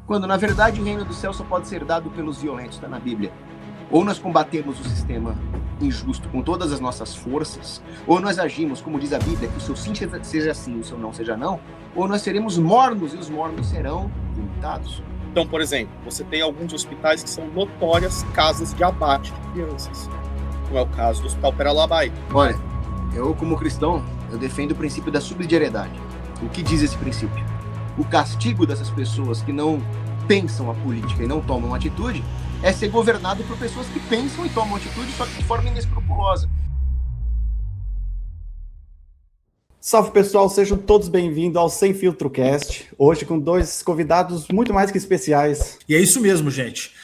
quando na verdade o reino do céu só pode ser dado pelos violentos, está na Bíblia. Ou nós combatemos o sistema injusto com todas as nossas forças, ou nós agimos, como diz a Bíblia, que o seu sim seja sim, o seu não seja não, ou nós seremos mornos e os mornos serão vomitados. Então, por exemplo, você tem alguns hospitais que são notórias casas de abate de crianças. Não é o caso do Hospital Peralabai. Olha, eu como cristão, eu defendo o princípio da subsidiariedade. O que diz esse princípio? O castigo dessas pessoas que não pensam a política e não tomam atitude é ser governado por pessoas que pensam e tomam atitude, só que de forma inescrupulosa. Salve pessoal, sejam todos bem-vindos ao Sem Filtro Cast, hoje com dois convidados muito mais que especiais. E é isso mesmo, gente.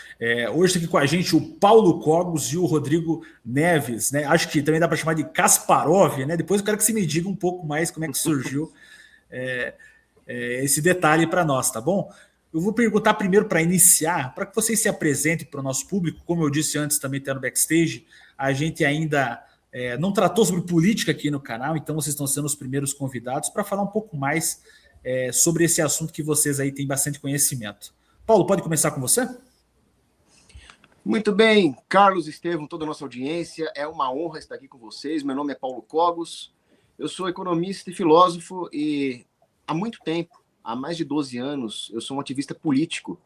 Hoje está aqui com a gente o Paulo Cogos e o Rodrigo Neves, né? Acho que também dá para chamar de Kasparov, né? Depois eu quero que você me diga um pouco mais como é que surgiu esse detalhe para nós, tá bom? Eu vou perguntar primeiro para iniciar, para que vocês se apresentem para o nosso público. Como eu disse antes, também está no backstage, a gente ainda não tratou sobre política aqui no canal, então vocês estão sendo os primeiros convidados para falar um pouco mais sobre esse assunto que vocês aí têm bastante conhecimento. Paulo, pode começar com você? Muito bem, Carlos, Estevam, toda a nossa audiência, é uma honra estar aqui com vocês. Meu nome é Paulo Cogos, eu sou economista e filósofo e há muito tempo, há mais de 12 anos, eu sou um ativista político,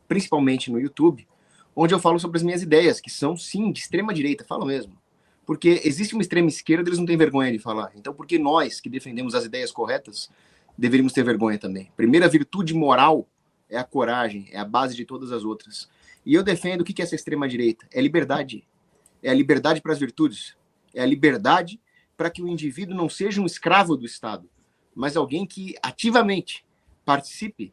principalmente no YouTube, onde eu falo sobre as minhas ideias, que são, sim, de extrema direita, falo mesmo. Porque existe uma extrema esquerda, eles não têm vergonha de falar. Então, por que nós, que defendemos as ideias corretas, deveríamos ter vergonha também? Primeira virtude moral é a coragem, é a base de todas as outras. E eu defendo o que é essa extrema direita? É liberdade. É a liberdade para as virtudes. É a liberdade para que o indivíduo não seja um escravo do Estado, mas alguém que ativamente participe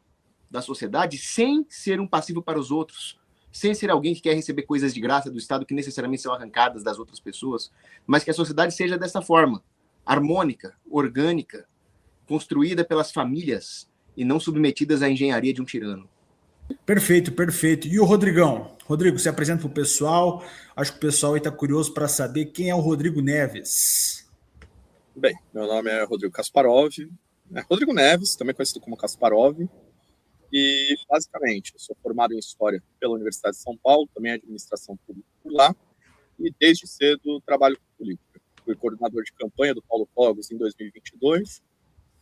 da sociedade sem ser um passivo para os outros, sem ser alguém que quer receber coisas de graça do Estado que necessariamente são arrancadas das outras pessoas, mas que a sociedade seja dessa forma, harmônica, orgânica, construída pelas famílias e não submetidas à engenharia de um tirano. Perfeito, perfeito. E o Rodrigão? Rodrigo, se apresenta para o pessoal. Acho que o pessoal aí está curioso para saber quem é o Rodrigo Neves. Bem, meu nome é Rodrigo Kasparov, Rodrigo Neves, também conhecido como Kasparov, e basicamente eu sou formado em História pela Universidade de São Paulo, também Administração Pública por lá, e desde cedo trabalho com política. Fui coordenador de campanha do Paulo Cogos em 2022,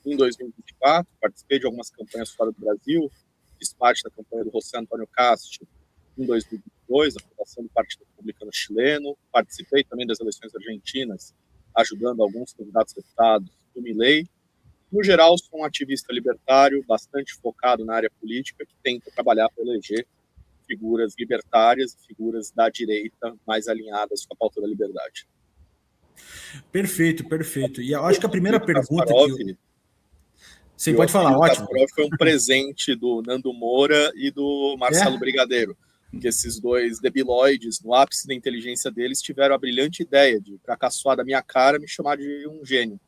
em 2024 participei de algumas campanhas fora do Brasil, fiz parte da campanha do José Antônio Castro em 2022, a fundação do Partido Republicano Chileno, participei também das eleições argentinas, ajudando alguns candidatos a deputados do Milei. No geral, sou um ativista libertário, bastante focado na área política, que tenta trabalhar para eleger figuras libertárias e figuras da direita mais alinhadas com a pauta da liberdade. Perfeito, perfeito. E eu acho que a primeira pergunta que você pode falar, ótimo. Foi um presente do Nando Moura e do Marcelo Brigadeiro, que esses dois debilóides, no ápice da inteligência deles, tiveram a brilhante ideia de, para caçoar da minha cara, me chamar de um gênio.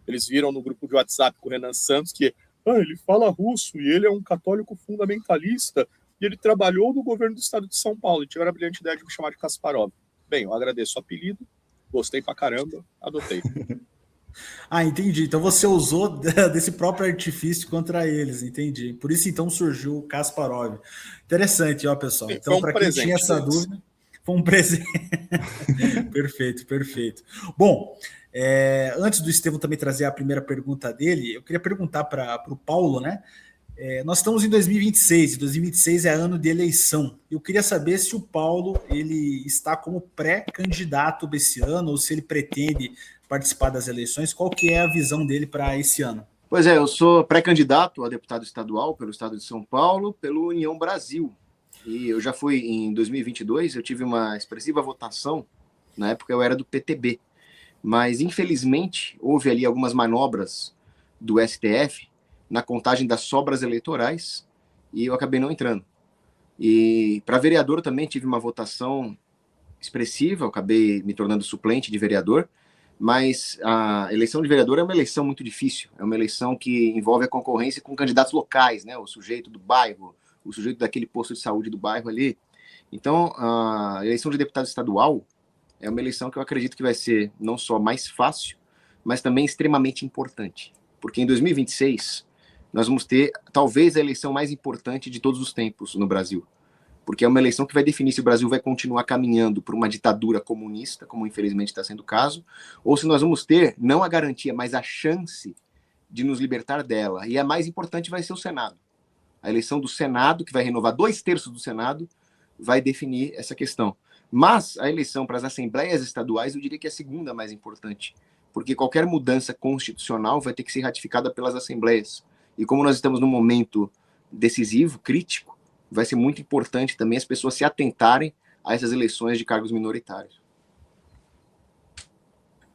Eles viram no grupo de WhatsApp com o Renan Santos que ele fala russo e ele é um católico fundamentalista e ele trabalhou no governo do estado de São Paulo e tiveram a brilhante ideia de me chamar de Kasparov. Bem, eu agradeço o apelido, gostei pra caramba, adotei. Entendi. Então você usou desse próprio artifício contra eles, entendi. Por isso então surgiu o Kasparov. Interessante, ó, pessoal. Sim, então, para quem tinha essa dúvida, foi um presente. Perfeito, perfeito. Bom, antes do Estevam também trazer a primeira pergunta dele, eu queria perguntar para o Paulo, né? Nós estamos em 2026, e 2026 é ano de eleição. Eu queria saber se o Paulo ele está como pré-candidato esse ano, ou se ele pretende participar das eleições. Qual que é a visão dele para esse ano? Pois é, eu sou pré-candidato a deputado estadual pelo estado de São Paulo, pelo União Brasil. E eu já fui em 2022, eu tive uma expressiva votação, na época eu era do PTB. Mas, infelizmente, houve ali algumas manobras do STF na contagem das sobras eleitorais e eu acabei não entrando. E para vereador também tive uma votação expressiva, eu acabei me tornando suplente de vereador, mas a eleição de vereador é uma eleição muito difícil, é uma eleição que envolve a concorrência com candidatos locais, né? O sujeito do bairro, o sujeito daquele posto de saúde do bairro ali. Então, a eleição de deputado estadual é uma eleição que eu acredito que vai ser não só mais fácil, mas também extremamente importante. Porque em 2026, nós vamos ter talvez a eleição mais importante de todos os tempos no Brasil, porque é uma eleição que vai definir se o Brasil vai continuar caminhando por uma ditadura comunista, como infelizmente está sendo o caso, ou se nós vamos ter, não a garantia, mas a chance de nos libertar dela. E a mais importante vai ser o Senado. A eleição do Senado, que vai renovar 2/3 do Senado, vai definir essa questão. Mas a eleição para as assembleias estaduais, eu diria que é a segunda mais importante, porque qualquer mudança constitucional vai ter que ser ratificada pelas assembleias. E como nós estamos num momento decisivo, crítico, vai ser muito importante também as pessoas se atentarem a essas eleições de cargos minoritários.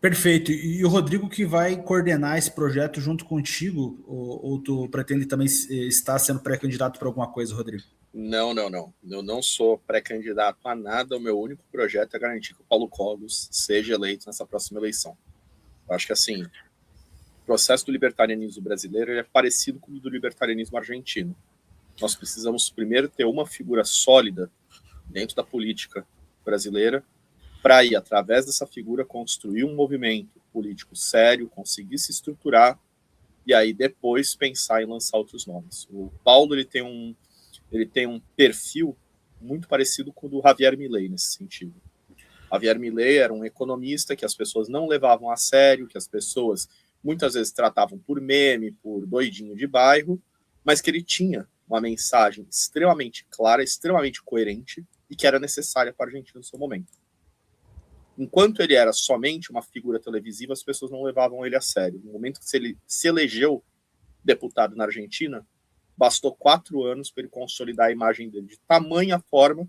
Perfeito. E o Rodrigo que vai coordenar esse projeto junto contigo, ou tu pretende também estar sendo pré-candidato para alguma coisa, Rodrigo? Não. Eu não sou pré-candidato a nada. O meu único projeto é garantir que o Paulo Cogos seja eleito nessa próxima eleição. Eu acho que, assim, o processo do libertarianismo brasileiro é parecido com o do libertarianismo argentino. Nós precisamos primeiro ter uma figura sólida dentro da política brasileira para ir, através dessa figura, construir um movimento político sério, conseguir se estruturar e aí depois pensar em lançar outros nomes. O Paulo ele tem um perfil muito parecido com o do Javier Milei nesse sentido. Javier Milei era um economista que as pessoas não levavam a sério, que as pessoas muitas vezes tratavam por meme, por doidinho de bairro, mas que ele tinha uma mensagem extremamente clara, extremamente coerente e que era necessária para a Argentina no seu momento. Enquanto ele era somente uma figura televisiva, as pessoas não levavam ele a sério. No momento que ele se elegeu deputado na Argentina, bastou 4 anos para ele consolidar a imagem dele de tamanha forma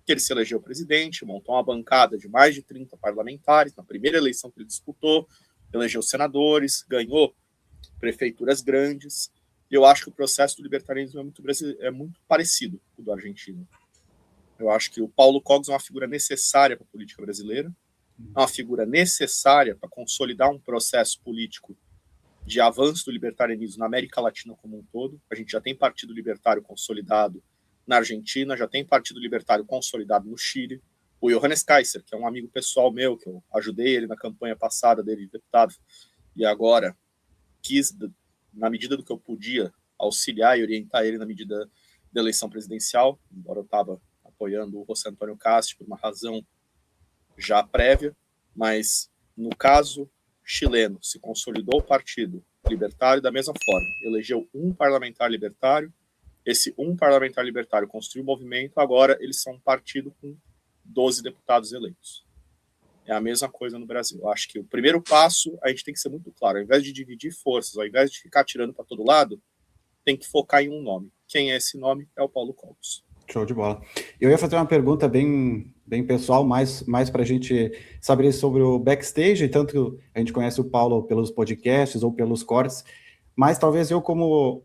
que ele se elegeu presidente, montou uma bancada de mais de 30 parlamentares na primeira eleição que ele disputou, elegeu senadores, ganhou prefeituras grandes. E eu acho que o processo do libertarianismo é muito parecido com o do argentino. Eu acho que o Paulo Cogos é uma figura necessária para a política brasileira, é uma figura necessária para consolidar um processo político de avanço do libertarianismo na América Latina como um todo. A gente já tem partido libertário consolidado na Argentina, já tem partido libertário consolidado no Chile. O Johannes Kaiser, que é um amigo pessoal meu, que eu ajudei ele na campanha passada dele de deputado, e agora quis, na medida do que eu podia, auxiliar e orientar ele na medida da eleição presidencial, embora eu estava apoiando o José Antônio Cast por uma razão já prévia, mas no caso chileno se consolidou o partido libertário da mesma forma, elegeu um parlamentar libertário, esse um parlamentar libertário construiu o movimento, agora eles são um partido com 12 deputados eleitos. É a mesma coisa no Brasil. Eu acho que o primeiro passo, a gente tem que ser muito claro, ao invés de dividir forças, ao invés de ficar tirando para todo lado, tem que focar em um nome. Quem é esse nome? É o Paulo Cogos. Show de bola. Eu ia fazer uma pergunta bem pessoal, mais para a gente saber sobre o backstage, tanto que a gente conhece o Paulo pelos podcasts ou pelos cortes, mas talvez eu, como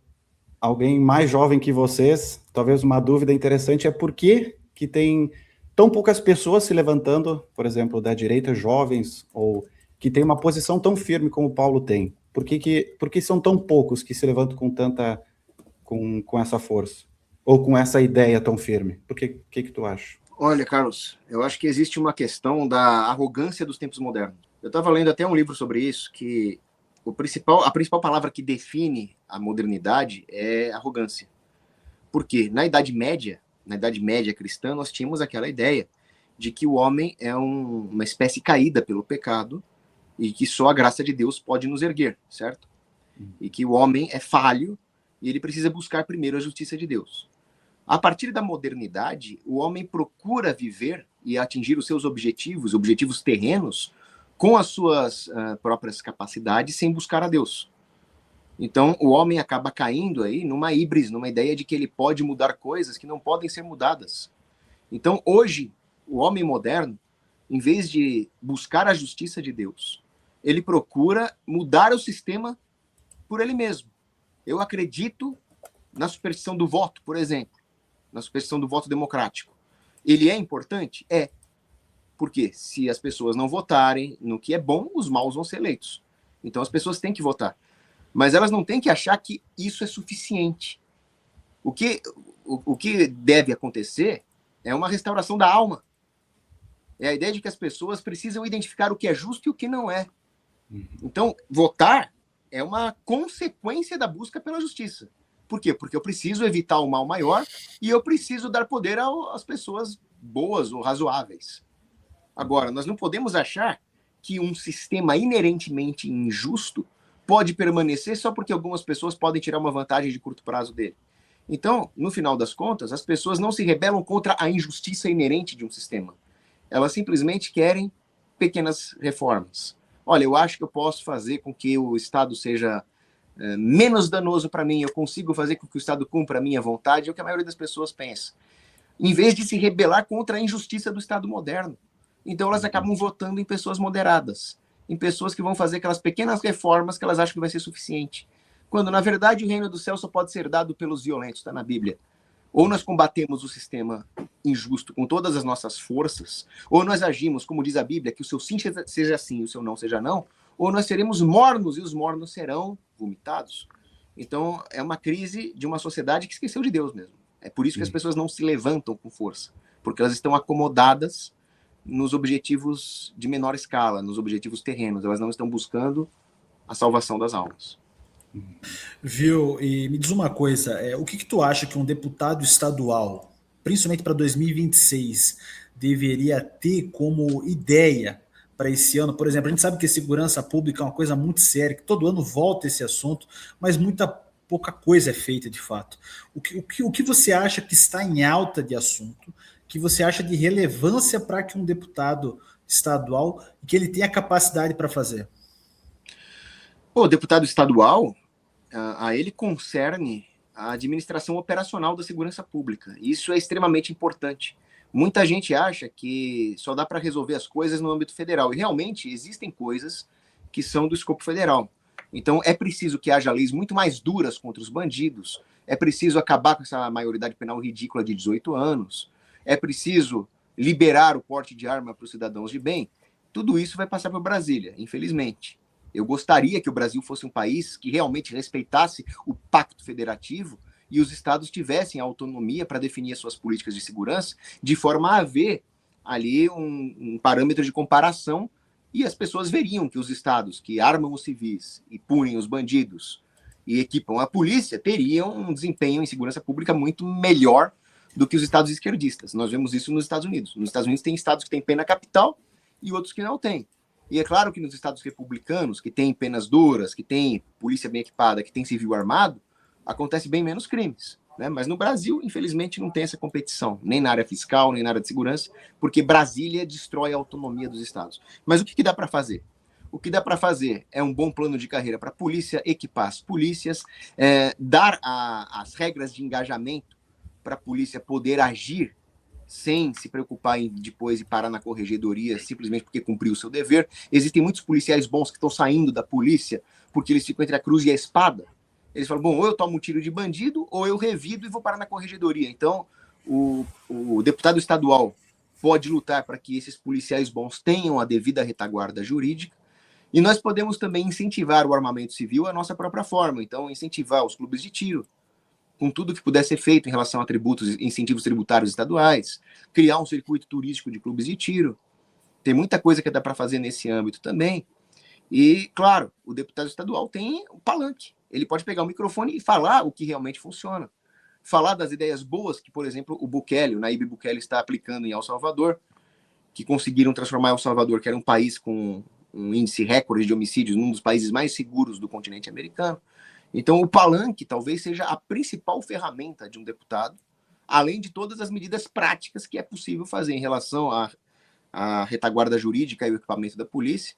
alguém mais jovem que vocês, talvez uma dúvida interessante é por que tem tão poucas pessoas se levantando, por exemplo, da direita, jovens, ou que tem uma posição tão firme como o Paulo tem. Por que são tão poucos que se levantam com essa força? Ou com essa ideia tão firme? Por que tu acha? Olha, Carlos, eu acho que existe uma questão da arrogância dos tempos modernos. Eu estava lendo até um livro sobre isso, que a principal palavra que define a modernidade é arrogância. Por quê? Na Idade Média cristã, nós tínhamos aquela ideia de que o homem é uma espécie caída pelo pecado e que só a graça de Deus pode nos erguer, certo? E que o homem é falho e ele precisa buscar primeiro a justiça de Deus. A partir da modernidade, o homem procura viver e atingir os seus objetivos terrenos, com as suas próprias capacidades, sem buscar a Deus. Então, o homem acaba caindo aí numa híbris, numa ideia de que ele pode mudar coisas que não podem ser mudadas. Então, hoje, o homem moderno, em vez de buscar a justiça de Deus, ele procura mudar o sistema por ele mesmo. Eu acredito na superstição do voto, por exemplo, na superstição do voto democrático. Ele é importante? É. Porque se as pessoas não votarem no que é bom, os maus vão ser eleitos. Então as pessoas têm que votar. Mas elas não têm que achar que isso é suficiente. O que deve acontecer é uma restauração da alma. É a ideia de que as pessoas precisam identificar o que é justo e o que não é. Então, votar é uma consequência da busca pela justiça. Por quê? Porque eu preciso evitar o mal maior e eu preciso dar poder às pessoas boas ou razoáveis. Agora, nós não podemos achar que um sistema inerentemente injusto pode permanecer só porque algumas pessoas podem tirar uma vantagem de curto prazo dele. Então, no final das contas, as pessoas não se rebelam contra a injustiça inerente de um sistema. Elas simplesmente querem pequenas reformas. Olha, eu acho que eu posso fazer com que o Estado seja menos danoso para mim, eu consigo fazer com que o Estado cumpra a minha vontade, é o que a maioria das pessoas pensa. Em vez de se rebelar contra a injustiça do Estado moderno. Então elas acabam votando em pessoas moderadas, em pessoas que vão fazer aquelas pequenas reformas que elas acham que vai ser suficiente. Quando, na verdade, o reino do céu só pode ser dado pelos violentos, está na Bíblia. Ou nós combatemos o sistema injusto com todas as nossas forças, ou nós agimos, como diz a Bíblia, que o seu sim seja sim e o seu não seja não, ou nós seremos mornos e os mornos serão vomitados. Então, é uma crise de uma sociedade que esqueceu de Deus mesmo. É por isso que as pessoas não se levantam com força, porque elas estão acomodadas nos objetivos de menor escala, nos objetivos terrenos. Elas não estão buscando a salvação das almas. Viu? E me diz uma coisa, o que tu acha que um deputado estadual, principalmente para 2026, deveria ter como ideia para esse ano? Por exemplo, a gente sabe que segurança pública é uma coisa muito séria, que todo ano volta esse assunto, mas pouca coisa é feita de fato. O que você acha que está em alta de assunto, que você acha de relevância para que um deputado estadual, que ele tenha capacidade para fazer? O deputado estadual, a ele concerne a administração operacional da segurança pública. Isso é extremamente importante. Muita gente acha que só dá para resolver as coisas no âmbito federal, e realmente existem coisas que são do escopo federal. Então é preciso que haja leis muito mais duras contra os bandidos, é preciso acabar com essa maioridade penal ridícula de 18 anos, é preciso liberar o porte de arma para os cidadãos de bem. Tudo isso vai passar por Brasília, infelizmente. Eu gostaria que o Brasil fosse um país que realmente respeitasse o pacto federativo e os estados tivessem autonomia para definir as suas políticas de segurança, de forma a haver ali um parâmetro de comparação, e as pessoas veriam que os estados que armam os civis e punem os bandidos e equipam a polícia teriam um desempenho em segurança pública muito melhor do que os estados esquerdistas. Nós vemos isso nos Estados Unidos. Nos Estados Unidos tem estados que têm pena capital e outros que não têm. E é claro que nos estados republicanos, que têm penas duras, que têm polícia bem equipada, que têm civil armado, acontece bem menos crimes. Né? Mas no Brasil, infelizmente, não tem essa competição, nem na área fiscal, nem na área de segurança, porque Brasília destrói a autonomia dos estados. Mas o que dá para fazer? O que dá para fazer é um bom plano de carreira para a polícia, equipar as polícias, dar as regras de engajamento para a polícia poder agir sem se preocupar em depois ir parar na corregedoria simplesmente porque cumpriu o seu dever. Existem muitos policiais bons que estão saindo da polícia porque eles ficam entre a cruz e a espada. Eles falam, bom, ou eu tomo um tiro de bandido, ou eu revido e vou parar na corregedoria. Então, o deputado estadual pode lutar para que esses policiais bons tenham a devida retaguarda jurídica, e nós podemos também incentivar o armamento civil à nossa própria forma. Então, incentivar os clubes de tiro, com tudo que puder ser feito em relação a tributos, incentivos tributários estaduais, criar um circuito turístico de clubes de tiro. Tem muita coisa que dá para fazer nesse âmbito também. E, claro, o deputado estadual tem um palanque. Ele pode pegar o microfone e falar o que realmente funciona. Falar das ideias boas que, por exemplo, o Nayib Bukele está aplicando em El Salvador, que conseguiram transformar El Salvador, que era um país com um índice recorde de homicídios, num dos países mais seguros do continente americano. Então, o palanque talvez seja a principal ferramenta de um deputado, além de todas as medidas práticas que é possível fazer em relação à retaguarda jurídica e o equipamento da polícia,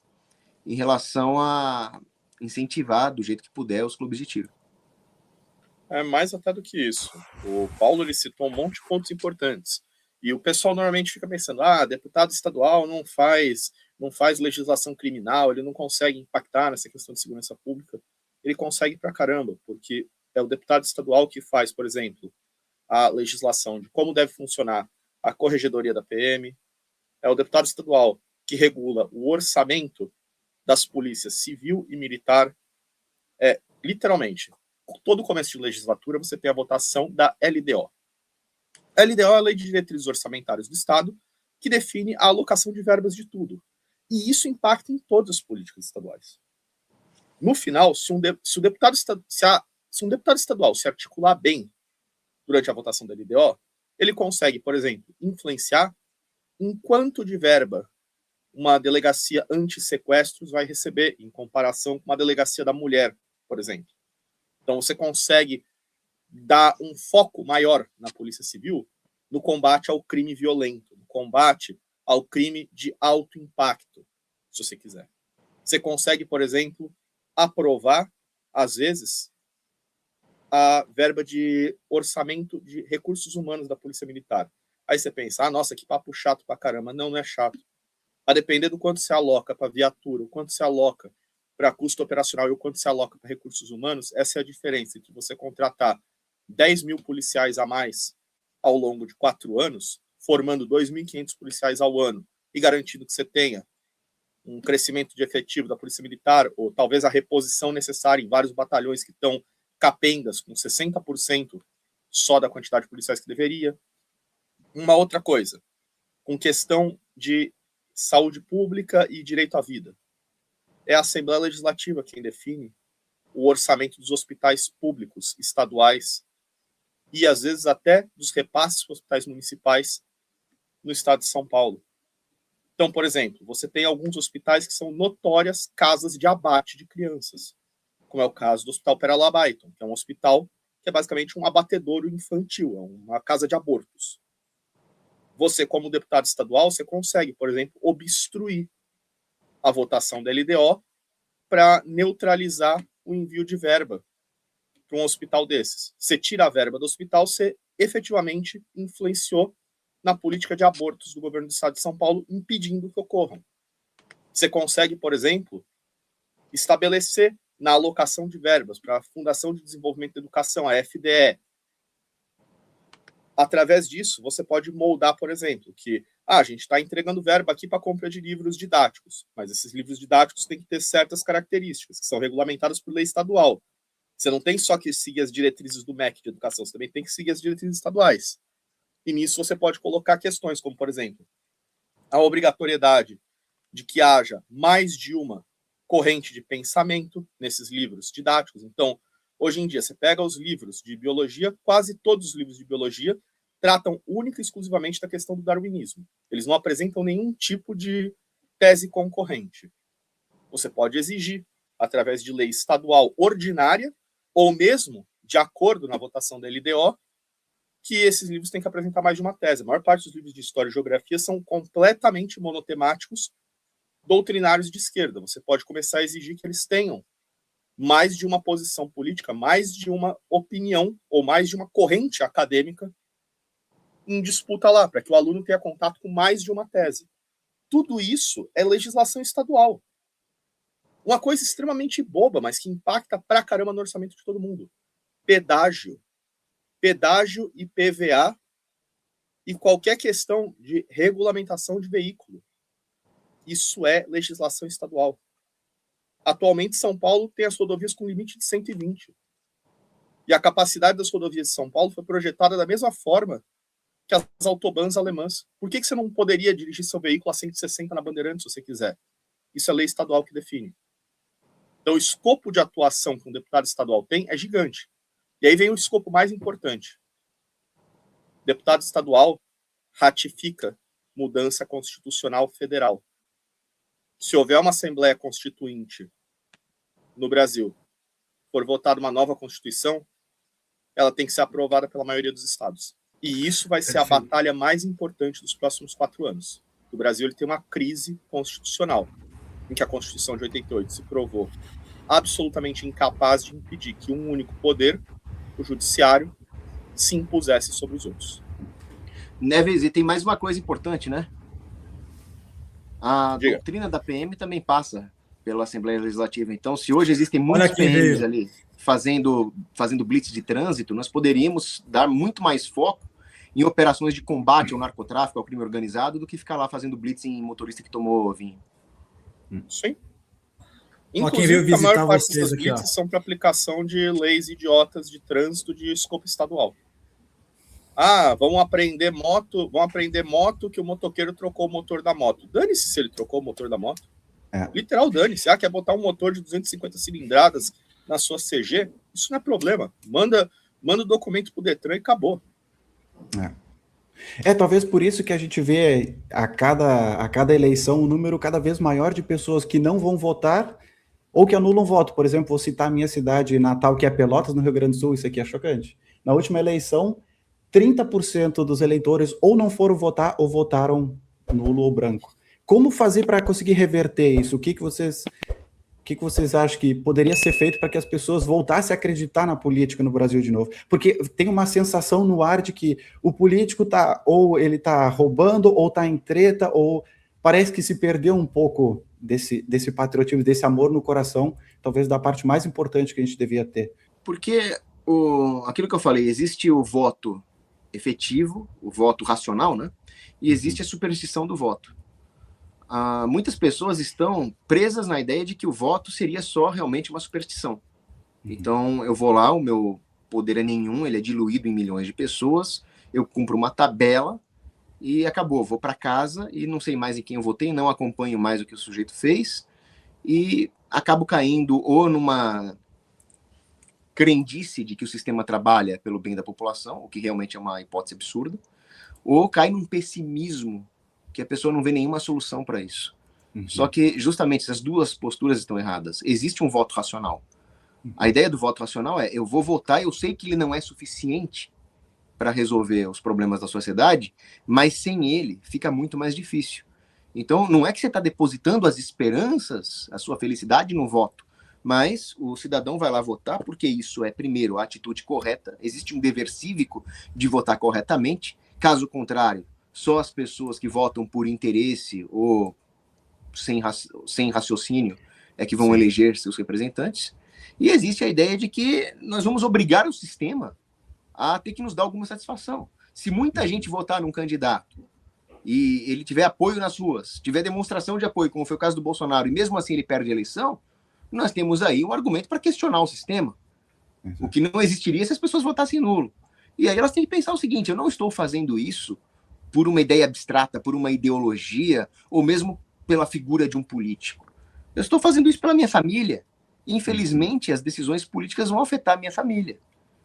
em relação a incentivar, do jeito que puder, os clubes de tiro. É mais até do que isso. O Paulo ele citou um monte de pontos importantes. E o pessoal normalmente fica pensando, deputado estadual não faz legislação criminal, ele não consegue impactar nessa questão de segurança pública. Ele consegue pra caramba, porque é o deputado estadual que faz, por exemplo, a legislação de como deve funcionar a corregedoria da PM, é o deputado estadual que regula o orçamento das polícias civil e militar. Literalmente, todo começo de legislatura você tem a votação da LDO. A LDO é a Lei de Diretrizes Orçamentárias do Estado, que define a alocação de verbas de tudo. E isso impacta em todas as políticas estaduais. No final, se um deputado estadual se articular bem durante a votação da LDO, ele consegue, por exemplo, influenciar em quanto de verba uma delegacia anti-sequestros vai receber em comparação com uma delegacia da mulher, por exemplo. Então, você consegue dar um foco maior na Polícia Civil no combate ao crime violento, no combate ao crime de alto impacto, se você quiser. Você consegue, por exemplo, aprovar, às vezes, a verba de orçamento de recursos humanos da Polícia Militar. Aí você pensa, nossa, que papo chato pra caramba. Não, não é chato. A depender do quanto se aloca para viatura, o quanto se aloca para custo operacional e o quanto se aloca para recursos humanos, essa é a diferença entre você contratar 10 mil policiais a mais ao longo de 4 anos, formando 2.500 policiais ao ano e garantindo que você tenha um crescimento de efetivo da Polícia Militar, ou talvez a reposição necessária em vários batalhões que estão capengas, com 60% só da quantidade de policiais que deveria. Uma outra coisa, com questão de saúde pública e direito à vida. É a Assembleia Legislativa quem define o orçamento dos hospitais públicos, estaduais, e às vezes até dos repasses para hospitais municipais no estado de São Paulo. Então, por exemplo, você tem alguns hospitais que são notórias casas de abate de crianças, como é o caso do Hospital Pera Labaiton, que é um hospital que é basicamente um abatedouro infantil, é uma casa de abortos. Você, como deputado estadual, você consegue, por exemplo, obstruir a votação da LDO para neutralizar o envio de verba para um hospital desses. Você tira a verba do hospital, você efetivamente influenciou na política de abortos do governo do estado de São Paulo, impedindo que ocorram. Você consegue, por exemplo, estabelecer na alocação de verbas para a Fundação de Desenvolvimento da Educação, a FDE. Através disso, você pode moldar, por exemplo, que a gente está entregando verba aqui para compra de livros didáticos, mas esses livros didáticos têm que ter certas características, que são regulamentadas por lei estadual. Você não tem só que seguir as diretrizes do MEC de educação, você também tem que seguir as diretrizes estaduais. E nisso você pode colocar questões como, por exemplo, a obrigatoriedade de que haja mais de uma corrente de pensamento nesses livros didáticos. Então, hoje em dia, você pega os livros de biologia, quase todos os livros de biologia tratam única e exclusivamente da questão do darwinismo. Eles não apresentam nenhum tipo de tese concorrente. Você pode exigir, através de lei estadual ordinária, ou mesmo de acordo na votação da LDO, que esses livros têm que apresentar mais de uma tese. A maior parte dos livros de história e geografia são completamente monotemáticos, doutrinários de esquerda. Você pode começar a exigir que eles tenham mais de uma posição política, mais de uma opinião ou mais de uma corrente acadêmica em disputa lá, para que o aluno tenha contato com mais de uma tese. Tudo isso é legislação estadual. Uma coisa extremamente boba, mas que impacta pra caramba no orçamento de todo mundo. Pedágio. Pedágio e PVA e qualquer questão de regulamentação de veículo. Isso é legislação estadual. Atualmente, São Paulo tem as rodovias com limite de 120. E a capacidade das rodovias de São Paulo foi projetada da mesma forma que as autobans alemãs. Por que você não poderia dirigir seu veículo a 160 na Bandeirantes, se você quiser? Isso é lei estadual que define. Então, o escopo de atuação que um deputado estadual tem é gigante. E aí vem o escopo mais importante. O deputado estadual ratifica mudança constitucional federal. Se houver uma Assembleia Constituinte no Brasil, for votada uma nova Constituição, ela tem que ser aprovada pela maioria dos estados. E isso vai ser a batalha mais importante dos próximos 4 anos. O Brasil ele tem uma crise constitucional, em que a Constituição de 88 se provou absolutamente incapaz de impedir que um único poder, o judiciário, se impusesse sobre os outros. Neves, e tem mais uma coisa importante, né? A Diga. doutrina da PM também passa pela Assembleia Legislativa. Então, se hoje existem muitos PMs ali fazendo blitz de trânsito, nós poderíamos dar muito mais foco em operações de combate ao narcotráfico, ao crime organizado, do que ficar lá fazendo blitz em motorista que tomou vinho. Sim. Inclusive, a maior parte dessas blitzes são para aplicação de leis idiotas de trânsito de escopo estadual. Vamos aprender moto que o motoqueiro trocou o motor da moto. Dane-se se ele trocou o motor da moto. Literal dane-se. Quer botar um motor de 250 cilindradas na sua CG? Isso não é problema. Manda o documento pro Detran e acabou. Talvez por isso que a gente vê a cada eleição um número cada vez maior de pessoas que não vão votar ou que anulam voto. Por exemplo, vou citar a minha cidade natal, que é Pelotas, no Rio Grande do Sul. Isso aqui é chocante. Na última eleição, 30% dos eleitores ou não foram votar ou votaram nulo ou branco. Como fazer para conseguir reverter isso? O que vocês acham que poderia ser feito para que as pessoas voltassem a acreditar na política no Brasil de novo? Porque tem uma sensação no ar de que o político ele está roubando, ou está em treta, ou parece que se perdeu um pouco desse patriotismo, desse amor no coração, talvez da parte mais importante que a gente devia ter. Porque aquilo que eu falei, existe o voto efetivo, o voto racional, né? E existe a superstição do voto. Muitas pessoas estão presas na ideia de que o voto seria só realmente uma superstição. Então, eu vou lá, o meu poder é nenhum, ele é diluído em milhões de pessoas, eu cumpro uma tabela e acabou. Vou para casa e não sei mais em quem eu votei, não acompanho mais o que o sujeito fez e acabo caindo ou numa crendice de que o sistema trabalha pelo bem da população, o que realmente é uma hipótese absurda, ou cai num pessimismo que a pessoa não vê nenhuma solução para isso. Só que justamente essas duas posturas estão erradas. Existe um voto racional. A ideia do voto racional é: eu vou votar, eu sei que ele não é suficiente para resolver os problemas da sociedade, mas sem ele fica muito mais difícil. Então, não é que você está depositando as esperanças, a sua felicidade no voto, mas o cidadão vai lá votar porque isso é, primeiro, a atitude correta. Existe um dever cívico de votar corretamente. Caso contrário, só as pessoas que votam por interesse ou sem raciocínio é que vão eleger seus representantes. E existe a ideia de que nós vamos obrigar o sistema a ter que nos dar alguma satisfação. Se muita gente votar num candidato e ele tiver apoio nas ruas, tiver demonstração de apoio, como foi o caso do Bolsonaro, e mesmo assim ele perde a eleição, nós temos aí um argumento para questionar o sistema. O que não existiria se as pessoas votassem nulo. E aí elas têm que pensar o seguinte: eu não estou fazendo isso por uma ideia abstrata, por uma ideologia, ou mesmo pela figura de um político. Eu estou fazendo isso pela minha família. Infelizmente, as decisões políticas vão afetar a minha família.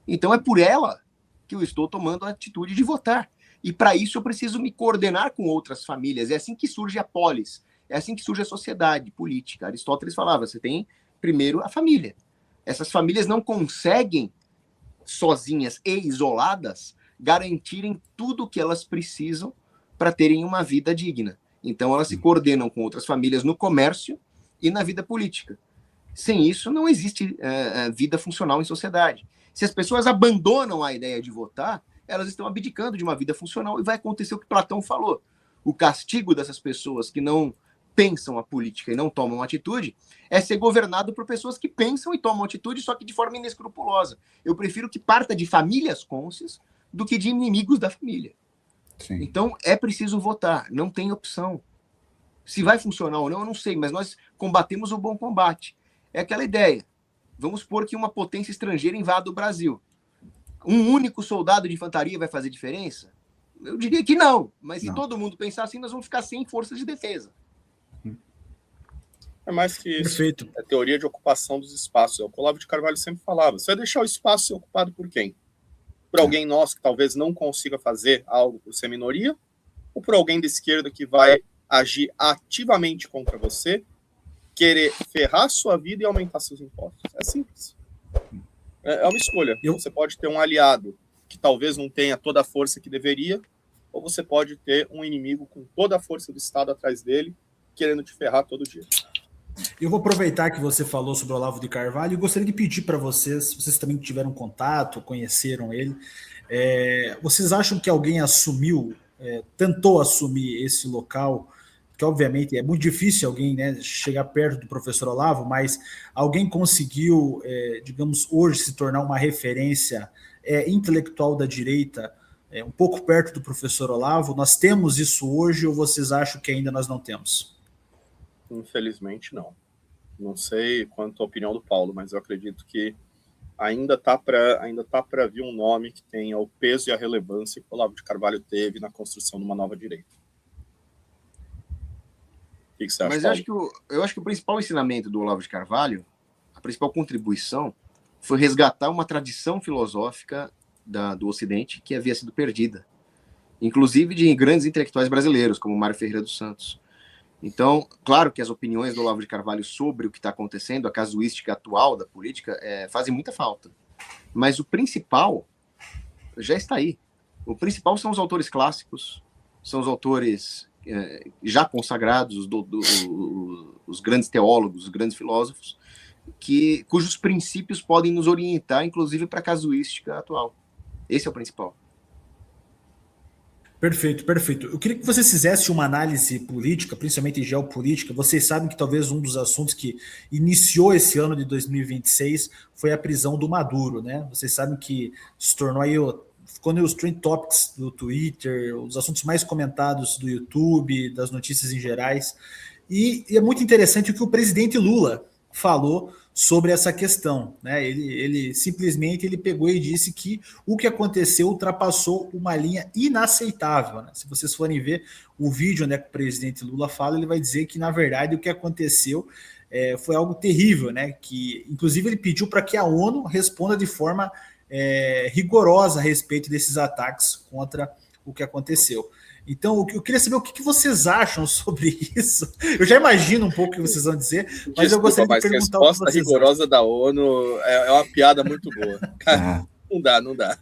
Então é por ela que eu estou tomando a atitude de votar. E para isso eu preciso me coordenar com outras famílias. É assim que surge a polis. É assim que surge a sociedade política. Aristóteles falava: você tem primeiro a família. Essas famílias não conseguem, sozinhas e isoladas, garantirem tudo o que elas precisam para terem uma vida digna. Então elas se coordenam com outras famílias no comércio e na vida política. Sem isso, não existe vida funcional em sociedade. Se as pessoas abandonam a ideia de votar, elas estão abdicando de uma vida funcional e vai acontecer o que Platão falou. O castigo dessas pessoas que não pensam a política e não tomam atitude é ser governado por pessoas que pensam e tomam atitude, só que de forma inescrupulosa. Eu prefiro que parta de famílias cônscias do que de inimigos da família. Sim. Então, é preciso votar, não tem opção. Se vai funcionar ou não, eu não sei, mas nós combatemos o bom combate. É aquela ideia: vamos supor que uma potência estrangeira invada o Brasil. Um único soldado de infantaria vai fazer diferença? Eu diria que não, mas se todo mundo pensar assim, nós vamos ficar sem forças de defesa. É mais que isso. Perfeito. É a teoria de ocupação dos espaços. O Olavo de Carvalho sempre falava: você vai deixar o espaço ser ocupado por quem? Por alguém nosso que talvez não consiga fazer algo por ser minoria? Ou por alguém da esquerda que vai agir ativamente contra você, querer ferrar sua vida e aumentar seus impostos? É simples. É uma escolha. Você pode ter um aliado que talvez não tenha toda a força que deveria, ou você pode ter um inimigo com toda a força do Estado atrás dele, querendo te ferrar todo dia. Eu vou aproveitar que você falou sobre o Olavo de Carvalho e gostaria de pedir para vocês também tiveram contato, conheceram ele, vocês acham que alguém assumiu, tentou assumir esse local, que obviamente é muito difícil alguém, né, chegar perto do professor Olavo, mas alguém conseguiu, digamos, hoje se tornar uma referência intelectual da direita, um pouco perto do professor Olavo? Nós temos isso hoje ou vocês acham que ainda nós não temos? Infelizmente, não. Não sei quanto a opinião do Paulo, mas eu acredito que ainda tá para vir um nome que tenha o peso e a relevância que o Olavo de Carvalho teve na construção de uma nova direita. que você acha, Mas eu acho que o principal ensinamento do Olavo de Carvalho, a principal contribuição, foi resgatar uma tradição filosófica do Ocidente que havia sido perdida, inclusive de grandes intelectuais brasileiros, como Mário Ferreira dos Santos. Então, claro que as opiniões do Olavo de Carvalho sobre o que está acontecendo, a casuística atual da política, fazem muita falta. Mas o principal já está aí. O principal são os autores clássicos, são os autores já consagrados, os grandes teólogos, os grandes filósofos, cujos princípios podem nos orientar, inclusive, para a casuística atual. Esse é o principal. Perfeito, perfeito. Eu queria que você fizesse uma análise política, principalmente geopolítica. Vocês sabem que talvez um dos assuntos que iniciou esse ano de 2026 foi a prisão do Maduro, né? Vocês sabem que se tornou aí ficou nos trend topics do Twitter, os assuntos mais comentados do YouTube, das notícias em gerais. E é muito interessante o que o presidente Lula falou sobre essa questão, né? Ele simplesmente pegou e disse que o que aconteceu ultrapassou uma linha inaceitável, né? Se vocês forem ver o vídeo onde o presidente Lula fala, ele vai dizer que na verdade o que aconteceu foi algo terrível, né? Que inclusive ele pediu para que a ONU responda de forma rigorosa a respeito desses ataques contra o que aconteceu. Então, eu queria saber o que vocês acham sobre isso. Eu já imagino um pouco o que vocês vão dizer, mas eu gostaria de perguntar o que vocês acham. A resposta rigorosa da ONU é uma piada muito boa. Cara, não dá.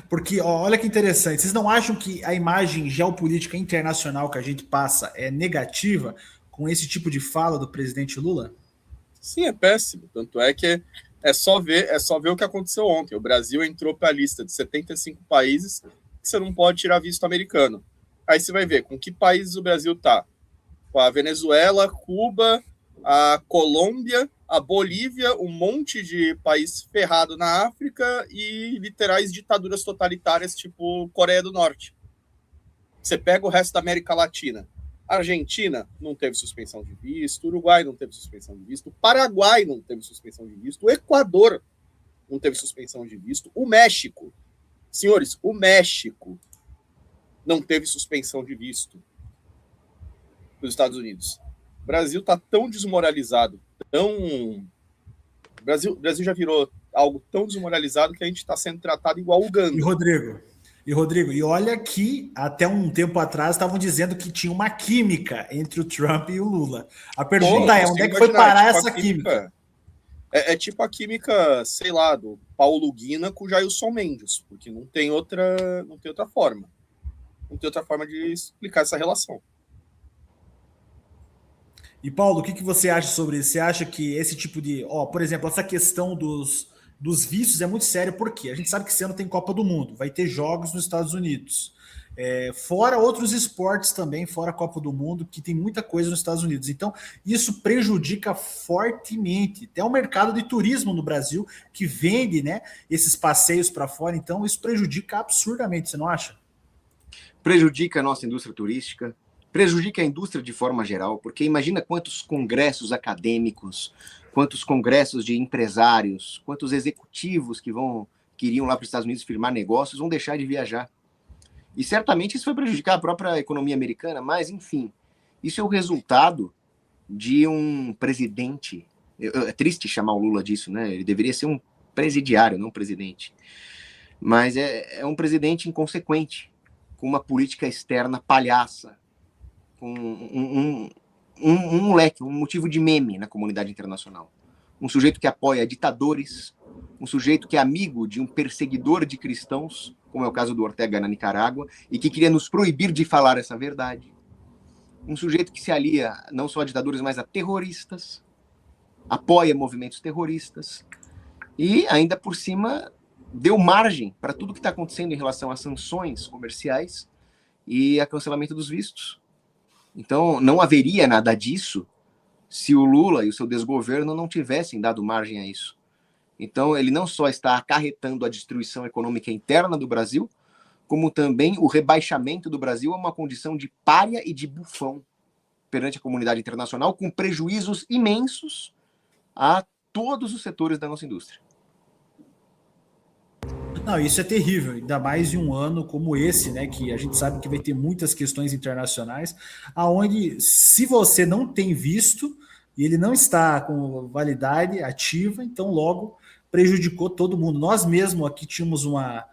Porque, olha que interessante, vocês não acham que a imagem geopolítica internacional que a gente passa é negativa com esse tipo de fala do presidente Lula? Sim, é péssimo. Tanto é que é só ver o que aconteceu ontem. O Brasil entrou para a lista de 75 países que você não pode tirar visto americano. Aí você vai ver com que países o Brasil está. Com a Venezuela, Cuba, a Colômbia, a Bolívia, um monte de país ferrado na África e literais ditaduras totalitárias tipo Coreia do Norte. Você pega o resto da América Latina. A Argentina não teve suspensão de visto, o Uruguai não teve suspensão de visto, o Paraguai não teve suspensão de visto, o Equador não teve suspensão de visto, o México, senhores, o México não teve suspensão de visto dos Estados Unidos. O Brasil está tão desmoralizado, o Brasil já virou algo tão desmoralizado que a gente está sendo tratado igual o Uganda. E Rodrigo, e olha que até um tempo atrás estavam dizendo que tinha uma química entre o Trump e o Lula. A pergunta onde é que foi parar essa química? É tipo a química, sei lá, do Paulo Guina com o Jailson Mendes, porque não tem outra forma. Não tem outra forma de explicar essa relação. E Paulo, o que você acha sobre isso? Você acha que esse tipo de... por exemplo, essa questão dos vícios é muito sério, porque a gente sabe que esse ano tem Copa do Mundo, vai ter jogos nos Estados Unidos. Fora outros esportes também, fora a Copa do Mundo, que tem muita coisa nos Estados Unidos. Então, isso prejudica fortemente até o mercado de turismo no Brasil, que vende, né, esses passeios para fora. Então, isso prejudica absurdamente, você não acha? Prejudica a nossa indústria turística, prejudica a indústria de forma geral, porque imagina quantos congressos acadêmicos, quantos congressos de empresários, quantos executivos que iriam lá para os Estados Unidos firmar negócios vão deixar de viajar. E certamente isso vai prejudicar a própria economia americana, mas, enfim, isso é o resultado de um presidente. É triste chamar o Lula disso, né? Ele deveria ser um presidiário, não um presidente. Mas é um presidente inconsequente, com uma política externa palhaça, com um leque, um motivo de meme na comunidade internacional. Um sujeito que apoia ditadores, um sujeito que é amigo de um perseguidor de cristãos, como é o caso do Ortega na Nicarágua, e que queria nos proibir de falar essa verdade. Um sujeito que se alia não só a ditadores, mas a terroristas, apoia movimentos terroristas, e ainda por cima deu margem para tudo que está acontecendo em relação a sanções comerciais e a cancelamento dos vistos. Então, não haveria nada disso se o Lula e o seu desgoverno não tivessem dado margem a isso. Então, ele não só está acarretando a destruição econômica interna do Brasil, como também o rebaixamento do Brasil a uma condição de pária e de bufão perante a comunidade internacional, com prejuízos imensos a todos os setores da nossa indústria. Não, isso é terrível, ainda mais em um ano como esse, né, que a gente sabe que vai ter muitas questões internacionais, aonde se você não tem visto e ele não está com validade ativa, então logo prejudicou todo mundo. Nós mesmo aqui tínhamos uma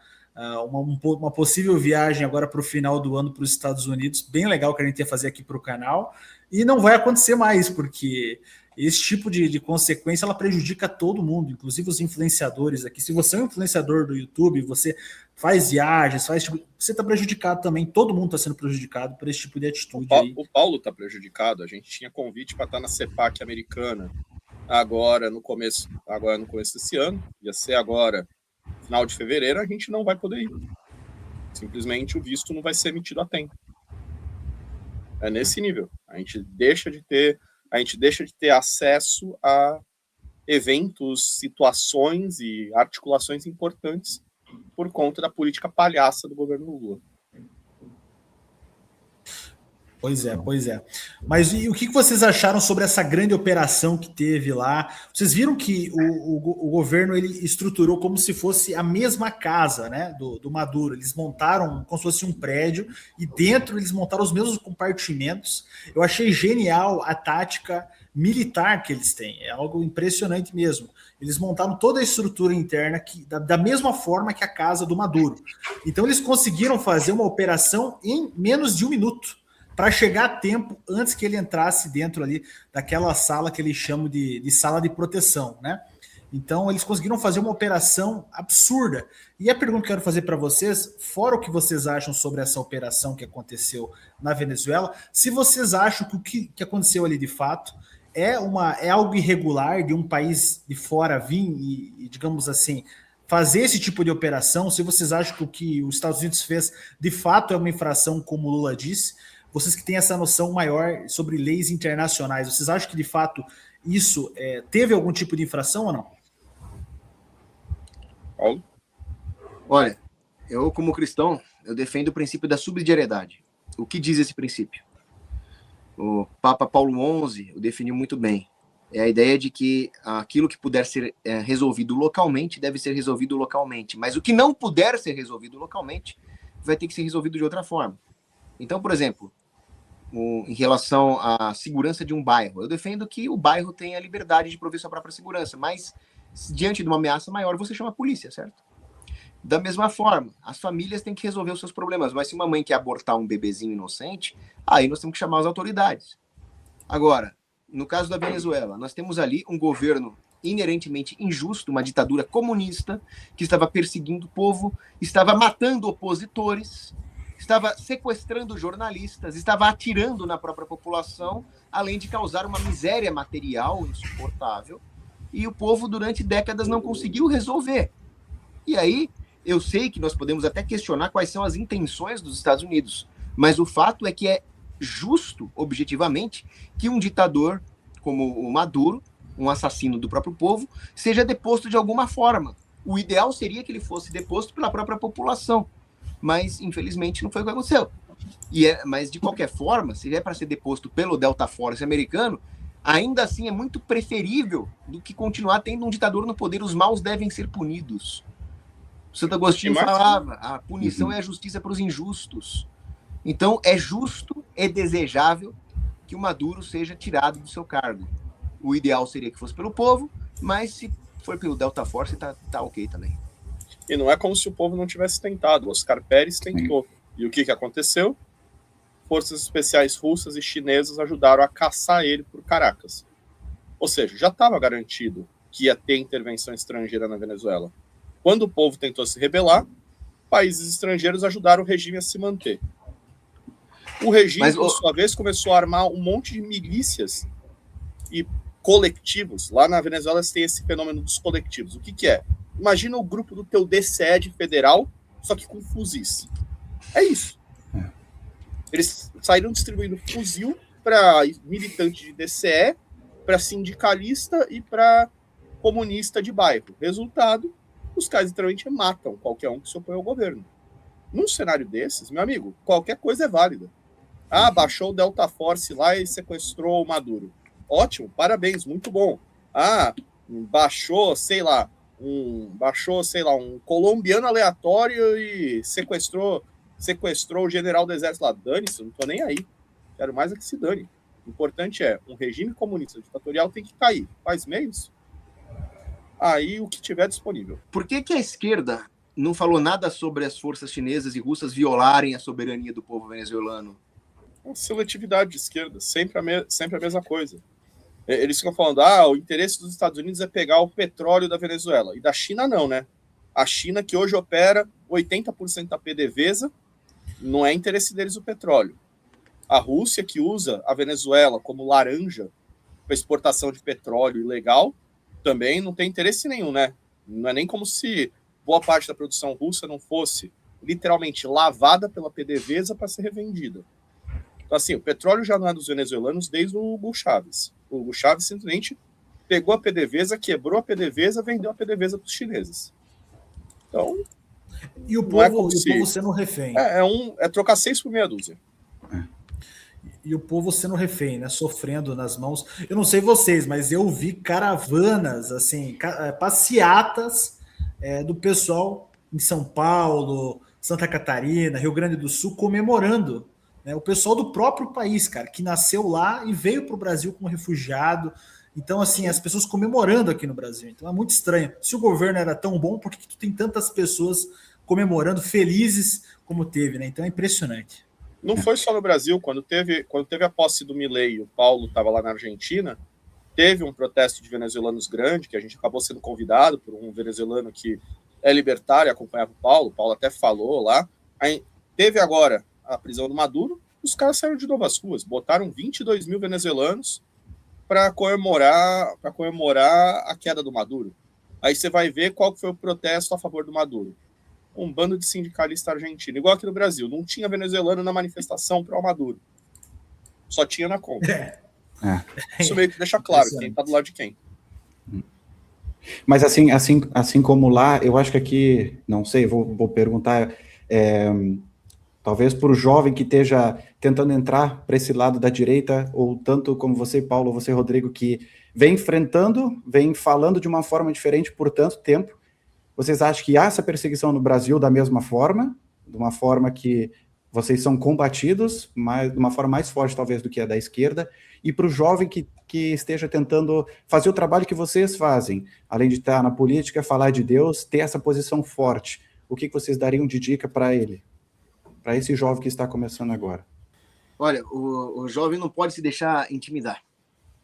possível viagem agora para o final do ano para os Estados Unidos, bem legal que a gente ia fazer aqui para o canal, e não vai acontecer mais, porque esse tipo de consequência ela prejudica todo mundo, inclusive os influenciadores aqui. Se você é um influenciador do YouTube, você faz viagens, você está prejudicado também, todo mundo está sendo prejudicado por esse tipo de atitude. O Paulo está prejudicado, a gente tinha convite para estar na CEPAC americana agora no começo desse ano, ia ser agora final de fevereiro, a gente não vai poder ir. Simplesmente o visto não vai ser emitido a tempo. É nesse nível. A gente deixa de ter acesso a eventos, situações e articulações importantes por conta da política palhaça do governo Lula. Pois é. Mas e o que vocês acharam sobre essa grande operação que teve lá? Vocês viram que o governo ele estruturou como se fosse a mesma casa, né, do Maduro. Eles montaram como se fosse um prédio e dentro eles montaram os mesmos compartimentos. Eu achei genial a tática militar que eles têm. É algo impressionante mesmo. Eles montaram toda a estrutura interna da mesma forma que a casa do Maduro. Então eles conseguiram fazer uma operação em menos de um minuto, para chegar a tempo antes que ele entrasse dentro ali daquela sala que eles chamam de sala de proteção, né? Então, eles conseguiram fazer uma operação absurda. E a pergunta que eu quero fazer para vocês, fora o que vocês acham sobre essa operação que aconteceu na Venezuela, se vocês acham que o que aconteceu ali de fato é algo irregular de um país de fora vir e, digamos assim, fazer esse tipo de operação, se vocês acham que o que os Estados Unidos fez de fato é uma infração, como o Lula disse, vocês que têm essa noção maior sobre leis internacionais, vocês acham que de fato isso teve algum tipo de infração ou não? Paulo? Olha, eu como cristão, eu defendo o princípio da subsidiariedade. O que diz esse princípio? O Papa Paulo XI o definiu muito bem. É a ideia de que aquilo que puder ser resolvido localmente deve ser resolvido localmente, mas o que não puder ser resolvido localmente vai ter que ser resolvido de outra forma. Então, por exemplo, em relação à segurança de um bairro, eu defendo que o bairro tenha a liberdade de prover sua própria segurança, mas diante de uma ameaça maior, você chama a polícia, certo? Da mesma forma, as famílias têm que resolver os seus problemas, mas se uma mãe quer abortar um bebezinho inocente, aí nós temos que chamar as autoridades. Agora, no caso da Venezuela, nós temos ali um governo inerentemente injusto, uma ditadura comunista, que estava perseguindo o povo, estava matando opositores, estava sequestrando jornalistas, estava atirando na própria população, além de causar uma miséria material insuportável, e o povo durante décadas não conseguiu resolver. E aí, eu sei que nós podemos até questionar quais são as intenções dos Estados Unidos, mas o fato é que é justo, objetivamente, que um ditador como o Maduro, um assassino do próprio povo, seja deposto de alguma forma. O ideal seria que ele fosse deposto pela própria população, mas infelizmente não foi o que aconteceu. Mas de qualquer forma, se é para ser deposto pelo Delta Force americano, ainda assim é muito preferível do que continuar tendo um ditador no poder. Os maus devem ser punidos. Santo Agostinho falava, a punição é a justiça para os injustos. Então é justo e desejável que o Maduro seja tirado do seu cargo. O ideal seria que fosse pelo povo, mas se for pelo Delta Force, tá ok também. E não é como se o povo não tivesse tentado. Oscar Pérez tentou. E o que aconteceu? Forças especiais russas e chinesas ajudaram a caçar ele por Caracas. Ou seja, já estava garantido que ia ter intervenção estrangeira na Venezuela. Quando o povo tentou se rebelar, países estrangeiros ajudaram o regime a se manter. O regime, por sua vez, começou a armar um monte de milícias e coletivos. Lá na Venezuela tem esse fenômeno dos coletivos. O que é? Imagina o grupo do teu DCE federal, só que com fuzis. É isso. Eles saíram distribuindo fuzil para militante de DCE, para sindicalista e para comunista de bairro. Resultado, os caras literalmente matam qualquer um que se opõe ao governo. Num cenário desses, meu amigo, qualquer coisa é válida. Baixou o Delta Force lá e sequestrou o Maduro. Ótimo, parabéns, muito bom. Baixou, sei lá, baixou, sei lá, um colombiano aleatório e sequestrou o general do exército lá. Dane-se, não tô nem aí. Quero mais é que se dane. O importante é, um regime comunista ditatorial tem que cair. Faz meios? Aí o que tiver disponível. Por que a esquerda não falou nada sobre as forças chinesas e russas violarem a soberania do povo venezuelano? Seletividade de esquerda, sempre a mesma coisa. Eles ficam falando, o interesse dos Estados Unidos é pegar o petróleo da Venezuela. E da China não, né? A China, que hoje opera 80% da PDVSA, não é interesse deles o petróleo. A Rússia, que usa a Venezuela como laranja para exportação de petróleo ilegal, também não tem interesse nenhum, né? Não é nem como se boa parte da produção russa não fosse literalmente lavada pela PDVSA para ser revendida. Então, assim, o petróleo já não é dos venezuelanos desde o Hugo Chávez. O Hugo Chávez simplesmente pegou a PDVSA, quebrou a PDVSA, vendeu a PDVSA para os chineses. Então, e o povo sendo refém. É trocar 6 por meia dúzia. E o povo sendo refém, né? Sofrendo nas mãos. Eu não sei vocês, mas eu vi caravanas, assim, passeatas do pessoal em São Paulo, Santa Catarina, Rio Grande do Sul, comemorando. Né? O pessoal do próprio país, cara, que nasceu lá e veio para o Brasil como refugiado. Então, assim, as pessoas comemorando aqui no Brasil. Então, é muito estranho. Se o governo era tão bom, por que tu tem tantas pessoas comemorando, felizes como teve, né? Então, é impressionante. Não foi só no Brasil. Quando teve a posse do Milei, o Paulo estava lá na Argentina, teve um protesto de venezuelanos grande, que a gente acabou sendo convidado por um venezuelano que é libertário, acompanhava o Paulo até falou lá. Aí, teve agora a prisão do Maduro, os caras saíram de novo às ruas, botaram 22 mil venezuelanos para comemorar a queda do Maduro. Aí você vai ver qual foi o protesto a favor do Maduro. Um bando de sindicalistas argentinos, igual aqui no Brasil. Não tinha venezuelano na manifestação para o Maduro. Só tinha na conta. Isso meio que deixa claro quem está do lado de quem. Mas assim como lá, eu acho que aqui, não sei, vou perguntar, talvez para o jovem que esteja tentando entrar para esse lado da direita, ou tanto como você, Paulo, ou você, Rodrigo, que vem enfrentando, vem falando de uma forma diferente por tanto tempo. Vocês acham que há essa perseguição no Brasil da mesma forma? De uma forma que vocês são combatidos, mas de uma forma mais forte, talvez, do que a da esquerda? E para o jovem que esteja tentando fazer o trabalho que vocês fazem, além de estar na política, falar de Deus, ter essa posição forte, o que vocês dariam de dica para ele? Para esse jovem que está começando agora? Olha, o jovem não pode se deixar intimidar,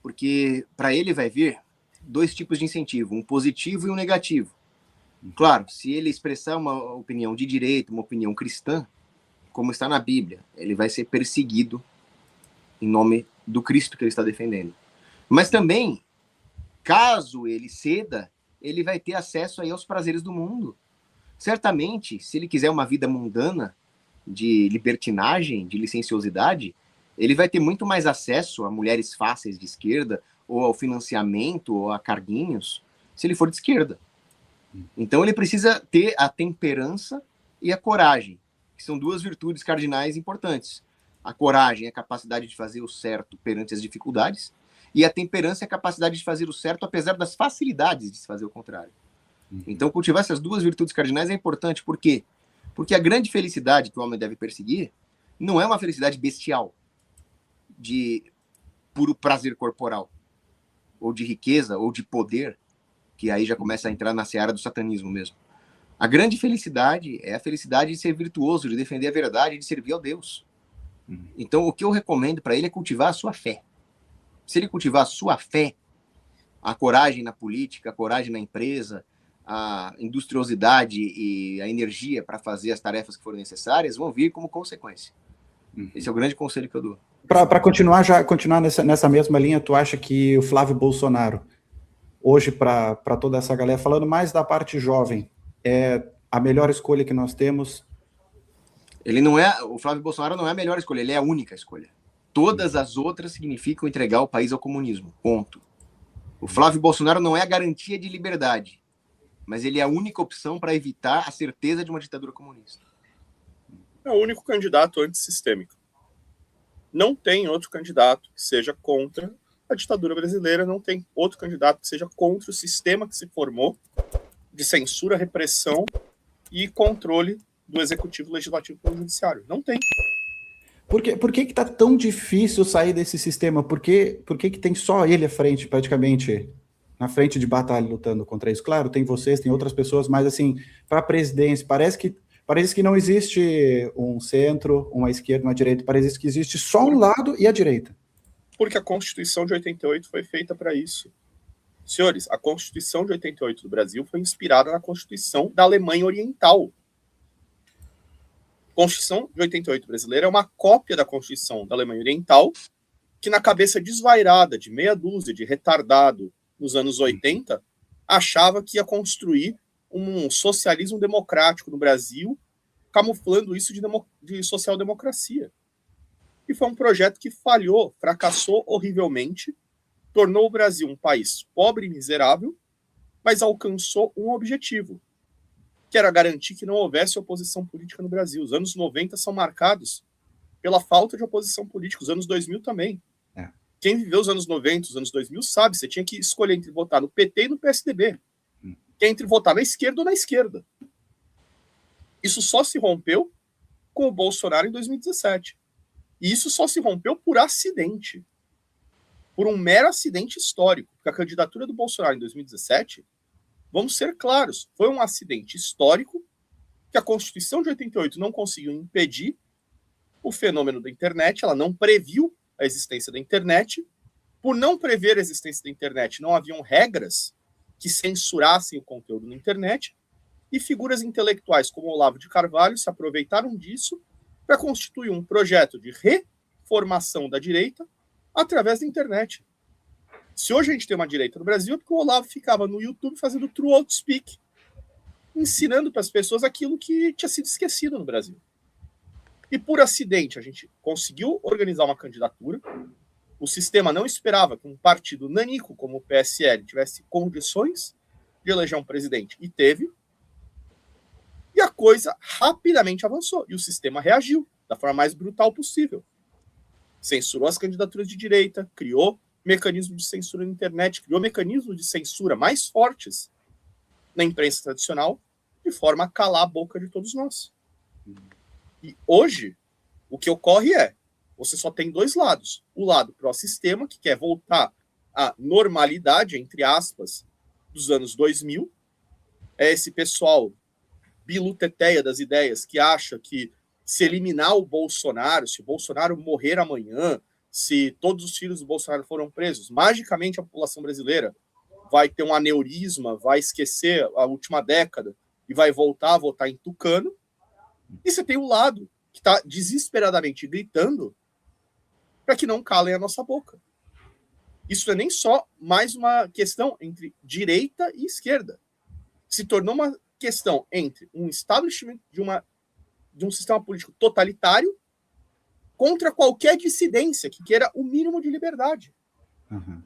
porque para ele vai vir 2 tipos de incentivo, um positivo e um negativo. Claro, se ele expressar uma opinião de direita, uma opinião cristã, como está na Bíblia, ele vai ser perseguido em nome do Cristo que ele está defendendo. Mas também, caso ele ceda, ele vai ter acesso aí aos prazeres do mundo. Certamente, se ele quiser uma vida mundana, de libertinagem, de licenciosidade, ele vai ter muito mais acesso a mulheres fáceis de esquerda, ou ao financiamento, ou a carguinhos, se ele for de esquerda. Então ele precisa ter a temperança e a coragem, que são 2 virtudes cardinais importantes. A coragem é a capacidade de fazer o certo perante as dificuldades, e a temperança é a capacidade de fazer o certo apesar das facilidades de se fazer o contrário. Então cultivar essas 2 virtudes cardinais é importante. Por quê? Porque a grande felicidade que o homem deve perseguir não é uma felicidade bestial, de puro prazer corporal, ou de riqueza, ou de poder, que aí já começa a entrar na seara do satanismo mesmo. A grande felicidade é a felicidade de ser virtuoso, de defender a verdade, de servir ao Deus. Então, o que eu recomendo para ele é cultivar a sua fé. Se ele cultivar a sua fé, a coragem na política, a coragem na empresa, a industriosidade e a energia para fazer as tarefas que forem necessárias, vão vir como consequência. Esse é o grande conselho que eu dou. Para continuar nessa mesma linha, tu acha que o Flávio Bolsonaro, hoje, para toda essa galera, falando mais da parte jovem, é a melhor escolha que nós temos? O Flávio Bolsonaro não é a melhor escolha, ele é a única escolha. Todas as outras significam entregar o país ao comunismo, ponto. O Flávio Bolsonaro não é a garantia de liberdade, mas ele é a única opção para evitar a certeza de uma ditadura comunista. É o único candidato antissistêmico. Não tem outro candidato que seja contra a ditadura brasileira, não tem outro candidato que seja contra o sistema que se formou de censura, repressão e controle do executivo, legislativo e judiciário. Não tem. Por que tá tão difícil sair desse sistema? Por que tem só ele à frente, praticamente, na frente de batalha, lutando contra isso? Claro, tem vocês, tem outras pessoas, mas assim, para a presidência, parece que não existe um centro, uma esquerda, uma direita, parece que existe só um lado e a direita. Porque a Constituição de 88 foi feita para isso. Senhores, a Constituição de 88 do Brasil foi inspirada na Constituição da Alemanha Oriental. A Constituição de 88 brasileira é uma cópia da Constituição da Alemanha Oriental, que na cabeça desvairada de meia dúzia de retardado nos anos 80, achava que ia construir um socialismo democrático no Brasil, camuflando isso de social-democracia. E foi um projeto que falhou, fracassou horrivelmente, tornou o Brasil um país pobre e miserável, mas alcançou um objetivo, que era garantir que não houvesse oposição política no Brasil. Os anos 90 são marcados pela falta de oposição política, os anos 2000 também. Quem viveu os anos 90, os anos 2000, sabe, você tinha que escolher entre votar no PT e no PSDB. Que é entre votar na esquerda ou na esquerda. Isso só se rompeu com o Bolsonaro em 2017. E isso só se rompeu por acidente. Por um mero acidente histórico. Porque a candidatura do Bolsonaro em 2017, vamos ser claros, foi um acidente histórico que a Constituição de 88 não conseguiu impedir o fenômeno da internet, ela não previu a existência da internet. Por não prever a existência da internet, não haviam regras que censurassem o conteúdo na internet, e figuras intelectuais como Olavo de Carvalho se aproveitaram disso para constituir um projeto de reformação da direita através da internet. Se hoje a gente tem uma direita no Brasil, é porque o Olavo ficava no YouTube fazendo True Old Speak, ensinando para as pessoas aquilo que tinha sido esquecido no Brasil. E por acidente, a gente conseguiu organizar uma candidatura. O sistema não esperava que um partido nanico como o PSL tivesse condições de eleger um presidente, e teve. E a coisa rapidamente avançou. E o sistema reagiu da forma mais brutal possível. Censurou as candidaturas de direita, criou mecanismos de censura na internet, criou mecanismos de censura mais fortes na imprensa tradicional, de forma a calar a boca de todos nós. E hoje, o que ocorre é, você só tem dois lados. O lado pró-sistema, que quer voltar à normalidade, entre aspas, dos anos 2000. É esse pessoal biluteteia das ideias que acha que se eliminar o Bolsonaro, se o Bolsonaro morrer amanhã, se todos os filhos do Bolsonaro foram presos, magicamente a população brasileira vai ter um aneurisma, vai esquecer a última década e vai voltar a votar em tucano. E você tem o lado que está desesperadamente gritando para que não calem a nossa boca. Isso não é nem só mais uma questão entre direita e esquerda. Se tornou uma questão entre um establishment de um sistema político totalitário contra qualquer dissidência que queira o mínimo de liberdade. Uhum.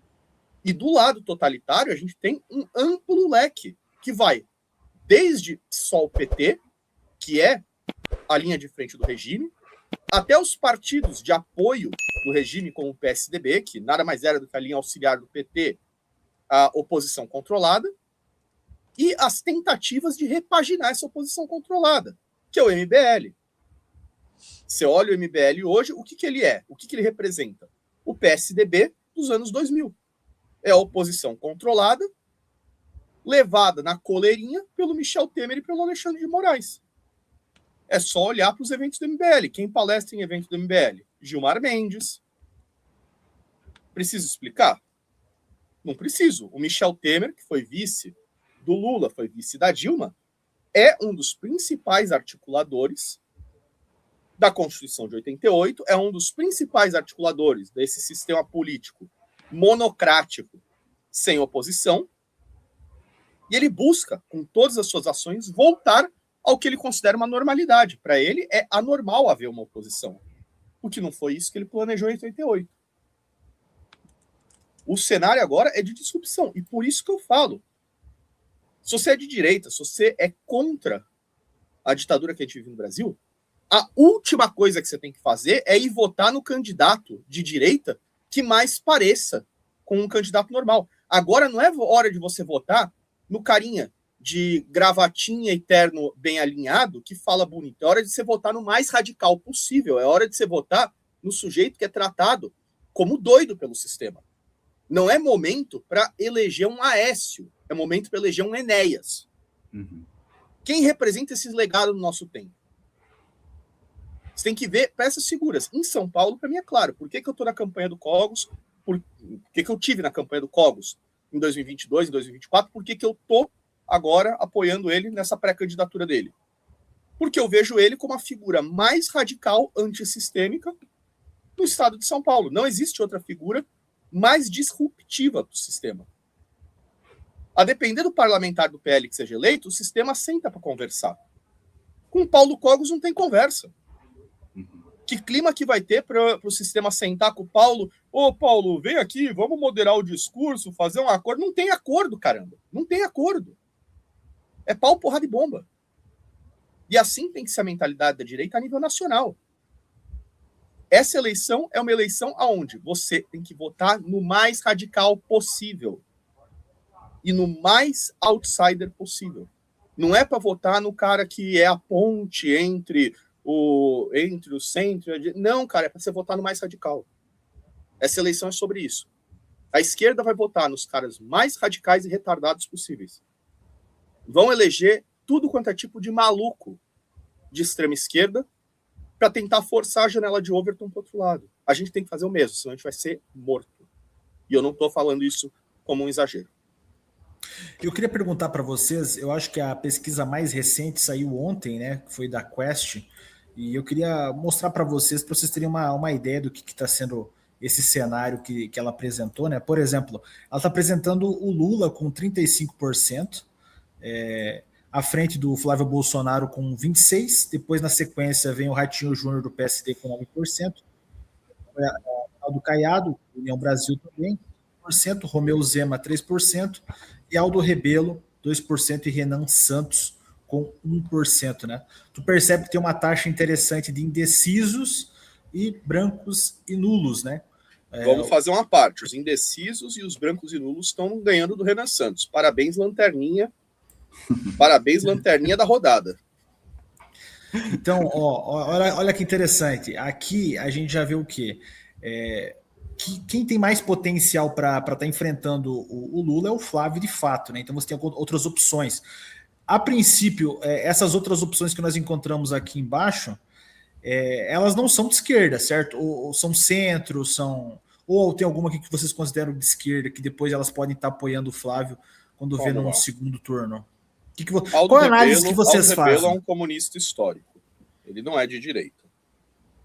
E do lado totalitário, a gente tem um amplo leque que vai desde só o PT, que é a linha de frente do regime, até os partidos de apoio do regime, como o PSDB, que nada mais era do que a linha auxiliar do PT, a oposição controlada, e as tentativas de repaginar essa oposição controlada, que é o MBL. Você olha o MBL hoje, o que ele é? O que ele representa? O PSDB dos anos 2000. É a oposição controlada, levada na coleirinha pelo Michel Temer e pelo Alexandre de Moraes. É só olhar para os eventos do MBL. Quem palestra em evento do MBL? Gilmar Mendes. Preciso explicar? Não preciso. O Michel Temer, que foi vice do Lula, foi vice da Dilma, é um dos principais articuladores da Constituição de 88, é um dos principais articuladores desse sistema político monocrático, sem oposição, e ele busca, com todas as suas ações, voltar ao que ele considera uma normalidade. Para ele, é anormal haver uma oposição, o que não foi isso que ele planejou em 88. O cenário agora é de disrupção, e por isso que eu falo, se você é de direita, se você é contra a ditadura que a gente vive no Brasil, a última coisa que você tem que fazer é ir votar no candidato de direita que mais pareça com um candidato normal. Agora não é hora de você votar no carinha de gravatinha e terno bem alinhado que fala bonito. É hora de você votar no mais radical possível. É hora de você votar no sujeito que é tratado como doido pelo sistema. Não é momento para eleger um Aécio. É momento para eleger um Enéas. Quem representa esses legados no nosso tempo? Você tem que ver peças seguras. Em São Paulo, para mim é claro. Por que eu estou na campanha do Cogos? Por que eu tive na campanha do Cogos em 2022, em 2024? Por que eu estou agora apoiando ele nessa pré-candidatura dele? Porque eu vejo ele como a figura mais radical antissistêmica no estado de São Paulo. Não existe outra figura mais disruptiva do sistema. A depender do parlamentar do PL que seja eleito, o sistema senta para conversar. Com o Paulo Cogos não tem conversa. Que clima que vai ter para o sistema sentar com o Paulo? Ô, Paulo, vem aqui, vamos moderar o discurso, fazer um acordo. Não tem acordo, caramba. Não tem acordo. É pau, porrada e bomba. E assim tem que ser a mentalidade da direita a nível nacional. Essa eleição é uma eleição aonde você tem que votar no mais radical possível. E no mais outsider possível. Não é para votar no cara que é a ponte entre o centro. Não, cara, é para você votar no mais radical. Essa eleição é sobre isso. A esquerda vai votar nos caras mais radicais e retardados possíveis. Vão eleger tudo quanto é tipo de maluco de extrema esquerda para tentar forçar a janela de Overton para o outro lado. A gente tem que fazer o mesmo, senão a gente vai ser morto. E eu não estou falando isso como um exagero. Eu queria perguntar para vocês, eu acho que a pesquisa mais recente saiu ontem, né? Foi da Quest, e eu queria mostrar para vocês terem uma ideia do que está sendo esse cenário que ela apresentou, né? Por exemplo, ela está apresentando o Lula com 35%, à frente do Flávio Bolsonaro com 26%, depois na sequência vem o Ratinho Júnior do PSD com 9%, Aldo Caiado, União Brasil também, 1%, Romeu Zema 3%, e Aldo Rebelo 2% e Renan Santos com 1%, né? Tu percebe que tem uma taxa interessante de indecisos e brancos e nulos, né? Vamos fazer uma parte. Os indecisos e os brancos e nulos estão ganhando do Renan Santos. Parabéns, lanterninha. Parabéns, lanterninha da rodada. Então, olha que interessante. Aqui a gente já vê o quê? Quem tem mais potencial para estar enfrentando o Lula é o Flávio, de fato, né? Então você tem outras opções. A princípio, essas outras opções que nós encontramos aqui embaixo, elas não são de esquerda, certo? Ou são centro, ou tem alguma aqui que vocês consideram de esquerda, que depois elas podem estar apoiando o Flávio quando vê num segundo turno? Qual a análise que vocês fazem? Aldo Rebelo é um comunista histórico. Ele não é de direita.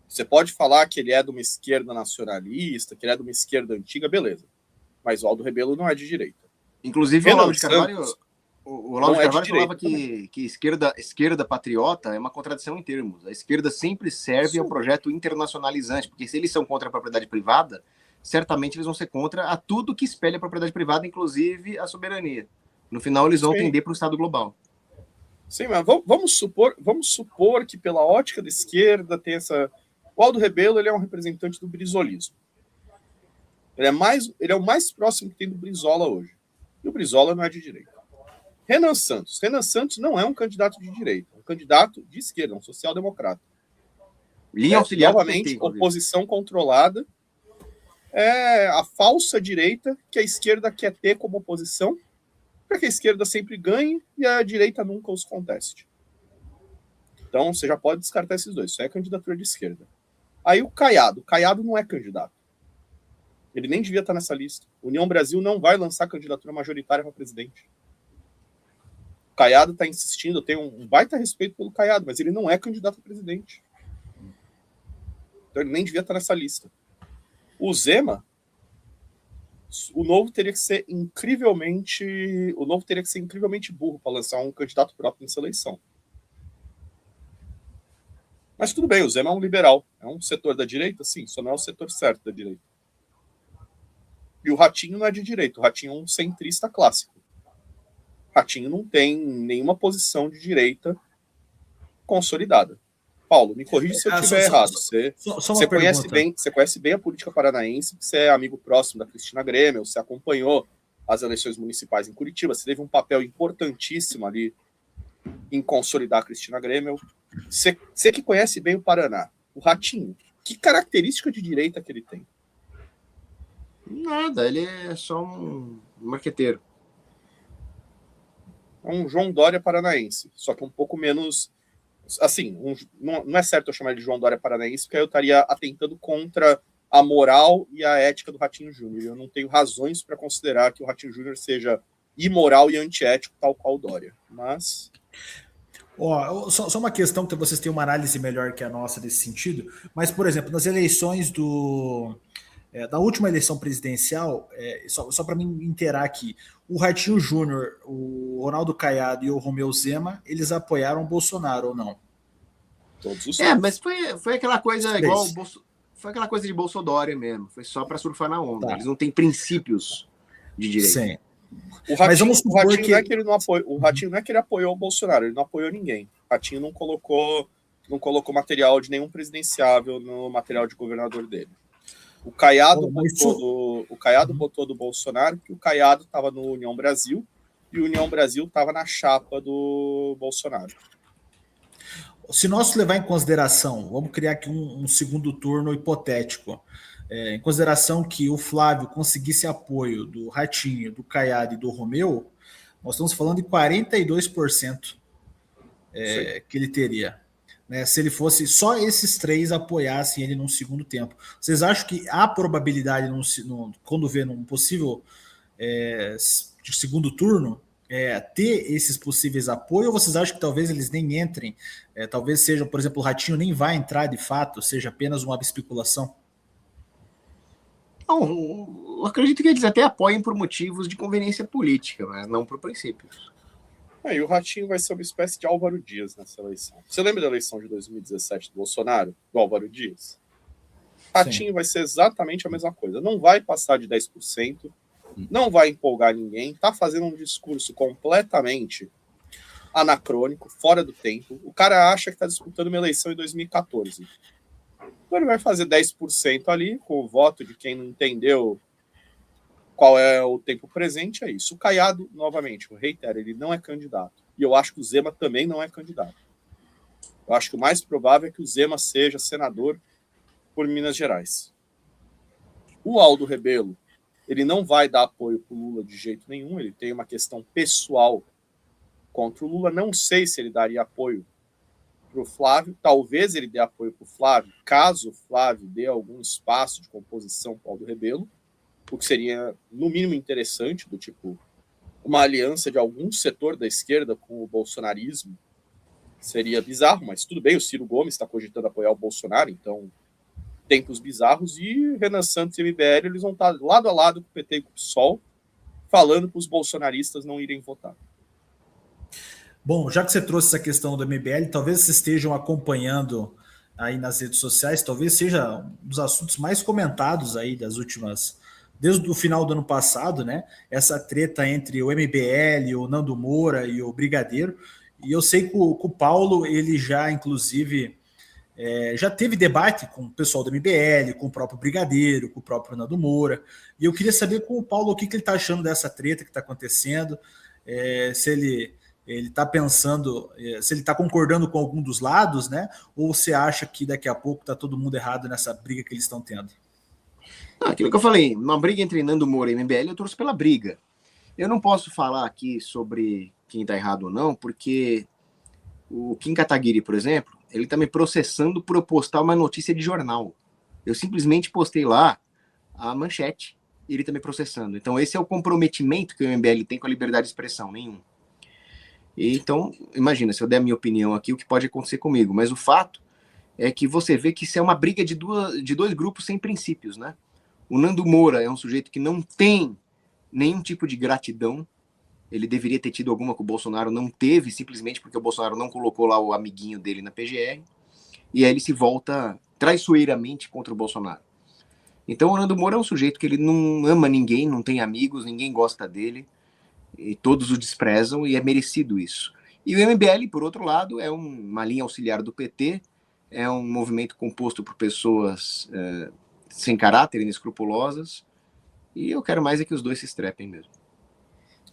Você pode falar que ele é de uma esquerda nacionalista, que ele é de uma esquerda antiga, beleza. Mas o Aldo Rebelo não é de direita. Inclusive, o Olavo de Carvalho falava que esquerda patriota é uma contradição em termos. A esquerda sempre serve ao projeto internacionalizante, porque se eles são contra a propriedade privada, certamente eles vão ser contra a tudo que espelha a propriedade privada, inclusive a soberania. No final, eles vão tender para o Estado global. Sim, mas vamos supor que pela ótica da esquerda tem essa... O Aldo Rebelo, ele é um representante do brizolismo. Ele é o mais próximo que tem do Brizola hoje. E o Brizola não é de direita. Renan Santos não é um candidato de direita, é um candidato de esquerda, um social-democrata. Linha auxiliar. Novamente, oposição controlada. É a falsa direita que a esquerda quer ter como oposição, para que a esquerda sempre ganhe e a direita nunca os conteste. Então, você já pode descartar esses dois. Isso é candidatura de esquerda. Aí o Caiado. O Caiado não é candidato. Ele nem devia estar nessa lista. União Brasil não vai lançar candidatura majoritária para presidente. O Caiado está insistindo, eu tenho um baita respeito pelo Caiado, mas ele não é candidato a presidente. Então ele nem devia estar nessa lista. O Zema, o Novo teria que ser incrivelmente burro para lançar um candidato próprio nessa eleição. Mas tudo bem, o Zema é um liberal. É um setor da direita? Sim, só não é o setor certo da direita. E o Ratinho não é de direita, o Ratinho é um centrista clássico. O Ratinho não tem nenhuma posição de direita consolidada. Paulo, me corrija se eu estiver errado. Você conhece bem a política paranaense, você é amigo próximo da Cristina Grêmio, você acompanhou as eleições municipais em Curitiba. Você teve um papel importantíssimo ali em consolidar a Cristina Grêmio. Você que conhece bem o Paraná, o Ratinho, que característica de direita que ele tem? Nada, ele é só um marqueteiro. É um João Dória paranaense, só que um pouco menos... Assim, não é certo eu chamar ele de João Dória paranaense, porque aí eu estaria atentando contra a moral e a ética do Ratinho Júnior. Eu não tenho razões para considerar que o Ratinho Júnior seja imoral e antiético, tal qual o Dória. Mas... Só uma questão que vocês têm uma análise melhor que a nossa nesse sentido, mas, por exemplo, nas eleições da última eleição presidencial, só para me inteirar aqui, o Ratinho Júnior, o Ronaldo Caiado e o Romeu Zema, eles apoiaram o Bolsonaro ou não? Todos os mas foi aquela coisa igual foi aquela coisa de Bolsodória mesmo, foi só para surfar na onda. Tá. Eles não têm princípios de direita. Sim. O Ratinho não é que ele não apoiou. O Ratinho não é que ele apoiou o Bolsonaro, ele não apoiou ninguém. O Ratinho não colocou material de nenhum presidenciável no material de governador dele. O Caiado botou do Bolsonaro, porque o Caiado estava no União Brasil e o União Brasil estava na chapa do Bolsonaro. Se nós levar em consideração, vamos criar aqui um segundo turno hipotético, em consideração que o Flávio conseguisse apoio do Ratinho, do Caiado e do Romeu, nós estamos falando de 42% que ele teria. Né, se ele fosse só esses três apoiassem ele num segundo tempo. Vocês acham que há probabilidade, quando vê num possível de segundo turno, ter esses possíveis apoios, ou vocês acham que talvez eles nem entrem? Talvez seja, por exemplo, o Ratinho nem vai entrar de fato, seja apenas uma especulação? Não, eu acredito que eles até apoiem por motivos de conveniência política, mas não por princípios. E o Ratinho vai ser uma espécie de Álvaro Dias nessa eleição. Você lembra da eleição de 2017 do Bolsonaro, do Álvaro Dias? Ratinho vai ser exatamente a mesma coisa. Não vai passar de 10%, não vai empolgar ninguém, tá fazendo um discurso completamente anacrônico, fora do tempo. O cara acha que está disputando uma eleição em 2014. Então ele vai fazer 10% ali, com o voto de quem não entendeu qual é o tempo presente, é isso. O Caiado, novamente, eu reitero, ele não é candidato. E eu acho que o Zema também não é candidato. Eu acho que o mais provável é que o Zema seja senador por Minas Gerais. O Aldo Rebelo, ele não vai dar apoio para o Lula de jeito nenhum, ele tem uma questão pessoal contra o Lula. Não sei se ele daria apoio para o Flávio, talvez ele dê apoio para o Flávio, caso o Flávio dê algum espaço de composição para o Aldo Rebelo, o que seria, no mínimo, interessante, do tipo, uma aliança de algum setor da esquerda com o bolsonarismo. Seria bizarro, mas tudo bem, o Ciro Gomes está cogitando apoiar o Bolsonaro, então tempos bizarros, e Renan Santos e MBL, eles vão estar lado a lado com o PT e com o PSOL, falando para os bolsonaristas não irem votar. Bom, já que você trouxe essa questão do MBL, talvez vocês estejam acompanhando aí nas redes sociais, talvez seja um dos assuntos mais comentados aí desde o final do ano passado, né? Essa treta entre o MBL, o Nando Moura e o Brigadeiro. E eu sei que o Paulo, ele já, inclusive, já teve debate com o pessoal do MBL, com o próprio Brigadeiro, com o próprio Nando Moura. E eu queria saber com o Paulo o que ele está achando dessa treta que está acontecendo, se ele está pensando, se ele está concordando com algum dos lados, né? Ou você acha que daqui a pouco está todo mundo errado nessa briga que eles estão tendo? Aquilo que eu falei, uma briga entre Nando Moura e MBL, eu torço pela briga. Eu não posso falar aqui sobre quem está errado ou não, porque o Kim Kataguiri, por exemplo, ele está me processando por eu postar uma notícia de jornal. Eu simplesmente postei lá a manchete e ele está me processando. Então esse é o comprometimento que o MBL tem com a liberdade de expressão, nenhum. E, então, imagina, se eu der a minha opinião aqui, o que pode acontecer comigo. Mas o fato é que você vê que isso é uma briga de dois grupos sem princípios, né? O Nando Moura é um sujeito que não tem nenhum tipo de gratidão. Ele deveria ter tido alguma com o Bolsonaro, não teve, simplesmente porque o Bolsonaro não colocou lá o amiguinho dele na PGR. E aí ele se volta traiçoeiramente contra o Bolsonaro. Então o Nando Moura é um sujeito que ele não ama ninguém, não tem amigos, ninguém gosta dele. E todos o desprezam e é merecido isso. E o MBL, por outro lado, é uma linha auxiliar do PT, é um movimento composto por pessoas sem caráter, inescrupulosas, e eu quero mais é que os dois se estrepem mesmo.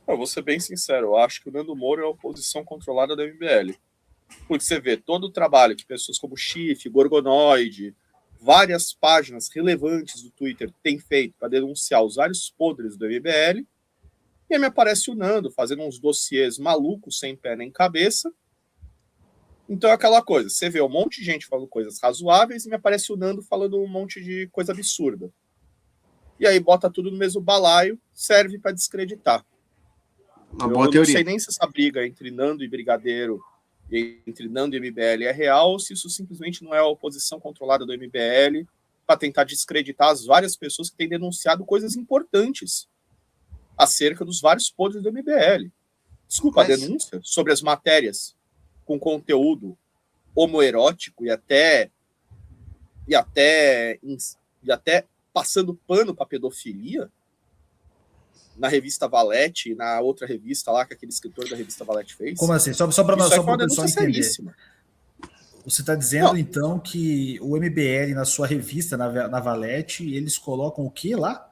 Eu vou ser bem sincero, eu acho que o Nando Moura é a oposição controlada da MBL. Porque você vê todo o trabalho que pessoas como Chif, Gorgonoide, várias páginas relevantes do Twitter têm feito para denunciar os vários podres do MBL, e aí me aparece o Nando fazendo uns dossiês malucos, sem pé nem cabeça. Então é aquela coisa, você vê um monte de gente falando coisas razoáveis e me aparece o Nando falando um monte de coisa absurda. E aí bota tudo no mesmo balaio, serve para descreditar. Uma boa teoria. Não sei nem se essa briga entre Nando e Brigadeiro, entre Nando e MBL é real, ou se isso simplesmente não é a oposição controlada do MBL para tentar descreditar as várias pessoas que têm denunciado coisas importantes acerca dos vários podres do MBL. Desculpa, a denúncia sobre as matérias com conteúdo homoerótico e até passando pano para pedofilia na revista Valete, na outra revista lá que aquele escritor da revista Valete fez. Como assim? Só para o pessoal entender. Seríssima. Você está dizendo, então, que o MBL, na sua revista, na Valete, eles colocam o que lá?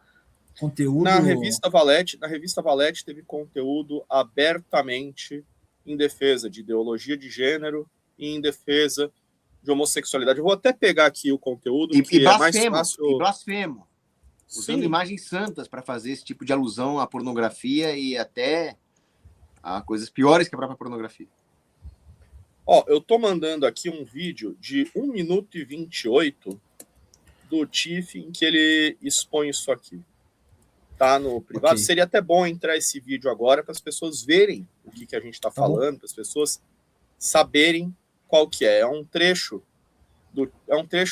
Conteúdo... Na revista Valete teve conteúdo abertamente em defesa de ideologia de gênero e em defesa de homossexualidade. Eu vou até pegar aqui o conteúdo, que é mais fácil... E blasfemo. Usando imagens santas para fazer esse tipo de alusão à pornografia e até a coisas piores que a própria pornografia. Eu tô mandando aqui um vídeo de 1 minuto e 28 do Tiff em que ele expõe isso aqui. Tá no privado. Okay. Seria até bom entrar esse vídeo agora para as pessoas verem o que a gente está falando, para as pessoas saberem qual que é. É um trecho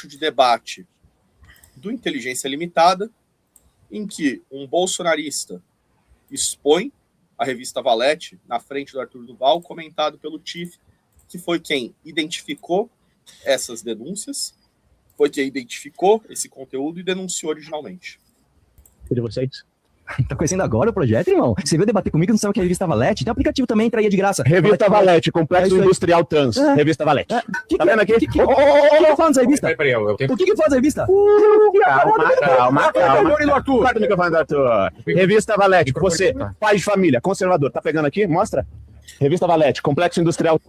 de debate do Inteligência Limitada, em que um bolsonarista expõe a revista Valete na frente do Arthur Duval, comentado pelo Tiff, que foi quem identificou essas denúncias, foi quem identificou esse conteúdo e denunciou originalmente. De vocês? Tá conhecendo agora o projeto, irmão? Você veio debater comigo, não sabe o que é a revista Valete? Tem aplicativo também, entra aí de graça. Revista Valete, Complexo Industrial Trans. Revista Valete. Tá vendo aqui? O que fala nessa revista? Peraí, o que fala nessa revista? Calma. Guarda o microfone do Arthur. Revista Valete, você, pai de família, conservador, tá pegando aqui? Mostra. Revista Valete, Complexo Industrial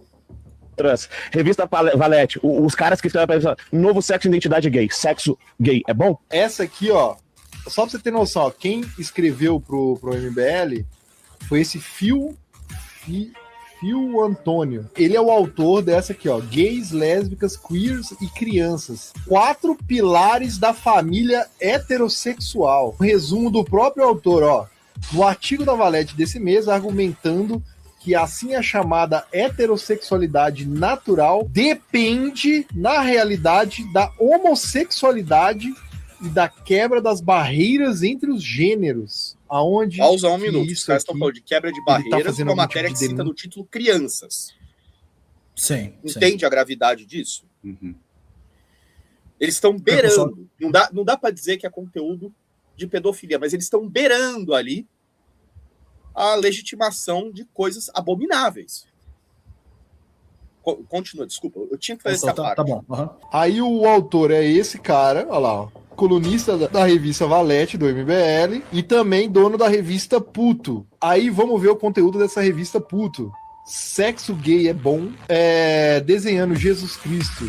Trans. Revista Valete, os caras que estão... Novo sexo e identidade gay. Sexo gay, é bom? Essa aqui, ó, só pra você ter noção, ó, quem escreveu pro MBL foi esse Phil Antônio. Ele é o autor dessa aqui, ó, Gays, Lésbicas, Queers e Crianças. 4 pilares da família heterossexual. Um resumo do próprio autor, ó, no artigo da Valete desse mês, argumentando que assim a chamada heterossexualidade natural depende, na realidade, da homossexualidade e da quebra das barreiras entre os gêneros. Aonde pausa 1 minuto. Os caras estão falando de quebra de barreiras, uma matéria que cita no título crianças. Sim. Entende a gravidade disso? Uhum. Eles estão beirando. Não dá para dizer que é conteúdo de pedofilia, mas eles estão beirando ali a legitimação de coisas abomináveis. Continua, desculpa. Eu tinha que fazer essa parte. Tá bom. Uhum. Aí o autor é esse cara, olha lá, ó, colunista da revista Valete, do MBL, e também dono da revista Puto. Aí vamos ver o conteúdo dessa revista Puto. Sexo gay é bom. Desenhando Jesus Cristo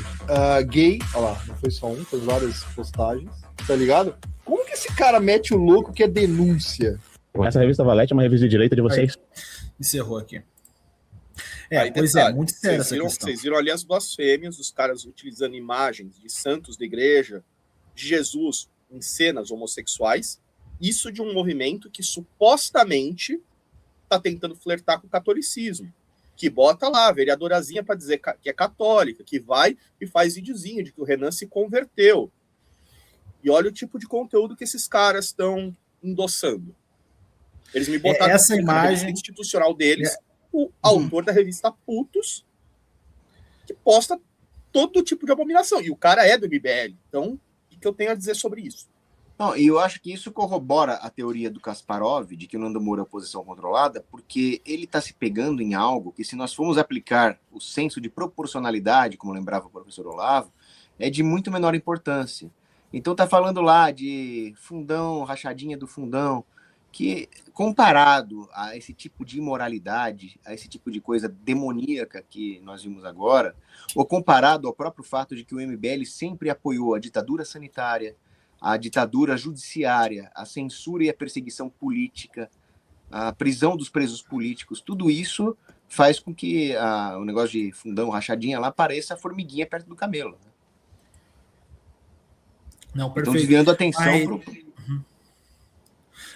gay. Olha lá, não foi só um, foi várias postagens. Tá ligado? Como que esse cara mete o louco que é denúncia? Essa revista Valete é uma revista de direita de vocês? Encerrou aqui. Muito sério essa questão. Vocês viram ali as blasfêmias, os caras utilizando imagens de santos da igreja, de Jesus em cenas homossexuais. Isso de um movimento que supostamente está tentando flertar com o catolicismo. Que bota lá a vereadorazinha para dizer que é católica, que vai e faz videozinho de que o Renan se converteu. E olha o tipo de conteúdo que esses caras estão endossando. Eles me botaram essa imagem institucional deles, o autor da revista Putos, que posta todo tipo de abominação. E o cara é do MBL. Então, o que eu tenho a dizer sobre isso? Não, e eu acho que isso corrobora a teoria do Kasparov, de que o Nando Moura é oposição controlada, porque ele está se pegando em algo que, se nós formos aplicar o senso de proporcionalidade, como lembrava o professor Olavo, é de muito menor importância. Então tá falando lá de fundão, rachadinha do fundão, que, comparado a esse tipo de imoralidade, a esse tipo de coisa demoníaca que nós vimos agora, ou comparado ao próprio fato de que o MBL sempre apoiou a ditadura sanitária, a ditadura judiciária, a censura e a perseguição política, a prisão dos presos políticos, tudo isso faz com que o negócio de fundão, rachadinha lá, pareça a formiguinha perto do camelo. Não, Estão perfeito. desviando a atenção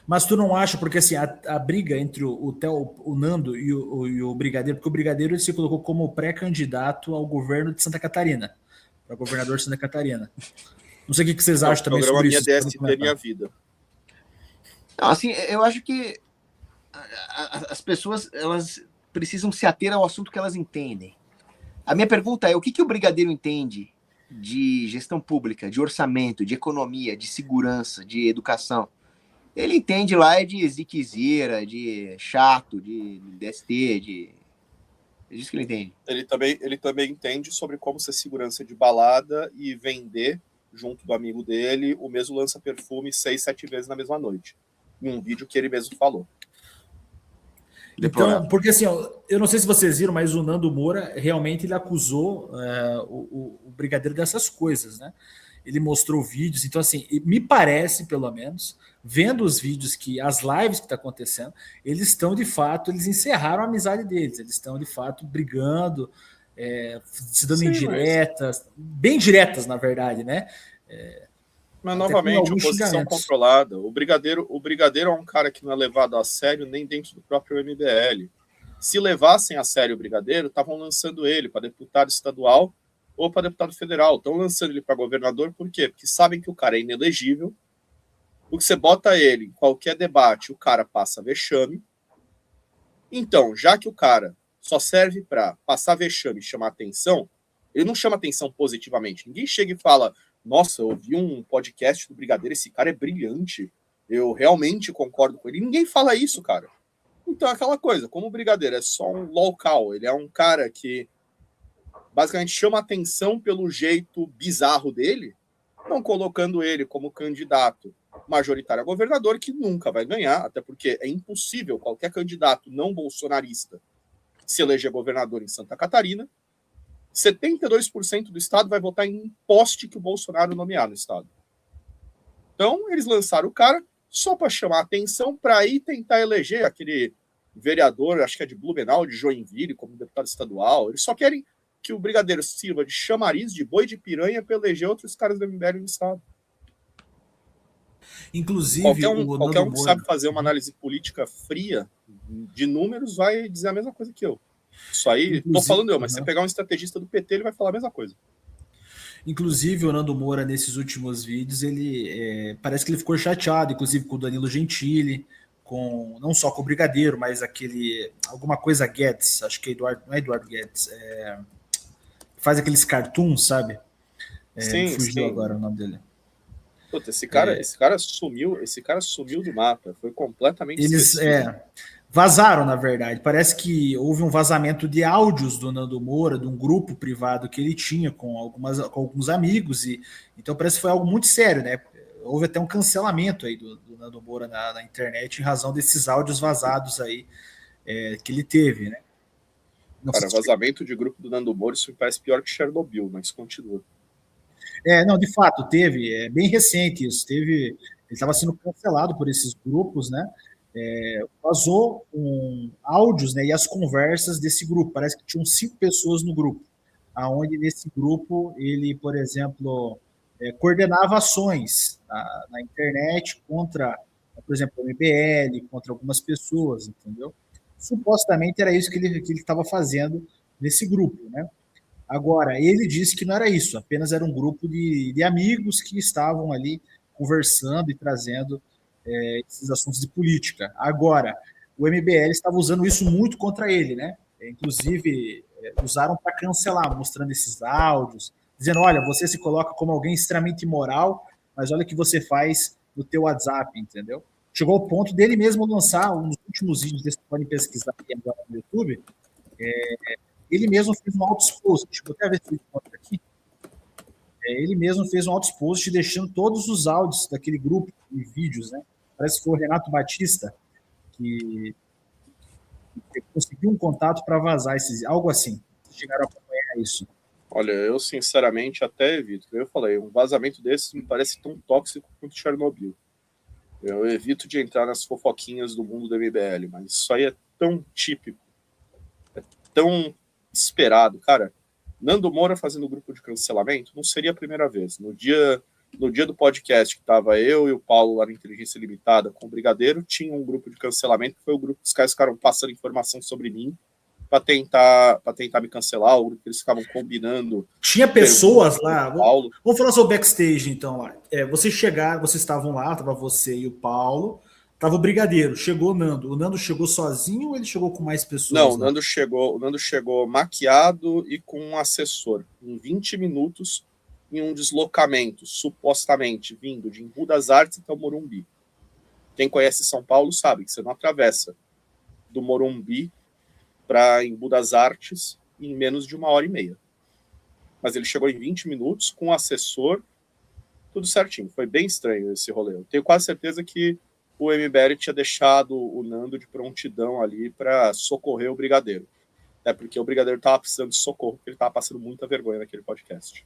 Mas tu não acha, porque assim, a briga entre o Nando e o Brigadeiro, porque o Brigadeiro ele se colocou como pré-candidato ao governo de Santa Catarina, para governador de Santa Catarina. Não sei o que vocês acham também sobre isso. Minha DST, minha vida. Não, assim, eu acho que as pessoas elas precisam se ater ao assunto que elas entendem. A minha pergunta é, o que o Brigadeiro entende de gestão pública, de orçamento, de economia, de segurança, de educação? Ele entende lá de ziquezira, de chato, de DST, é isso que ele entende. Ele também entende sobre como ser segurança de balada e vender, junto do amigo dele, o mesmo lança-perfume 6, 7 vezes na mesma noite. Em um vídeo que ele mesmo falou. Então, porque assim, eu não sei se vocês viram, mas o Nando Moura realmente ele acusou o Brigadeiro dessas coisas, né? Ele mostrou vídeos, então assim, me parece, pelo menos, vendo os vídeos as lives que está acontecendo, eles encerraram a amizade deles, eles estão de fato brigando, se dando indiretas, bem diretas, na verdade, né? Mas novamente, oposição controlada. O Brigadeiro é um cara que não é levado a sério nem dentro do próprio MBL. Se levassem a sério o Brigadeiro, estavam lançando ele para deputado estadual ou para deputado federal. Estão lançando ele para governador, por quê? Porque sabem que o cara é inelegível. Porque você bota ele em qualquer debate, o cara passa vexame. Então, já que o cara só serve para passar vexame e chamar atenção, ele não chama atenção positivamente. Ninguém chega e fala: nossa, eu ouvi um podcast do Brigadeiro, esse cara é brilhante, eu realmente concordo com ele. Ninguém fala isso, cara. Então é aquela coisa, como o Brigadeiro é só um local, ele é um cara que basicamente chama atenção pelo jeito bizarro dele, não colocando ele como candidato majoritário a governador, que nunca vai ganhar, até porque é impossível qualquer candidato não bolsonarista se eleger governador em Santa Catarina. 72% do estado vai votar em poste que o Bolsonaro nomear no estado. Então, eles lançaram o cara só para chamar atenção, para ir tentar eleger aquele vereador, acho que é de Blumenau, de Joinville, como deputado estadual. Eles só querem que o Brigadeiro sirva de chamariz, de boi de piranha, para eleger outros caras do MBL no estado. Inclusive, qualquer um que sabe fazer uma análise política fria de números vai dizer a mesma coisa que eu. Isso aí, tô falando eu, mas se você pegar um estrategista do PT, ele vai falar a mesma coisa. Inclusive, o Nando Moura, nesses últimos vídeos, ele parece que ele ficou chateado, inclusive com o Danilo Gentili, não só com o Brigadeiro, mas alguma coisa Guedes, acho que não é Eduardo Guedes, faz aqueles cartoons, sabe? Fugiu agora o nome dele. Puta, esse cara sumiu do mapa, foi completamente esquecido. Vazaram, na verdade. Parece que houve um vazamento de áudios do Nando Moura, de um grupo privado que ele tinha com alguns amigos, e então parece que foi algo muito sério, né? Houve até um cancelamento aí do Nando Moura na internet em razão desses áudios vazados aí que ele teve, né? Cara, vazamento de grupo do Nando Moura, isso me parece pior que Chernobyl, mas continua. Não, de fato, teve, bem recente isso, ele estava sendo cancelado por esses grupos, né? Vazou áudios, né, e as conversas desse grupo. Parece que tinham 5 pessoas no grupo, aonde nesse grupo ele, por exemplo, coordenava ações na internet contra, por exemplo, o MBL, contra algumas pessoas, entendeu? Supostamente era isso que ele estava fazendo nesse grupo, né? Agora, ele disse que não era isso, apenas era um grupo de amigos que estavam ali conversando e trazendo esses assuntos de política. Agora, o MBL estava usando isso muito contra ele, né? Inclusive, usaram para cancelar, mostrando esses áudios, dizendo: olha, você se coloca como alguém extremamente imoral, mas olha o que você faz no teu WhatsApp, entendeu? Chegou ao ponto dele mesmo lançar um dos últimos vídeos, vocês podem pesquisar aqui agora no YouTube, ele mesmo fez um auto-expost, vou até ver se eu encontro aqui. Ele mesmo fez um auto-expost deixando todos os áudios daquele grupo de vídeos, né, parece que foi o Renato Batista que conseguiu um contato para vazar algo assim. Vocês chegaram a acompanhar isso? Olha, eu sinceramente até evito. Eu falei, um vazamento desse me parece tão tóxico quanto Chernobyl. Eu evito de entrar nas fofoquinhas do mundo do MBL, mas isso aí é tão típico, é tão esperado. Cara, Nando Moura fazendo grupo de cancelamento não seria a primeira vez. No dia do podcast que estava eu e o Paulo lá na Inteligência Limitada com o Brigadeiro, tinha um grupo de cancelamento, que foi o grupo que os caras ficaram passando informação sobre mim para tentar me cancelar, o grupo que eles ficavam combinando. Tinha pessoas lá. Paulo. Vamos falar sobre o backstage, então. Lá. Vocês estavam lá, tava você e o Paulo, tava o Brigadeiro, chegou o Nando. O Nando chegou sozinho ou ele chegou com mais pessoas? Não, o Nando chegou maquiado e com um assessor. Em 20 minutos, em um deslocamento, supostamente vindo de Embu das Artes até o Morumbi. Quem conhece São Paulo sabe que você não atravessa do Morumbi para Embu das Artes em menos de 1h30. Mas ele chegou em 20 minutos com o assessor, tudo certinho. Foi bem estranho esse rolê. Eu tenho quase certeza que o MBL tinha deixado o Nando de prontidão ali para socorrer o Brigadeiro. É porque o Brigadeiro estava precisando de socorro, porque ele estava passando muita vergonha naquele podcast.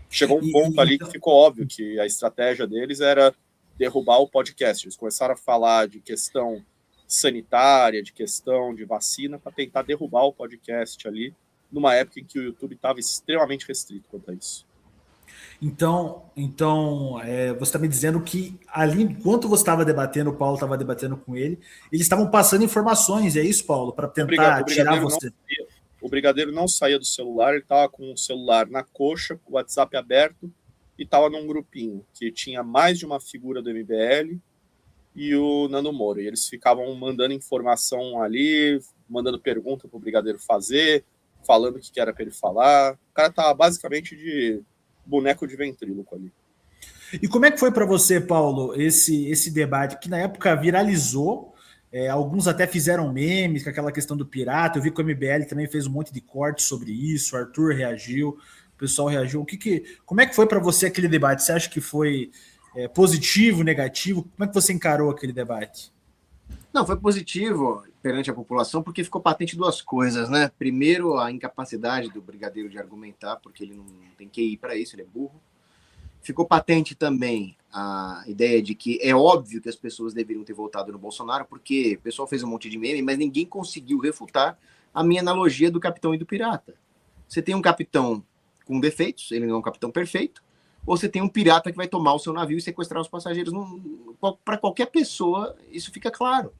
Chegou um ponto ali que ficou óbvio que a estratégia deles era derrubar o podcast. Eles começaram a falar de questão sanitária, de questão de vacina, para tentar derrubar o podcast ali, numa época em que o YouTube estava extremamente restrito quanto a isso. Então você está me dizendo que ali, enquanto você estava debatendo, o Paulo estava debatendo com ele, eles estavam passando informações, é isso, Paulo? Para tentar tirar você... O Brigadeiro não saía do celular, ele estava com o celular na coxa, com o WhatsApp aberto, e estava num grupinho que tinha mais de uma figura do MBL e o Nando Moura. E eles ficavam mandando informação ali, mandando pergunta para o Brigadeiro fazer, falando o que era para ele falar. O cara estava basicamente de boneco de ventríloco ali. E como é que foi para você, Paulo, esse debate que na época viralizou? Alguns até fizeram memes com aquela questão do pirata. Eu vi que o MBL também fez um monte de cortes sobre isso. O Arthur reagiu, o pessoal reagiu. Como é que foi para você aquele debate? Você acha que foi positivo, negativo? Como é que você encarou aquele debate? Não, foi positivo perante a população, porque ficou patente duas coisas, né? Primeiro, a incapacidade do Brigadeiro de argumentar, porque ele não tem QI para isso, ele é burro. Ficou patente também a ideia de que é óbvio que as pessoas deveriam ter votado no Bolsonaro, porque o pessoal fez um monte de meme, mas ninguém conseguiu refutar a minha analogia do capitão e do pirata. Você tem um capitão com defeitos, ele não é um capitão perfeito, ou você tem um pirata que vai tomar o seu navio e sequestrar os passageiros. Para qualquer pessoa, isso fica claro.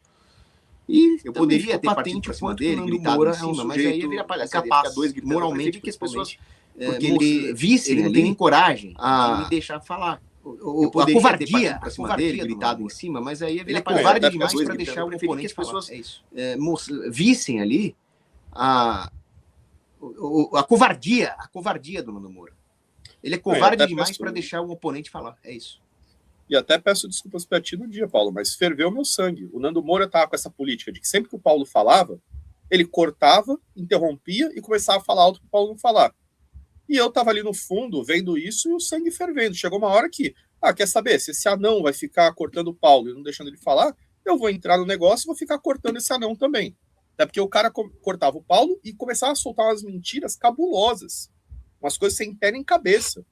E eu poderia ter patente por cima dele, gritado em cima, mas aí ia virar palhaçada, capaz, moralmente, que as pessoas... Porque ele visse, ele não tem nem coragem de me deixar falar. A covardia, pra cima dele, gritado em cima, mas aí ele é covarde demais para deixar o oponente que as pessoas vissem ali a covardia do Nando Moura. Ele é covarde demais para deixar o oponente falar. É isso. E até peço desculpas para ti no dia, Paulo, mas ferveu meu sangue. O Nando Moura estava com essa política de que sempre que o Paulo falava, ele cortava, interrompia e começava a falar alto para o Paulo não falar. E eu tava ali no fundo, vendo isso, e o sangue fervendo. Chegou uma hora que, quer saber, se esse anão vai ficar cortando o Paulo e não deixando ele falar, eu vou entrar no negócio e vou ficar cortando esse anão também. Até porque o cara cortava o Paulo e começava a soltar umas mentiras cabulosas. Umas coisas sem pé nem cabeça.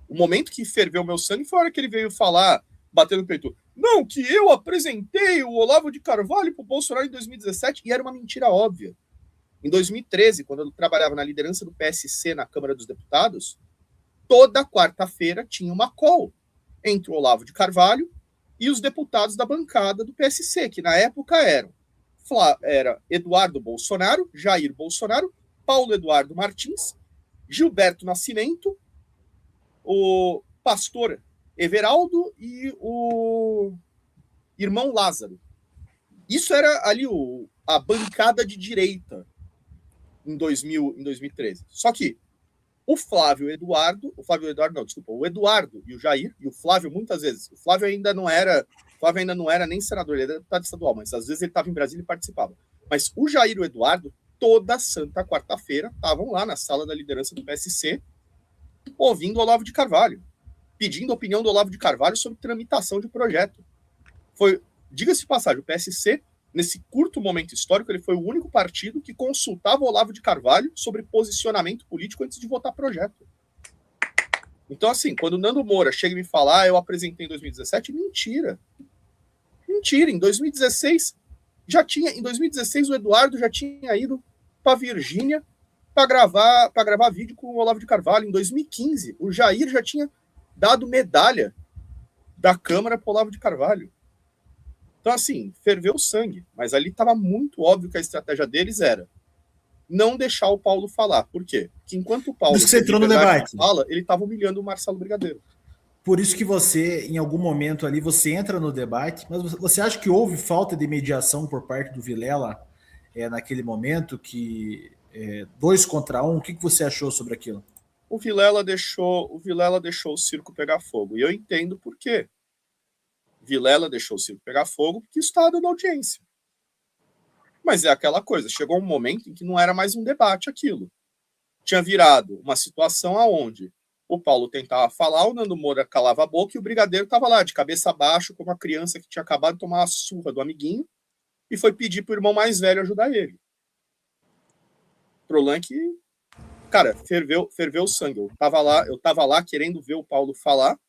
O momento que ferveu meu sangue foi a hora que ele veio falar, batendo no peito, não, que eu apresentei o Olavo de Carvalho pro Bolsonaro em 2017, e era uma mentira óbvia. Em 2013, quando eu trabalhava na liderança do PSC na Câmara dos Deputados, toda quarta-feira tinha uma call entre o Olavo de Carvalho e os deputados da bancada do PSC, que na época era Eduardo Bolsonaro, Jair Bolsonaro, Paulo Eduardo Martins, Gilberto Nascimento, o pastor Everaldo e o irmão Lázaro. Isso era ali a bancada de direita em 2013. Só que o Eduardo e o Jair, e o Flávio muitas vezes, o Flávio ainda não era nem senador, ele era deputado estadual, mas às vezes ele estava em Brasília e participava. Mas o Jair e o Eduardo, toda santa quarta-feira, estavam lá na sala da liderança do PSC, ouvindo o Olavo de Carvalho, pedindo a opinião do Olavo de Carvalho sobre tramitação de projeto. foi, diga-se de passagem, o PSC, nesse curto momento histórico, ele foi o único partido que consultava o Olavo de Carvalho sobre posicionamento político antes de votar projeto. Então, assim, quando o Nando Moura chega e me fala, eu apresentei em 2017, mentira. Mentira, em 2016 o Eduardo já tinha ido para Virgínia para gravar vídeo com o Olavo de Carvalho. Em 2015, o Jair já tinha dado medalha da Câmara para o Olavo de Carvalho. Então, assim, ferveu o sangue. Mas ali estava muito óbvio que a estratégia deles era não deixar o Paulo falar. Por quê? Porque enquanto o Paulo você entrou no debate. Fala, ele estava humilhando o Marcelo Brigadeiro. Por isso que você, em algum momento ali, você entra no debate, mas você acha que houve falta de mediação por parte do Vilela naquele momento, que 2 contra 1, o que você achou sobre aquilo? O Vilela deixou o circo pegar fogo. E eu entendo por quê. Vilela deixou o circo pegar fogo porque isso estava dando audiência. Mas é aquela coisa, chegou um momento em que não era mais um debate aquilo. Tinha virado uma situação onde o Paulo tentava falar, o Nando Moura calava a boca e o Brigadeiro estava lá, de cabeça baixa, como uma criança que tinha acabado de tomar uma surra do amiguinho e foi pedir para o irmão mais velho ajudar ele. O problema é que, cara, ferveu o sangue. Eu tava lá querendo ver o Paulo falar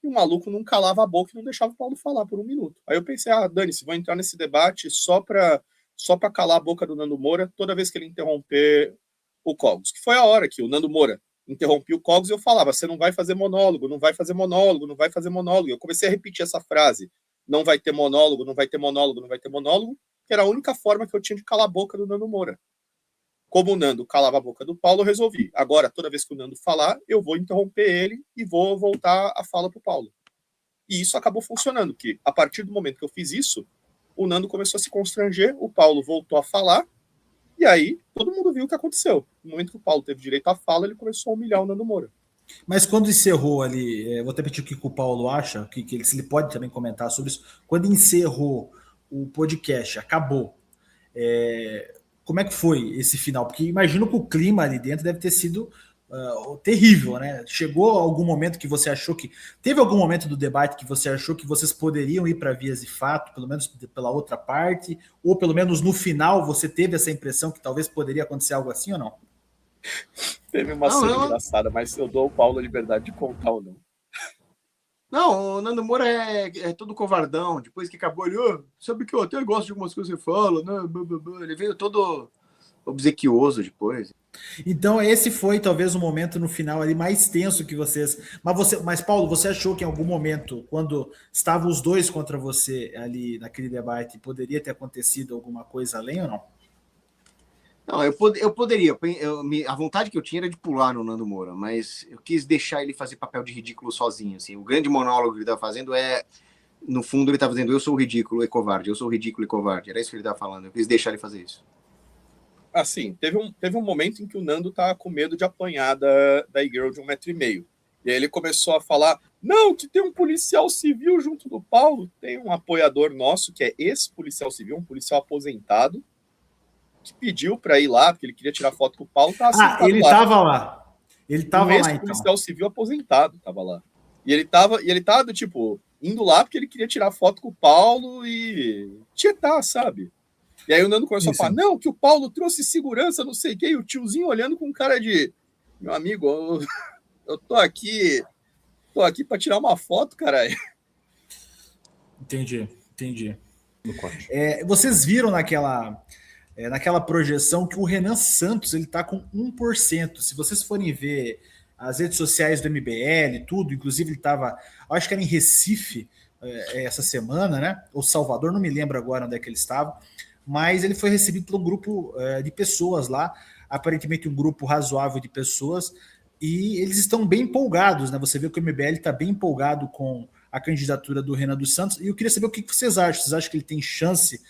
e o maluco não calava a boca e não deixava o Paulo falar por 1 minuto. Aí eu pensei, dane-se, vou entrar nesse debate só para calar a boca do Nando Moura toda vez que ele interromper o Cogos. Que foi a hora que o Nando Moura interrompia o Cogos e eu falava, você não vai fazer monólogo, não vai fazer monólogo, não vai fazer monólogo. E eu comecei a repetir essa frase, não vai ter monólogo, não vai ter monólogo, não vai ter monólogo, que era a única forma que eu tinha de calar a boca do Nando Moura. Como o Nando calava a boca do Paulo, eu resolvi. Agora, toda vez que o Nando falar, eu vou interromper ele e vou voltar a fala para o Paulo. E isso acabou funcionando, que a partir do momento que eu fiz isso, o Nando começou a se constranger, o Paulo voltou a falar, e aí todo mundo viu o que aconteceu. No momento que o Paulo teve direito à fala, ele começou a humilhar o Nando Moura. Mas quando encerrou ali, vou até pedir o que o Paulo acha, se ele pode também comentar sobre isso, quando encerrou o podcast, acabou, como é que foi esse final? Porque imagino que o clima ali dentro deve ter sido terrível, né? Chegou algum momento que você achou que... Teve algum momento do debate que você achou que vocês poderiam ir para vias de fato, pelo menos pela outra parte, ou pelo menos no final você teve essa impressão que talvez poderia acontecer algo assim ou não? Teve uma cena engraçada, mas eu dou ao Paulo a liberdade de contar ou não. Não, o Nando Moura é todo covardão. Depois que acabou, ele, sabe que eu até gosto de algumas coisas que você fala, né? Ele veio todo obsequioso depois. Então esse foi talvez o momento no final ali mais tenso que vocês... Mas Paulo, você achou que em algum momento, quando estavam os dois contra você ali naquele debate, poderia ter acontecido alguma coisa além ou não? Não, eu poderia. A vontade que eu tinha era de pular no Nando Moura, mas eu quis deixar ele fazer papel de ridículo sozinho. Assim. O grande monólogo que ele estava fazendo no fundo, ele estava dizendo, eu sou o ridículo e covarde, eu sou o ridículo e covarde. Era isso que ele estava falando. Eu quis deixar ele fazer isso. Assim, teve um momento em que o Nando tava com medo de apanhar da e-girl de 1,5 m. E aí ele começou a falar, não, que tem um policial civil junto do Paulo. Tem um apoiador nosso, que é ex-policial civil, um policial aposentado, que pediu para ir lá, porque ele queria tirar foto com o Paulo. Ele estava lá. Ele estava lá, então. Policial civil aposentado estava lá. E ele tava do tipo, indo lá porque ele queria tirar foto com o Paulo e tietar, sabe? E aí o Nando começou a falar, não, que o Paulo trouxe segurança, não sei o quê, e o tiozinho olhando com cara de, meu amigo, eu tô aqui para tirar uma foto, caralho. Entendi. Vocês viram naquela projeção que o Renan Santos ele está com 1%. Se vocês forem ver as redes sociais do MBL, tudo, inclusive ele estava, acho que era em Recife essa semana, né? Ou Salvador, não me lembro agora onde é que ele estava, mas ele foi recebido por um grupo de pessoas lá, aparentemente um grupo razoável de pessoas, e eles estão bem empolgados, né? Você vê que o MBL está bem empolgado com a candidatura do Renan dos Santos, e eu queria saber o que vocês acham. Vocês acham que ele tem chance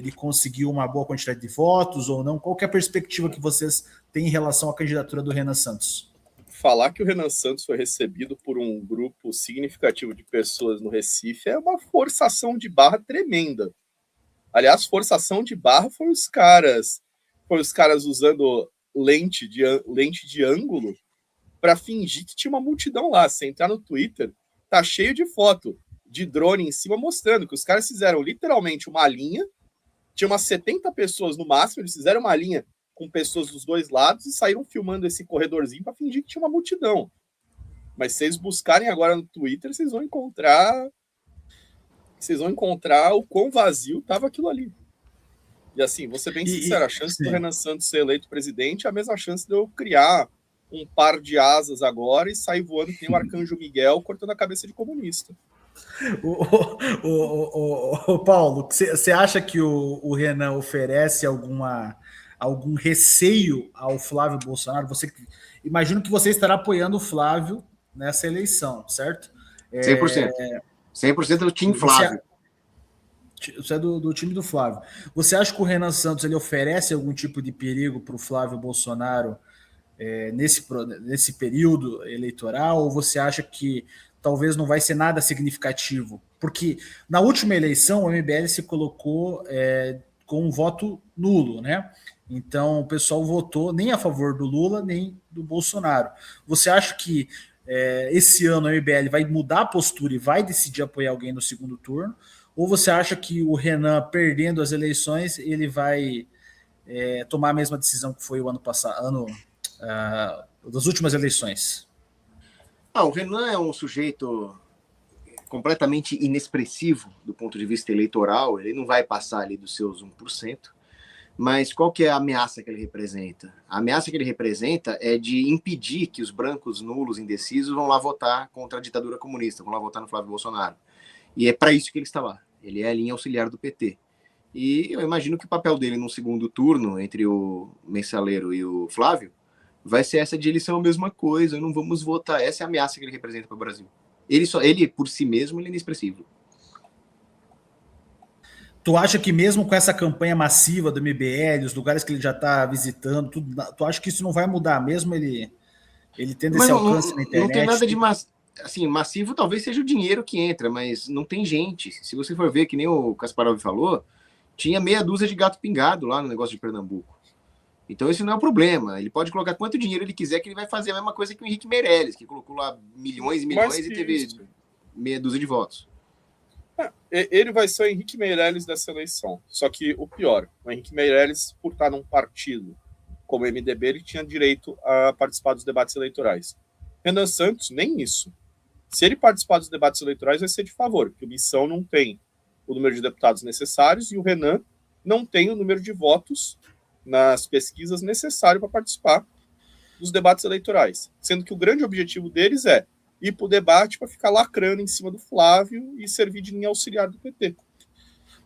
de conseguir uma boa quantidade de votos ou não? Qual que é a perspectiva que vocês têm em relação à candidatura do Renan Santos? Falar que o Renan Santos foi recebido por um grupo significativo de pessoas no Recife é uma forçação de barra tremenda. Aliás, forçação de barra foi os caras usando lente de ângulo para fingir que tinha uma multidão lá. Se entrar no Twitter, tá cheio de foto de drone em cima, mostrando que os caras fizeram literalmente uma linha, tinha umas 70 pessoas no máximo, eles fizeram uma linha com pessoas dos dois lados e saíram filmando esse corredorzinho para fingir que tinha uma multidão. Mas se vocês buscarem agora no Twitter, vocês vão encontrar o quão vazio tava aquilo ali. E assim, vou ser bem sincero, a chance do Renan Santos ser eleito presidente é a mesma chance de eu criar um par de asas agora e sair voando que nem o Arcanjo Miguel cortando a cabeça de comunista. Paulo, você acha que o Renan oferece algum receio ao Flávio Bolsonaro? Imagino que você estará apoiando o Flávio nessa eleição, certo? 100%. 100% do time Flávio. Você é do time do Flávio. Você acha que o Renan Santos ele oferece algum tipo de perigo para o Flávio Bolsonaro nesse período eleitoral? Ou você acha que talvez não vai ser nada significativo? Porque na última eleição o MBL se colocou com um voto nulo, né? Então o pessoal votou nem a favor do Lula nem do Bolsonaro. Você acha que esse ano o MBL vai mudar a postura e vai decidir apoiar alguém no segundo turno? Ou você acha que o Renan, perdendo as eleições, ele vai tomar a mesma decisão que foi o ano passado, das últimas eleições? O Renan é um sujeito completamente inexpressivo do ponto de vista eleitoral, ele não vai passar ali dos seus 1%, mas qual que é a ameaça que ele representa? A ameaça que ele representa é de impedir que os brancos nulos indecisos vão lá votar contra a ditadura comunista, vão lá votar no Flávio Bolsonaro. E é para isso que ele está lá. Ele é a linha auxiliar do PT. E eu imagino que o papel dele no segundo turno, entre o Mensaleiro e o Flávio, vai ser essa de eles são a mesma coisa, não vamos votar. Essa é a ameaça que ele representa para o Brasil. Ele, por si mesmo, ele é inexpressivo. Tu acha que mesmo com essa campanha massiva do MBL, os lugares que ele já está visitando, tu acha que isso não vai mudar, mesmo ele tendo esse alcance na internet? Não tem nada de massivo, talvez seja o dinheiro que entra, mas não tem gente. Se você for ver, que nem o Kasparov falou, tinha meia dúzia de gato pingado lá no negócio de Pernambuco. Então esse não é o problema. Ele pode colocar quanto dinheiro ele quiser, que ele vai fazer a mesma coisa que o Henrique Meirelles, que colocou lá milhões e milhões e teve meia dúzia de votos. Ele vai ser o Henrique Meirelles dessa eleição. Só que o pior, o Henrique Meirelles, por estar num partido como o MDB, ele tinha direito a participar dos debates eleitorais. Renan Santos, nem isso. Se ele participar dos debates eleitorais, vai ser de favor, porque o Missão não tem o número de deputados necessários e o Renan não tem o número de votos nas pesquisas necessário para participar dos debates eleitorais. Sendo que o grande objetivo deles é ir para o debate para ficar lacrando em cima do Flávio e servir de linha auxiliar do PT.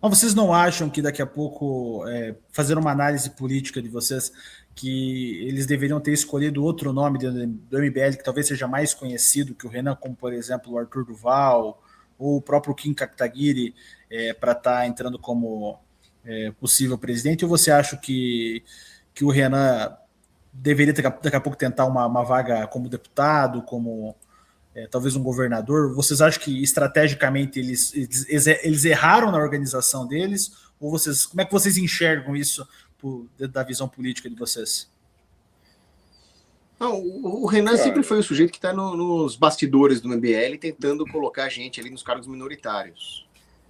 Mas vocês não acham que daqui a pouco, fazer uma análise política de vocês, que eles deveriam ter escolhido outro nome do MBL que talvez seja mais conhecido que o Renan, como por exemplo o Arthur Duval ou o próprio Kim Kataguiri, para estar entrando como possível presidente? Ou você acha que o Renan deveria daqui a pouco tentar uma vaga como deputado, como talvez um governador? Vocês acham que estrategicamente eles erraram na organização deles? Ou como é que vocês enxergam isso da visão política de vocês? Não, o Renan sempre foi o sujeito que está nos bastidores do MBL tentando colocar a gente ali nos cargos minoritários.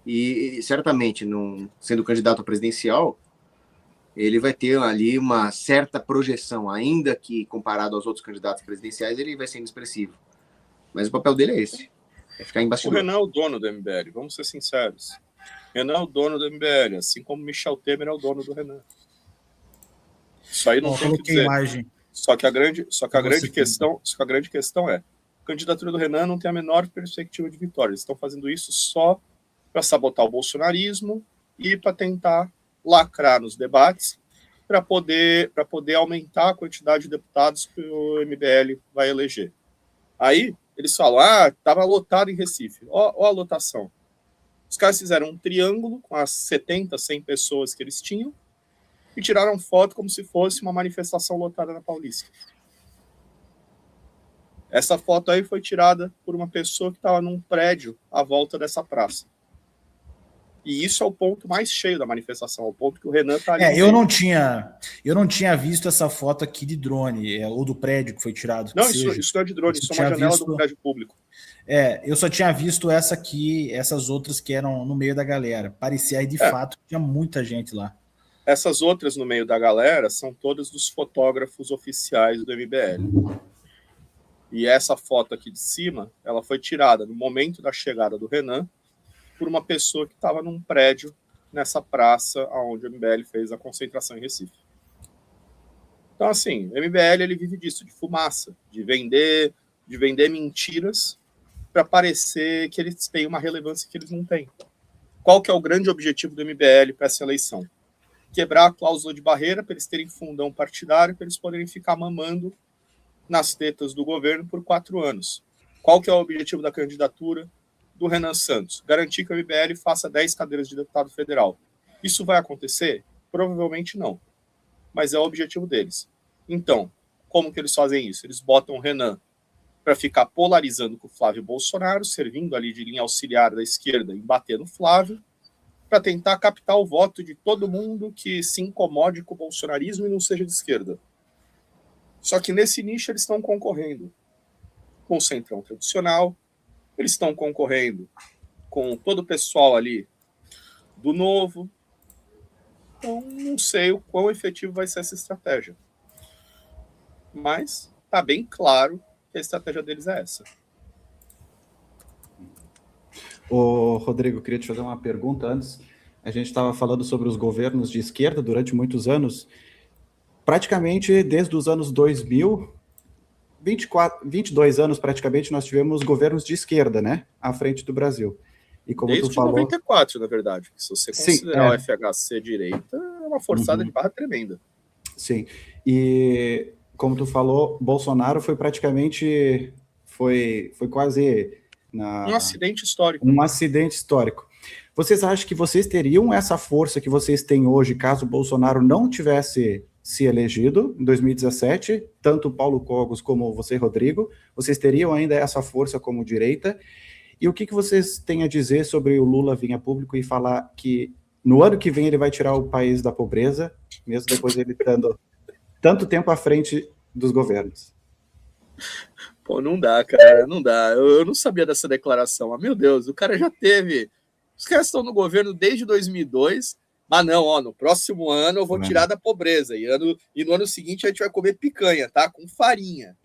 E certamente, sendo candidato a presidencial, ele vai ter ali uma certa projeção, ainda que comparado aos outros candidatos presidenciais, ele vai ser inexpressivo. Mas o papel dele é esse, é ficar em bastidor. O Renan é o dono do MBL, vamos ser sinceros. Renan é o dono do MBL, assim como Michel Temer é o dono do Renan. Isso aí não tem o que dizer. Imagem. Só que a grande questão é: a candidatura do Renan não tem a menor perspectiva de vitória. Eles estão fazendo isso só para sabotar o bolsonarismo e para tentar lacrar nos debates para poder aumentar a quantidade de deputados que o MBL vai eleger. Aí eles falam, estava lotado em Recife. Ó a lotação. Os caras fizeram um triângulo com as 70, 100 pessoas que eles tinham e tiraram foto como se fosse uma manifestação lotada na Paulista. Essa foto aí foi tirada por uma pessoa que estava num prédio à volta dessa praça. E isso é o ponto mais cheio da manifestação, o ponto que o Renan está ali. Eu não tinha visto essa foto aqui de drone, ou do prédio que foi tirado. Não, isso não é de drone, isso é uma janela do prédio público. Eu só tinha visto essa aqui, essas outras que eram no meio da galera. Parecia aí de fato que tinha muita gente lá. Essas outras no meio da galera são todas dos fotógrafos oficiais do MBL. E essa foto aqui de cima, ela foi tirada no momento da chegada do Renan por uma pessoa que estava num prédio nessa praça onde o MBL fez a concentração em Recife. Então, assim, o MBL ele vive disso, de fumaça, de vender mentiras para parecer que eles têm uma relevância que eles não têm. Qual que é o grande objetivo do MBL para essa eleição? Quebrar a cláusula de barreira para eles terem fundão partidário, para eles poderem ficar mamando nas tetas do governo por 4 anos. Qual que é o objetivo da candidatura do Renan Santos? Garantir que o MBL faça 10 cadeiras de deputado federal. Isso vai acontecer? Provavelmente não. Mas é o objetivo deles. Então, como que eles fazem isso? Eles botam o Renan para ficar polarizando com o Flávio Bolsonaro, servindo ali de linha auxiliar da esquerda e bater no Flávio, para tentar captar o voto de todo mundo que se incomode com o bolsonarismo e não seja de esquerda. Só que nesse nicho eles estão concorrendo com o centrão tradicional, eles estão concorrendo com todo o pessoal ali do Novo. Então, não sei o quão efetivo vai ser essa estratégia. Mas está bem claro que a estratégia deles é essa. Ô, Rodrigo, eu queria te fazer uma pergunta antes. A gente estava falando sobre os governos de esquerda durante muitos anos. Praticamente desde os anos 2000, 22 anos praticamente, nós tivemos governos de esquerda, né, à frente do Brasil. E como desde tu falou... 94, na verdade. Se você considerar o FHC direita, é uma forçada de barra tremenda. Sim. E como tu falou, Bolsonaro foi praticamente... Foi quase... Um acidente histórico. Um acidente histórico. Vocês acham que vocês teriam essa força que vocês têm hoje, caso o Bolsonaro não tivesse se elegido em 2017, tanto Paulo Cogos como você, Rodrigo? Vocês teriam ainda essa força como direita? E o que vocês têm a dizer sobre o Lula vir a público e falar que no ano que vem ele vai tirar o país da pobreza, mesmo depois de ele estando tanto tempo à frente dos governos? Pô, não dá, cara, não dá. Eu não sabia dessa declaração. Mas, meu Deus, o cara já teve... Os caras estão no governo desde 2002, mas não, no próximo ano eu vou tirar da pobreza. E no ano seguinte a gente vai comer picanha, tá? Com farinha.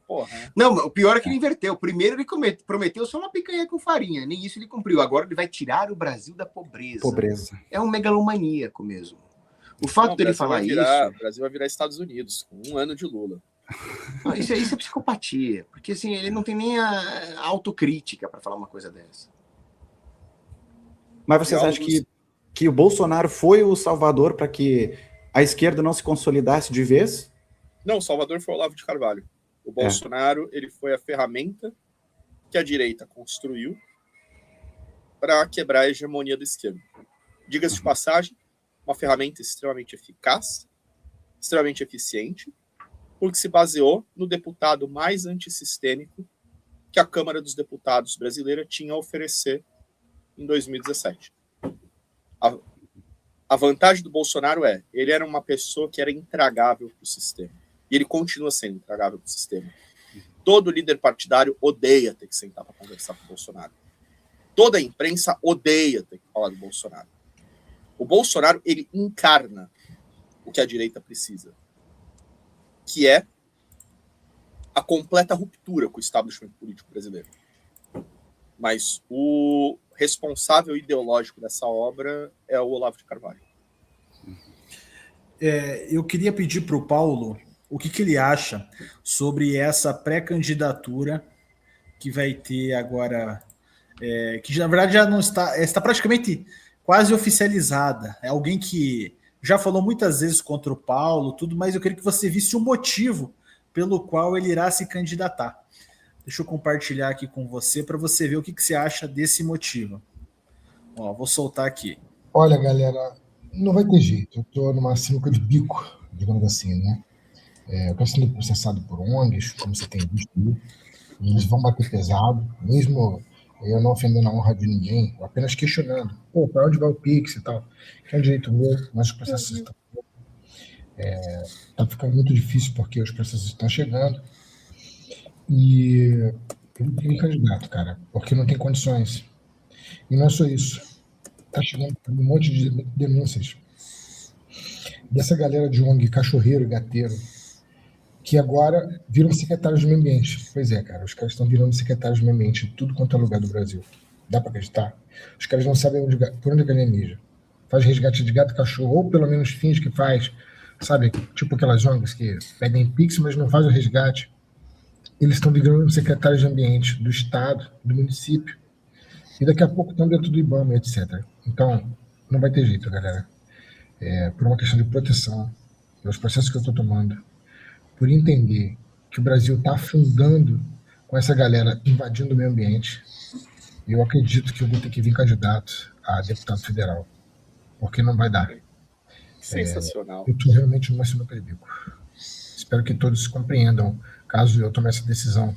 Porra. Não, o pior é que ele inverteu. Primeiro ele prometeu só uma picanha com farinha. Nem isso ele cumpriu. Agora ele vai tirar o Brasil da pobreza. É um megalomaníaco mesmo. O fato dele falar isso... O Brasil vai virar Estados Unidos, com 1 ano de Lula. Não, isso é psicopatia, porque assim, ele não tem nem a autocrítica para falar uma coisa dessa. Mas vocês acham que o Bolsonaro foi o salvador para que a esquerda não se consolidasse de vez? Não, o salvador foi o Olavo de Carvalho. O Bolsonaro ele foi a ferramenta que a direita construiu para quebrar a hegemonia da esquerda. Diga-se de passagem, uma ferramenta extremamente eficaz, extremamente eficiente, porque se baseou no deputado mais antissistêmico que a Câmara dos Deputados brasileira tinha a oferecer em 2017. A vantagem do Bolsonaro ele era uma pessoa que era intragável para o sistema. E ele continua sendo intragável para o sistema. Todo líder partidário odeia ter que sentar para conversar com o Bolsonaro. Toda a imprensa odeia ter que falar do Bolsonaro. O Bolsonaro, ele encarna o que a direita precisa, que é a completa ruptura com o establishment político brasileiro. Mas o responsável ideológico dessa obra é o Olavo de Carvalho. Eu queria pedir para o Paulo o que ele acha sobre essa pré-candidatura que vai ter agora, que na verdade já não está praticamente quase oficializada. É alguém que já falou muitas vezes contra o Paulo, tudo, mas eu queria que você visse o motivo pelo qual ele irá se candidatar. Deixa eu compartilhar aqui com você para você ver o que você acha desse motivo. Ó, vou soltar aqui. Olha, galera, não vai ter jeito. Eu estou numa sinuca de bico, digamos assim, né? Eu estou sendo processado por ONGs, como você tem visto aí, e eles vão bater pesado, mesmo eu não ofendendo a honra de ninguém, apenas questionando. Pô, para onde vai o Pix e tal? Que é um direito meu, mas os processos estão... tá ficando muito difícil porque os processos estão chegando. E eu não tenho candidato, cara, porque não tem condições. E não é só isso. Tá chegando um monte de denúncias dessa galera de ONG, cachorreiro e gateiro, que agora viram secretários de meio ambiente. Pois é, cara, os caras estão virando secretários de meio ambiente em tudo quanto é lugar do Brasil. Dá pra acreditar? Os caras não sabem por onde a galinha mija. Faz resgate de gato e cachorro, ou pelo menos finge que faz, sabe? Tipo aquelas ONGs que pedem Pix, mas não fazem o resgate. Eles estão virando secretários de ambiente do estado, do município. E daqui a pouco estão dentro do IBAMA, etc. Então, não vai ter jeito, galera. Por uma questão de proteção, pelos processos que eu estou tomando, por entender que o Brasil está afundando com essa galera invadindo o meio ambiente, eu acredito que eu vou ter que vir candidato a deputado federal, porque não vai dar. Sensacional. Eu estou realmente numa sinuca de bico. Espero que todos compreendam, caso eu tome essa decisão.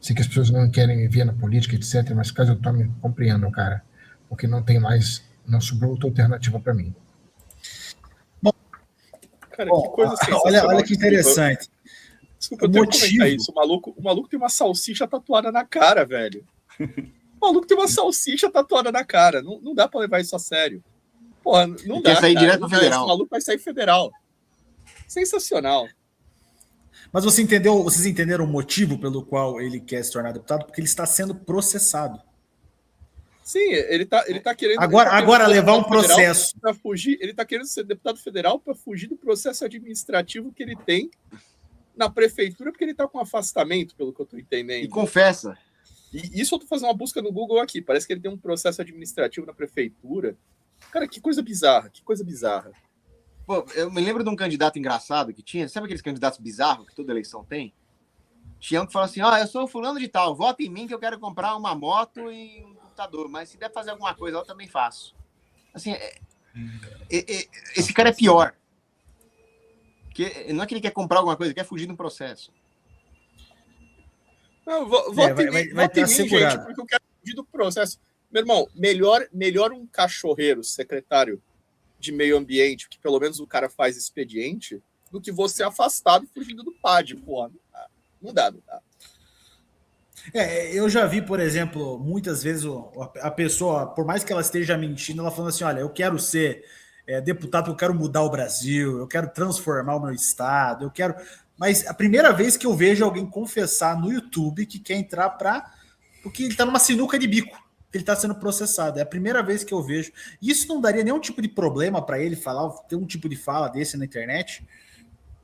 Sei que as pessoas não querem me ver na política, etc., mas caso eu tome, compreendam, cara, porque não sobrou outra alternativa para mim. Cara, que coisa sensacional. Olha que interessante. Desculpa, eu tenho que comentar isso. O maluco tem uma salsicha tatuada na cara, velho. O maluco tem uma salsicha tatuada na cara. Não dá pra levar isso a sério. Porra, não dá. Quer sair direto pro federal. O maluco vai sair federal. Sensacional. Mas vocês entenderam o motivo pelo qual ele quer se tornar deputado? Porque ele está sendo processado. Sim, ele tá querendo... Agora levar um processo. Para fugir, ele tá querendo ser deputado federal para fugir do processo administrativo que ele tem na prefeitura, porque ele tá com afastamento, pelo que eu tô entendendo. E confessa. E isso eu tô fazendo uma busca no Google aqui. Parece que ele tem um processo administrativo na prefeitura. Cara, que coisa bizarra, Pô, eu me lembro de um candidato engraçado que tinha, sabe aqueles candidatos bizarros que toda eleição tem? Tinha um que fala assim, eu sou fulano de tal, vota em mim que eu quero comprar uma moto e um computador, mas se der fazer alguma coisa, eu também faço. Assim, esse cara é pior. Porque não é que ele quer comprar alguma coisa, ele quer fugir de um processo. Não, vota em mim, assegurado. gente, porque eu quero fugir do processo. Meu irmão, melhor um cachorreiro, secretário de meio ambiente, que pelo menos o cara faz expediente, do que você afastado e fugindo do PAD, porra. Não dá. Eu já vi, por exemplo, muitas vezes a pessoa, por mais que ela esteja mentindo, ela falando assim, olha, eu quero ser deputado, eu quero mudar o Brasil, eu quero transformar o meu estado, eu quero... Mas a primeira vez que eu vejo alguém confessar no YouTube que quer entrar porque ele está numa sinuca de bico, ele está sendo processado. É a primeira vez que eu vejo. E isso não daria nenhum tipo de problema para ele ter um tipo de fala desse na internet?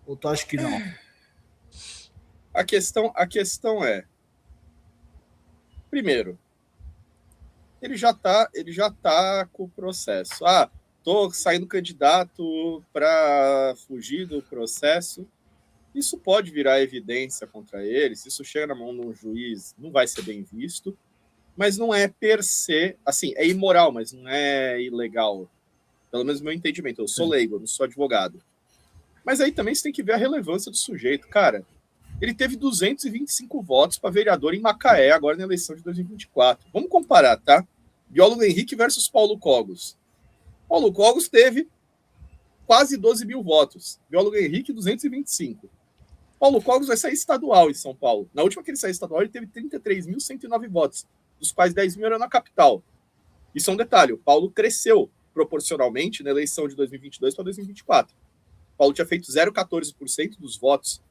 Ou tu acha que não? A questão é, primeiro, ele já tá com o processo. Tô saindo candidato para fugir do processo. Isso pode virar evidência contra ele. Se isso chega na mão de um juiz, não vai ser bem visto. Mas não é per se, assim, é imoral, mas não é ilegal. Pelo menos no meu entendimento. Eu sou leigo, eu não sou advogado. Mas aí também você tem que ver a relevância do sujeito. Cara, ele teve 225 votos para vereador em Macaé, agora na eleição de 2024. Vamos comparar, tá? Biólogo Henrique versus Paulo Cogos. Paulo Cogos teve quase 12 mil votos. Biólogo Henrique, 225. Paulo Cogos vai sair estadual em São Paulo. Na última que ele saiu estadual, ele teve 33.109 votos, dos quais 10 mil eram na capital. Isso é um detalhe, o Paulo cresceu proporcionalmente na eleição de 2022 para 2024. O Paulo tinha feito 0,14% dos votos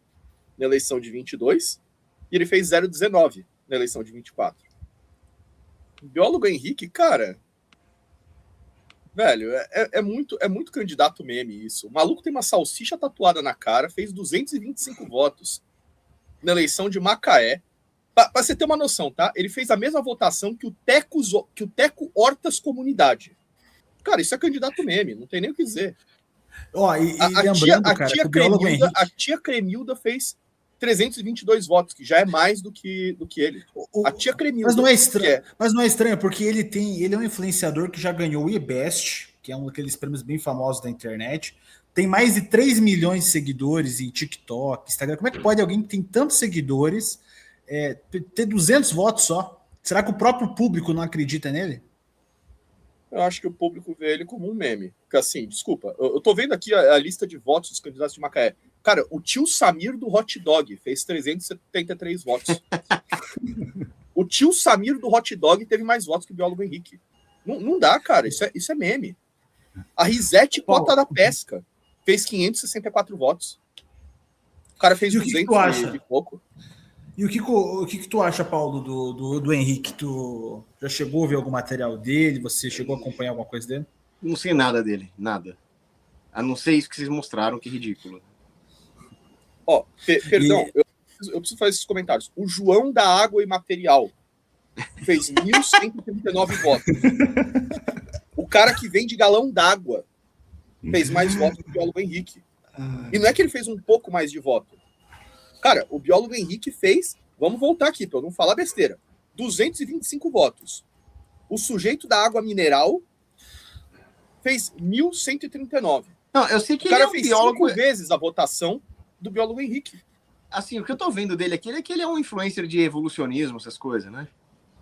na eleição de 22 e ele fez 0,19% na eleição de 24. O biólogo Henrique, cara... Velho, é muito candidato meme isso. O maluco tem uma salsicha tatuada na cara, fez 225 votos na eleição de Macaé. Pra você ter uma noção, tá? Ele fez a mesma votação que o Teco Hortas Comunidade. Cara, isso é candidato meme, não tem nem o que dizer. A tia Cremilda fez 322 votos, que já é mais do que ele. A tia Cremilda. Mas não é estranho, porque ele é um influenciador que já ganhou o IBEST, que é um daqueles prêmios bem famosos da internet. Tem mais de 3 milhões de seguidores em TikTok, Instagram. Como é que pode alguém que tem tantos seguidores ter 200 votos só? Será que o próprio público não acredita nele? Eu acho que o público vê ele como um meme. Porque, assim, desculpa, eu tô vendo aqui a lista de votos dos candidatos de Macaé. Cara, o tio Samir do Hot Dog fez 373 votos. O tio Samir do Hot Dog teve mais votos que o biólogo Henrique. Não dá, cara. Isso é meme. A Risete Cota da Pesca fez 564 votos. O cara fez 200 e pouco. E o que tu acha, Paulo, do Henrique? Tu já chegou a ver algum material dele? Você chegou a acompanhar alguma coisa dele? Não sei nada dele, nada. A não ser isso que vocês mostraram, que ridículo. Ó, perdão, eu preciso fazer esses comentários. O João da Água e Material fez 1.139 votos. O cara que vende galão d'água fez mais votos que o biólogo Henrique. E não é que ele fez um pouco mais de voto. Cara, o biólogo Henrique fez, vamos voltar aqui para eu não falar besteira, 225 votos. O sujeito da água mineral fez 1.139. Não, eu sei que o cara ele é um fez biólogo 5 vezes a votação do biólogo Henrique. Assim, o que eu tô vendo dele aqui é que ele é um influencer de evolucionismo, essas coisas, né?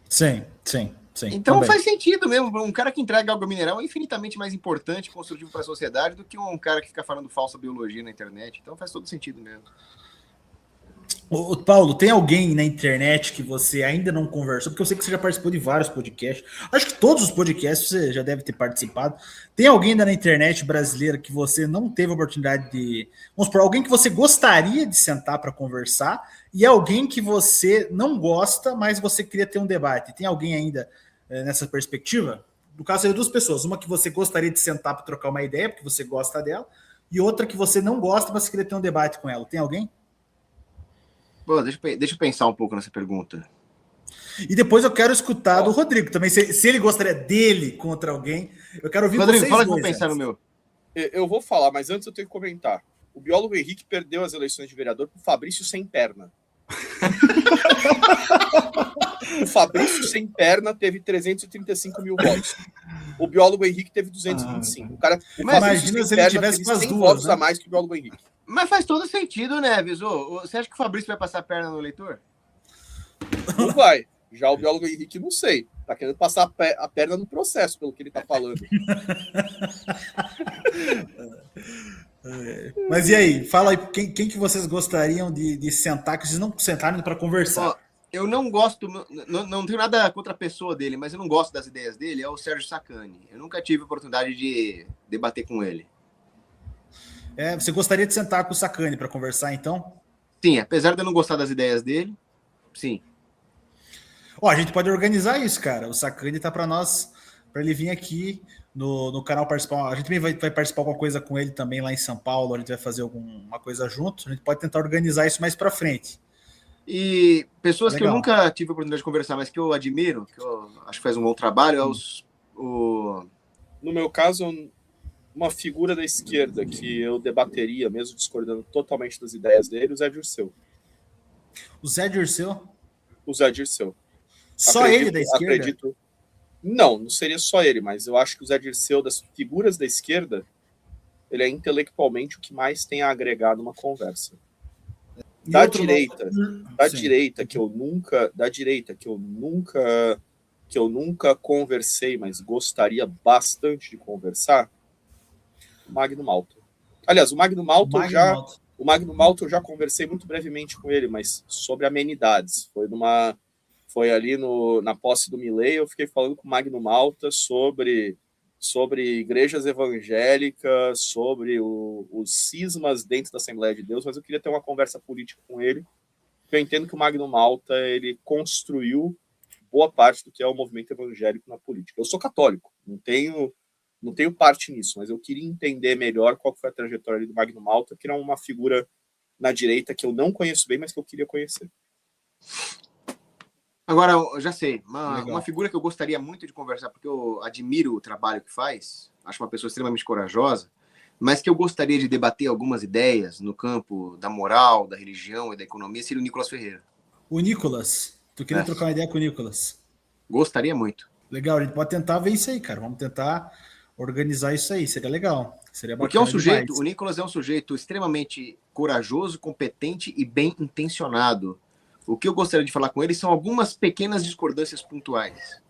Sim. Então também. faz sentido mesmo. Um cara que entrega água mineral é infinitamente mais importante e construtivo para a sociedade do que um cara que fica falando falsa biologia na internet. Então faz todo sentido mesmo. Ô, Paulo, tem alguém na internet que você ainda não conversou? Porque eu sei que você já participou de vários podcasts. Acho que todos os podcasts você já deve ter participado. Tem alguém ainda na internet brasileira que você não teve a oportunidade de... Vamos supor, alguém que você gostaria de sentar para conversar e alguém que você não gosta, mas você queria ter um debate. Tem alguém ainda nessa perspectiva? No caso, seria duas pessoas. Uma que você gostaria de sentar para trocar uma ideia, porque você gosta dela, e outra que você não gosta, mas você queria ter um debate com ela. Tem alguém? Pô, deixa eu pensar um pouco nessa pergunta. E depois eu quero escutar do Rodrigo também. Se ele gostaria dele contra alguém, eu quero ouvir Rodrigo, vocês fala que eu dois vou pensar antes. no meu. Eu vou falar, mas antes eu tenho que comentar. O biólogo Henrique perdeu as eleições de vereador pro Fabrício Sem Perna. O Fabrício Sem Perna teve 335 mil votos. O biólogo Henrique teve 225. O Imagina se ele tivesse com as 100 duas, votos né? a mais que o biólogo Henrique. Mas faz todo sentido, né, Viso? Você acha que o Fabrício vai passar a perna no eleitor? Não vai. Já o biólogo Henrique, não sei. Tá querendo passar a perna no processo, pelo que ele tá falando. Mas e aí? Fala aí, quem que vocês gostariam de sentar, que vocês não sentaram para conversar? Ó, eu não gosto, não tenho nada contra a pessoa dele, mas eu não gosto das ideias dele, é o Sérgio Sacani. Eu nunca tive a oportunidade de debater com ele. Você gostaria de sentar com o Sacani para conversar, então? Sim, apesar de eu não gostar das ideias dele, sim. Ó, a gente pode organizar isso, cara. O Sacani tá para nós, para ele vir aqui no canal participar. A gente também vai participar de alguma coisa com ele também lá em São Paulo. A gente vai fazer alguma coisa junto. A gente pode tentar organizar isso mais para frente. E pessoas Legal. que eu nunca tive a oportunidade de conversar, mas que eu admiro, que eu acho que faz um bom trabalho, é No meu caso, uma figura da esquerda que eu debateria, mesmo discordando totalmente das ideias dele, o Zé Dirceu. O Zé Dirceu? O Zé Dirceu. Só ele da esquerda? Acredito. Não seria só ele, mas eu acho que o Zé Dirceu, das figuras da esquerda, ele é intelectualmente o que mais tem a agregar numa conversa. Da direita que eu nunca conversei, mas gostaria bastante de conversar, o Magno Malta. Aliás, o Magno Malta eu já conversei muito brevemente com ele, mas sobre amenidades. Foi ali na posse do Milei, eu fiquei falando com o Magno Malta sobre igrejas evangélicas, sobre os cismas dentro da Assembleia de Deus, mas eu queria ter uma conversa política com ele, porque eu entendo que o Magno Malta ele construiu boa parte do que é o movimento evangélico na política. Eu sou católico, não tenho parte nisso, mas eu queria entender melhor qual foi a trajetória do Magno Malta, que era uma figura na direita que eu não conheço bem, mas que eu queria conhecer. Agora, eu já sei, uma figura que eu gostaria muito de conversar, porque eu admiro o trabalho que faz, acho uma pessoa extremamente corajosa, mas que eu gostaria de debater algumas ideias no campo da moral, da religião e da economia, seria o Nicolas Ferreira. O Nicolas. Tu queria trocar uma ideia com o Nicolas? Gostaria muito. Legal, a gente pode tentar ver isso aí, cara. Vamos tentar organizar isso aí, seria legal. Seria bacana. Porque é um sujeito, demais. o Nicolas é um sujeito extremamente corajoso, competente e bem intencionado. O que eu gostaria de falar com ele são algumas pequenas discordâncias pontuais.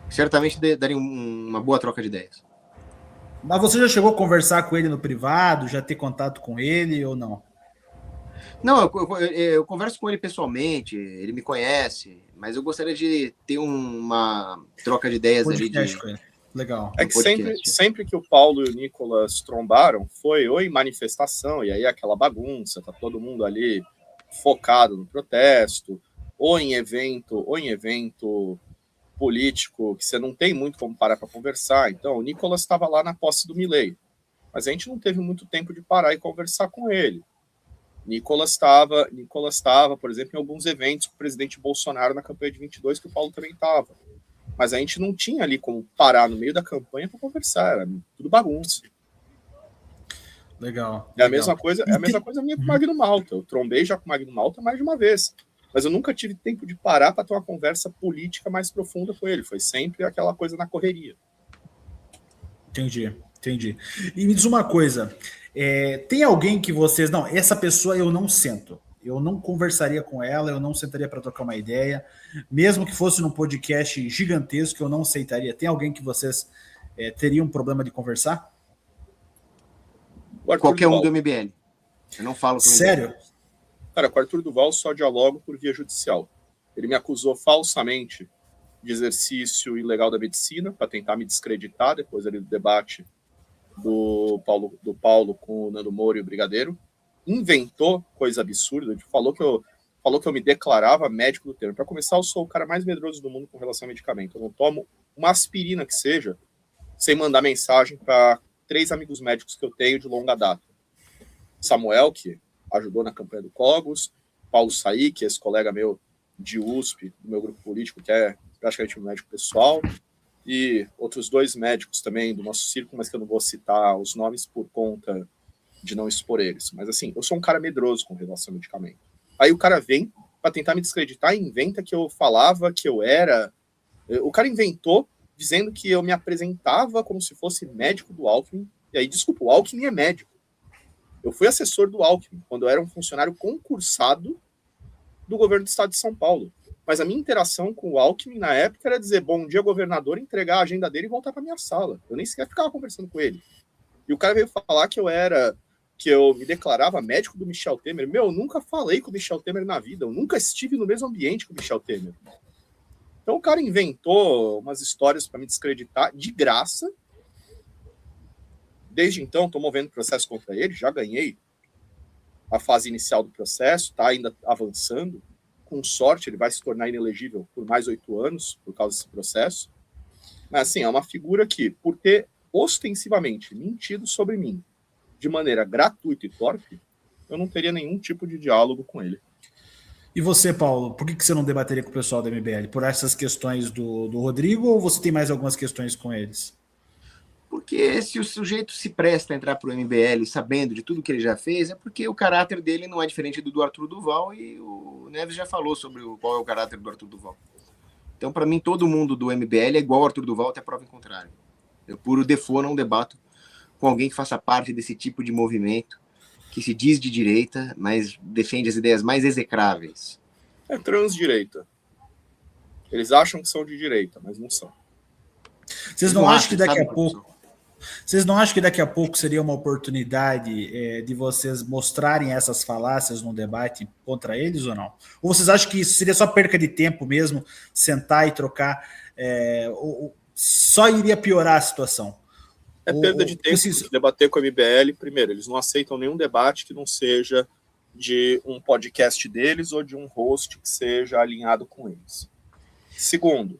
Certamente daria uma boa troca de ideias. Mas você já chegou a conversar com ele no privado, já ter contato com ele ou não? Não, eu converso com ele pessoalmente, ele me conhece, mas eu gostaria de ter uma troca de ideias ali. Com ele. Legal. É que sempre que o Paulo e o Nicolas trombaram, foi ou em manifestação, e aí aquela bagunça, tá todo mundo ali focado no protesto, ou em evento político, que você não tem muito como parar para conversar. Então, o Nicolas estava lá na posse do Milei, mas a gente não teve muito tempo de parar e conversar com ele. Nicolas estava, por exemplo, em alguns eventos com o presidente Bolsonaro na campanha de 22, que o Paulo também estava. Mas a gente não tinha ali como parar no meio da campanha para conversar, era tudo bagunça. Legal. É a mesma coisa minha com o Magno Malta. Eu trombei já com o Magno Malta mais de uma vez. Mas eu nunca tive tempo de parar para ter uma conversa política mais profunda com ele. Foi sempre aquela coisa na correria. Entendi. E me diz uma coisa. Tem alguém que vocês... Não, essa pessoa eu não sento. Eu não conversaria com ela, eu não sentaria para trocar uma ideia. Mesmo que fosse num podcast gigantesco, eu não aceitaria. Tem alguém que vocês teriam um problema de conversar? Qualquer um do MBL. Eu não falo com Sério? MBL. Cara, com o Arthur Duval só dialogo por via judicial. Ele me acusou falsamente de exercício ilegal da medicina para tentar me descreditar depois ali do debate do Paulo com o Nando Moura e o Brigadeiro. Inventou coisa absurda, falou que eu me declarava médico do termo. Para começar, eu sou o cara mais medroso do mundo com relação a medicamento. Eu não tomo uma aspirina que seja sem mandar mensagem para 3 amigos médicos que eu tenho de longa data. Samuel, que ajudou na campanha do Cogos, Paulo Saí, que é esse colega meu de USP, do meu grupo político, que é praticamente um médico pessoal, e outros 2 médicos também do nosso círculo, mas que eu não vou citar os nomes por conta de não expor eles. Mas assim, eu sou um cara medroso com relação ao medicamento. Aí o cara vem para tentar me descreditar e inventa que eu falava que eu era... O cara inventou dizendo que eu me apresentava como se fosse médico do Alckmin. E aí, desculpa, o Alckmin é médico. Eu fui assessor do Alckmin quando eu era um funcionário concursado do governo do estado de São Paulo. Mas a minha interação com o Alckmin na época era dizer bom dia, governador, entregar a agenda dele e voltar para minha sala. Eu nem sequer ficava conversando com ele. E o cara veio falar que eu me declarava médico do Michel Temer. Eu nunca falei com o Michel Temer na vida. Eu nunca estive no mesmo ambiente que o Michel Temer. Então o cara inventou umas histórias para me descreditar de graça. Desde então, estou movendo processo contra ele, já ganhei a fase inicial do processo, está ainda avançando. Com sorte, ele vai se tornar inelegível por mais 8 anos, por causa desse processo. Mas, assim, é uma figura que, por ter ostensivamente mentido sobre mim, de maneira gratuita e torpe, eu não teria nenhum tipo de diálogo com ele. E você, Paulo, por que você não debateria com o pessoal da MBL? Por essas questões do Rodrigo ou você tem mais algumas questões com eles? Porque se o sujeito se presta a entrar para o MBL sabendo de tudo que ele já fez, é porque o caráter dele não é diferente do Arthur Duval, e o Neves já falou sobre qual é o caráter do Arthur Duval. Então, para mim, todo mundo do MBL é igual ao Arthur Duval, até prova em contrário. Eu, por default, não debato com alguém que faça parte desse tipo de movimento, que se diz de direita, mas defende as ideias mais execráveis. É transdireita. Eles acham que são de direita, mas não são. Vocês não acham que daqui a pouco... Vocês não acham que daqui a pouco seria uma oportunidade de vocês mostrarem essas falácias num debate contra eles ou não? Ou vocês acham que isso seria só perca de tempo mesmo, sentar e trocar, ou só iria piorar a situação? É perda de tempo de debater com a MBL. Primeiro, eles não aceitam nenhum debate que não seja de um podcast deles ou de um host que seja alinhado com eles. Segundo,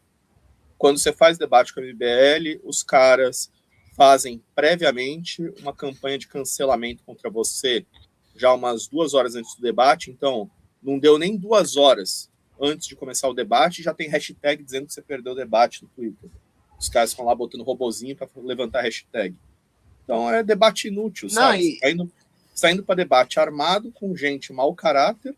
quando você faz debate com a MBL, os caras fazem previamente uma campanha de cancelamento contra você já umas 2 horas antes do debate. Então, não deu nem 2 horas antes de começar o debate, já tem hashtag dizendo que você perdeu o debate no Twitter. Os caras estão lá botando robozinho para levantar hashtag. Então, é debate inútil, sabe? Você está indo para debate armado com gente mau caráter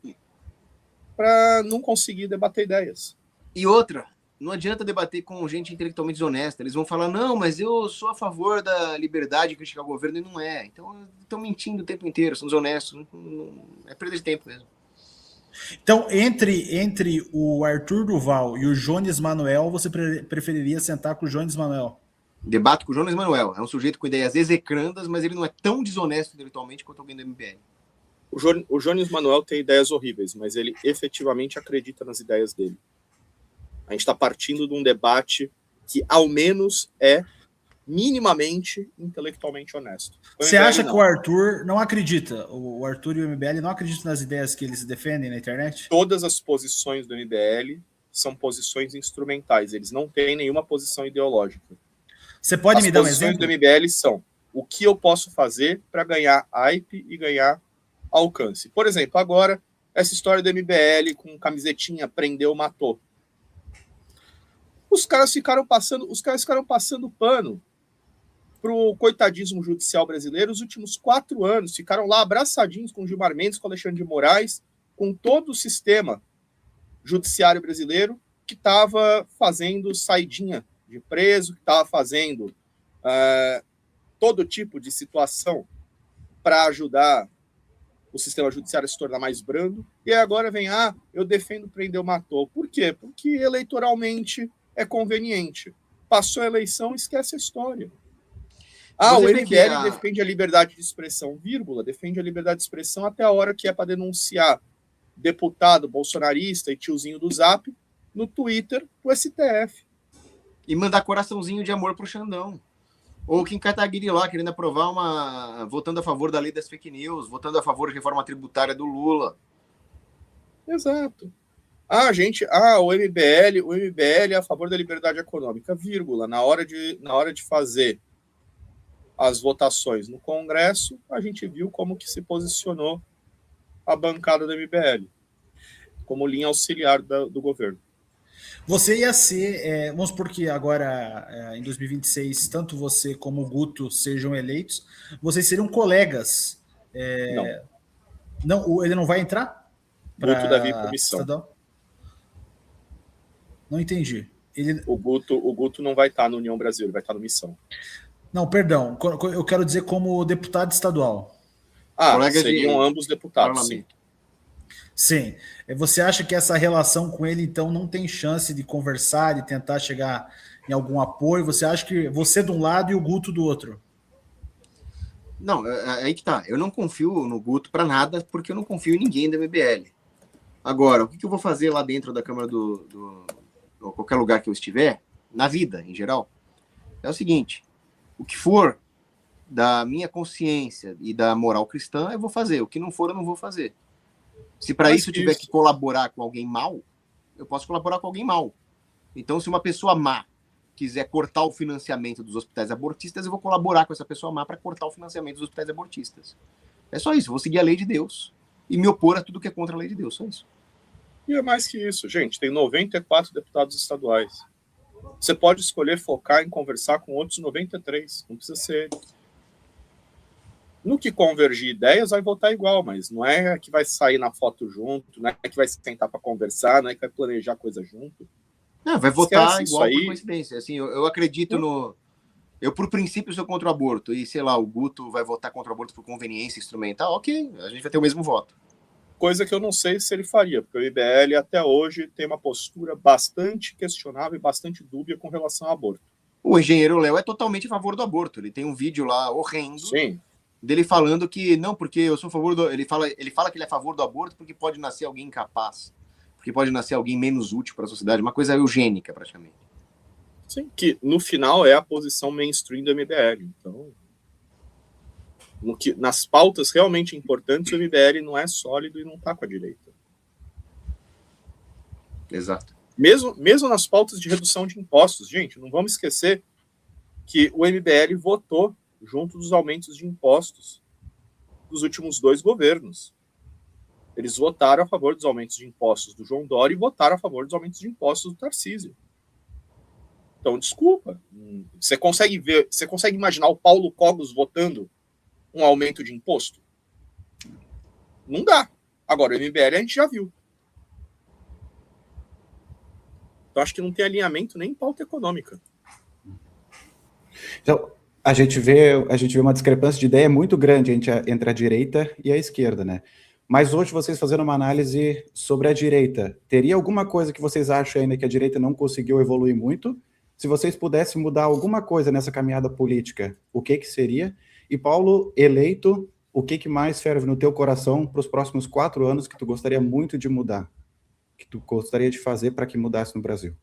para não conseguir debater ideias. E outra, não adianta debater com gente intelectualmente desonesta. Eles vão falar, não, mas eu sou a favor da liberdade de criticar o governo, e não é. Então, estão mentindo o tempo inteiro, são desonestos. É perda de tempo mesmo. Então, entre o Arthur Duval e o Jones Manuel, você preferiria sentar com o Jones Manuel? Debato com o Jones Manuel. É um sujeito com ideias execrandas, mas ele não é tão desonesto intelectualmente quanto alguém do MBL. O Jones Manuel tem ideias horríveis, mas ele efetivamente acredita nas ideias dele. A gente está partindo de um debate que, ao menos, é minimamente intelectualmente honesto. Você acha que o Arthur não acredita? O Arthur e o MBL não acreditam nas ideias que eles defendem na internet? Todas as posições do MBL são posições instrumentais. Eles não têm nenhuma posição ideológica. Você pode me dar um exemplo? As posições do MBL são o que eu posso fazer para ganhar hype e ganhar alcance. Por exemplo, agora, essa história do MBL com camisetinha, prendeu, matou. Os caras ficaram passando pano pro coitadismo judicial brasileiro os últimos 4 anos. Ficaram lá abraçadinhos com Gilmar Mendes, com Alexandre de Moraes, com todo o sistema judiciário brasileiro que estava fazendo saidinha de preso, que estava fazendo todo tipo de situação para ajudar o sistema judiciário a se tornar mais brando. E agora vem, eu defendo prendeu, matou. Por quê? Porque eleitoralmente é conveniente. Passou a eleição, esquece a história. O MBL defende a liberdade de expressão, vírgula, defende a liberdade de expressão até a hora que é para denunciar deputado bolsonarista e tiozinho do Zap no Twitter do STF. E mandar coraçãozinho de amor pro Xandão. Ou Kim Kataguiri lá, querendo aprovar votando a favor da lei das fake news, votando a favor da reforma tributária do Lula. Exato. O MBL é a favor da liberdade econômica, vírgula. Na hora de fazer as votações no Congresso, a gente viu como que se posicionou a bancada do MBL, como linha auxiliar do governo. Você ia ser, vamos supor que agora, em 2026, tanto você como o Guto sejam eleitos, vocês seriam colegas. Não, ele não vai entrar? Guto deve ir para missão. Estadual? Não entendi. O Guto não vai estar no União Brasil, ele vai estar no Missão. Não, perdão. Eu quero dizer como deputado estadual. Seriam ambos deputados, sim. Sim. Você acha que essa relação com ele, então, não tem chance de conversar, de tentar chegar em algum apoio? Você acha que você de um lado e o Guto do outro? Não, aí que tá. Eu não confio no Guto para nada, porque eu não confio em ninguém da MBL. Agora, o que eu vou fazer lá dentro da Câmara ou qualquer lugar que eu estiver, na vida, em geral, é o seguinte: o que for da minha consciência e da moral cristã, eu vou fazer. O que não for, eu não vou fazer. Se para isso eu tiver que colaborar com alguém mal, eu posso colaborar com alguém mal. Então, se uma pessoa má quiser cortar o financiamento dos hospitais abortistas, eu vou colaborar com essa pessoa má para cortar o financiamento dos hospitais abortistas. É só isso. Eu vou seguir a lei de Deus e me opor a tudo que é contra a lei de Deus. Só isso. E é mais que isso, gente. Tem 94 deputados estaduais. Você pode escolher focar em conversar com outros 93. Não precisa ser. No que convergir ideias, vai votar igual, mas não é que vai sair na foto junto, não é que vai sentar para conversar, não é que vai planejar coisa junto. Vai votar igual por coincidência. Assim, eu acredito no... Eu, por princípio, sou contra o aborto. E, sei lá, o Guto vai votar contra o aborto por conveniência instrumental. Ok, a gente vai ter o mesmo voto. Coisa que eu não sei se ele faria, porque o IBL até hoje tem uma postura bastante questionável e bastante dúbia com relação ao aborto. O engenheiro Léo é totalmente a favor do aborto. Ele tem um vídeo lá horrendo. Sim. Dele falando que não, porque eu sou a favor do... Ele fala que ele é a favor do aborto porque pode nascer alguém incapaz, porque pode nascer alguém menos útil para a sociedade, uma coisa eugênica praticamente. Sim, que no final é a posição mainstream do MBL. Então, nas pautas realmente importantes, o MBL não é sólido e não está com a direita. Exato. Mesmo nas pautas de redução de impostos, gente, não vamos esquecer que o MBL votou junto dos aumentos de impostos dos últimos 2 governos. Eles votaram a favor dos aumentos de impostos do João Dória e votaram a favor dos aumentos de impostos do Tarcísio. Então, desculpa. Você consegue imaginar o Paulo Cogos votando um aumento de imposto? Não dá. Agora, o MBL a gente já viu. Então, acho que não tem alinhamento nem em pauta econômica. Então, a gente vê uma discrepância de ideia muito grande entre a direita e a esquerda, né? Mas hoje vocês fazendo uma análise sobre a direita, teria alguma coisa que vocês acham ainda que a direita não conseguiu evoluir muito? Se vocês pudessem mudar alguma coisa nessa caminhada política, o que seria? E Paulo, eleito, o que mais ferve no teu coração para os próximos 4 anos que tu gostaria muito de mudar? Que tu gostaria de fazer para que mudasse no Brasil?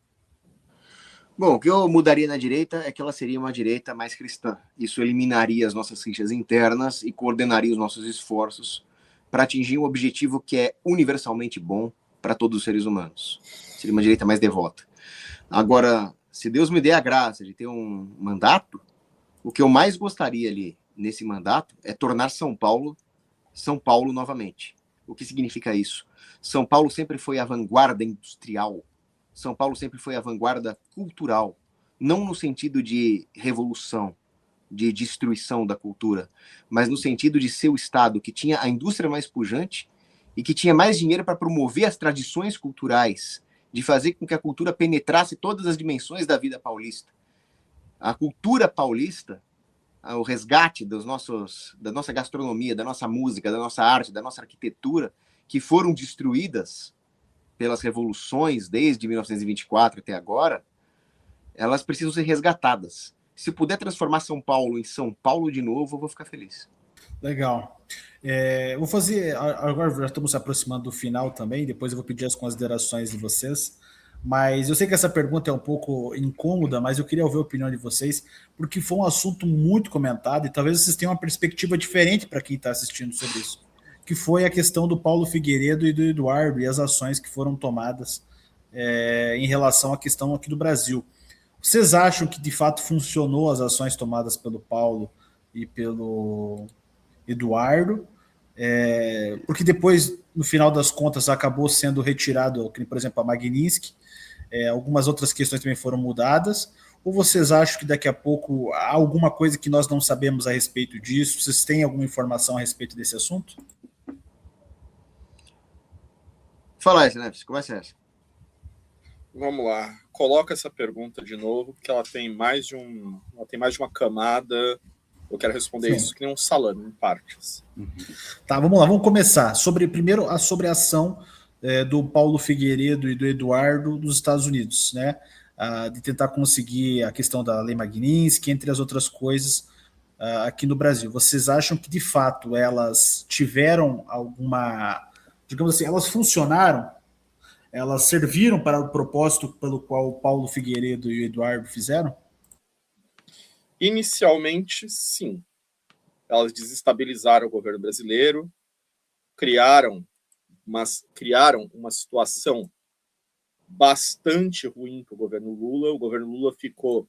Bom, o que eu mudaria na direita é que ela seria uma direita mais cristã. Isso eliminaria as nossas rixas internas e coordenaria os nossos esforços para atingir um objetivo que é universalmente bom para todos os seres humanos. Seria uma direita mais devota. Agora, se Deus me der a graça de ter um mandato, o que eu mais gostaria ali nesse mandato é tornar São Paulo novamente. O que significa isso? São Paulo sempre foi a vanguarda industrial. São Paulo sempre foi a vanguarda cultural, não no sentido de revolução, de destruição da cultura, mas no sentido de ser o estado que tinha a indústria mais pujante e que tinha mais dinheiro para promover as tradições culturais, de fazer com que a cultura penetrasse todas as dimensões da vida paulista. A cultura paulista, o resgate da nossa gastronomia, da nossa música, da nossa arte, da nossa arquitetura, que foram destruídas pelas revoluções desde 1924 até agora, elas precisam ser resgatadas. Se puder transformar São Paulo em São Paulo de novo, eu vou ficar feliz. Legal. Vou fazer, agora já estamos se aproximando do final também, depois eu vou pedir as considerações de vocês, mas eu sei que essa pergunta é um pouco incômoda, mas eu queria ouvir a opinião de vocês, porque foi um assunto muito comentado e talvez vocês tenham uma perspectiva diferente para quem está assistindo sobre isso, que foi a questão do Paulo Figueiredo e do Eduardo e as ações que foram tomadas em relação à questão aqui do Brasil. Vocês acham que de fato funcionou as ações tomadas pelo Paulo e pelo Eduardo? Porque depois, no final das contas, acabou sendo retirado, por exemplo, a Magnitsky, algumas outras questões também foram mudadas, ou vocês acham que daqui a pouco há alguma coisa que nós não sabemos a respeito disso? Vocês têm alguma informação a respeito desse assunto? Fala essa, né? Começa essa. Vamos lá. Coloca essa pergunta de novo, porque ela tem mais de uma camada. Eu quero responder isso que nem um salame, em partes. Tá, vamos lá, vamos começar. Primeiro, sobre a ação do Paulo Figueiredo e do Eduardo dos Estados Unidos, né? De tentar conseguir a questão da Lei Magnitsky, entre as outras coisas, aqui no Brasil. Vocês acham que, de fato, elas tiveram alguma... Digamos assim, elas funcionaram? Elas serviram para o propósito pelo qual o Paulo Figueiredo e o Eduardo fizeram? Inicialmente, sim. Elas desestabilizaram o governo brasileiro, criaram uma situação bastante ruim para o governo Lula. O governo Lula ficou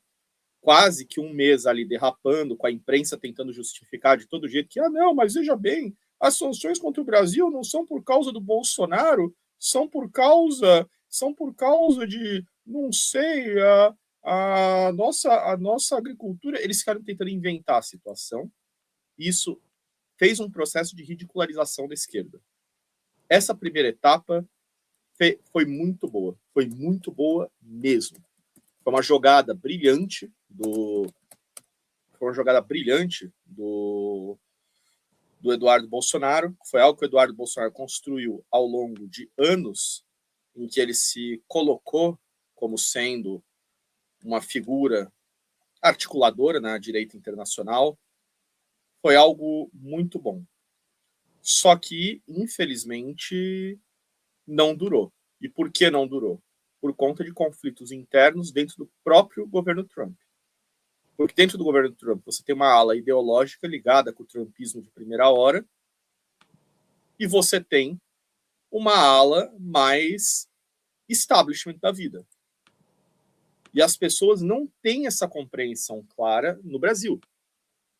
quase que um mês ali derrapando, com a imprensa tentando justificar de todo jeito que, não, mas veja bem, as sanções contra o Brasil não são por causa do Bolsonaro, são por causa de, não sei, a nossa agricultura. Eles ficaram tentando inventar a situação. Isso fez um processo de ridicularização da esquerda. Essa primeira etapa foi muito boa mesmo. Foi uma jogada brilhante do Eduardo Bolsonaro. Foi algo que o Eduardo Bolsonaro construiu ao longo de anos, em que ele se colocou como sendo uma figura articuladora na direita internacional. Foi algo muito bom. Só que, infelizmente, não durou. E por que não durou? Por conta de conflitos internos dentro do próprio governo Trump. Porque dentro do governo Trump você tem uma ala ideológica ligada com o trumpismo de primeira hora, e você tem uma ala mais establishment da vida. E as pessoas não têm essa compreensão clara no Brasil.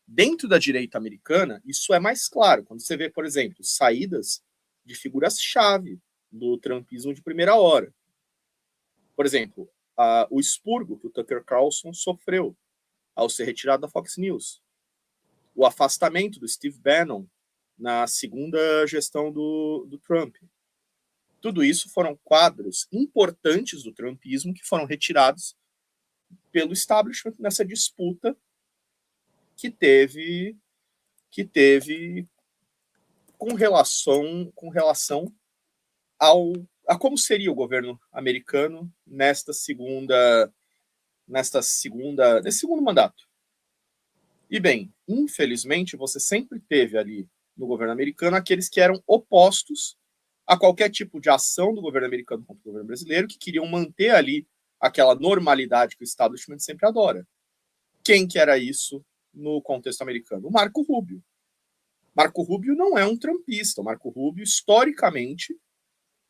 Dentro da direita americana, isso é mais claro. Quando você vê, por exemplo, saídas de figuras-chave do trumpismo de primeira hora. Por exemplo, o expurgo que o Tucker Carlson sofreu ao ser retirado da Fox News. O afastamento do Steve Bannon na segunda gestão do Trump. Tudo isso foram quadros importantes do trumpismo que foram retirados pelo establishment nessa disputa que teve com relação a como seria o governo americano nesse segundo mandato. E bem, infelizmente, você sempre teve ali no governo americano aqueles que eram opostos a qualquer tipo de ação do governo americano contra o governo brasileiro, que queriam manter ali aquela normalidade que o establishment sempre adora. Quem que era isso no contexto americano? O Marco Rubio. Marco Rubio não é um trumpista. O Marco Rubio, historicamente,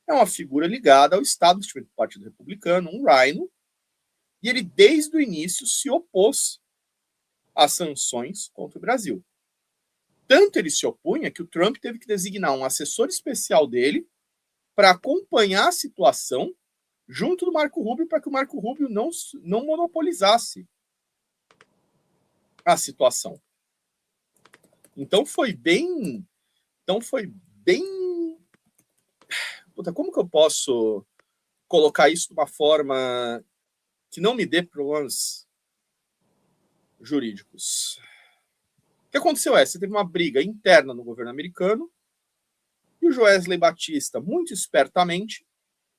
é uma figura ligada ao establishment do Partido Republicano, um rhino, e ele, desde o início, se opôs às sanções contra o Brasil. Tanto ele se opunha que o Trump teve que designar um assessor especial dele para acompanhar a situação junto do Marco Rubio, para que o Marco Rubio não monopolizasse a situação. Então foi bem... Puta, como que eu posso colocar isso de uma forma que não me dê problemas jurídicos? O que aconteceu você teve uma briga interna no governo americano e o Joesley Batista, muito espertamente,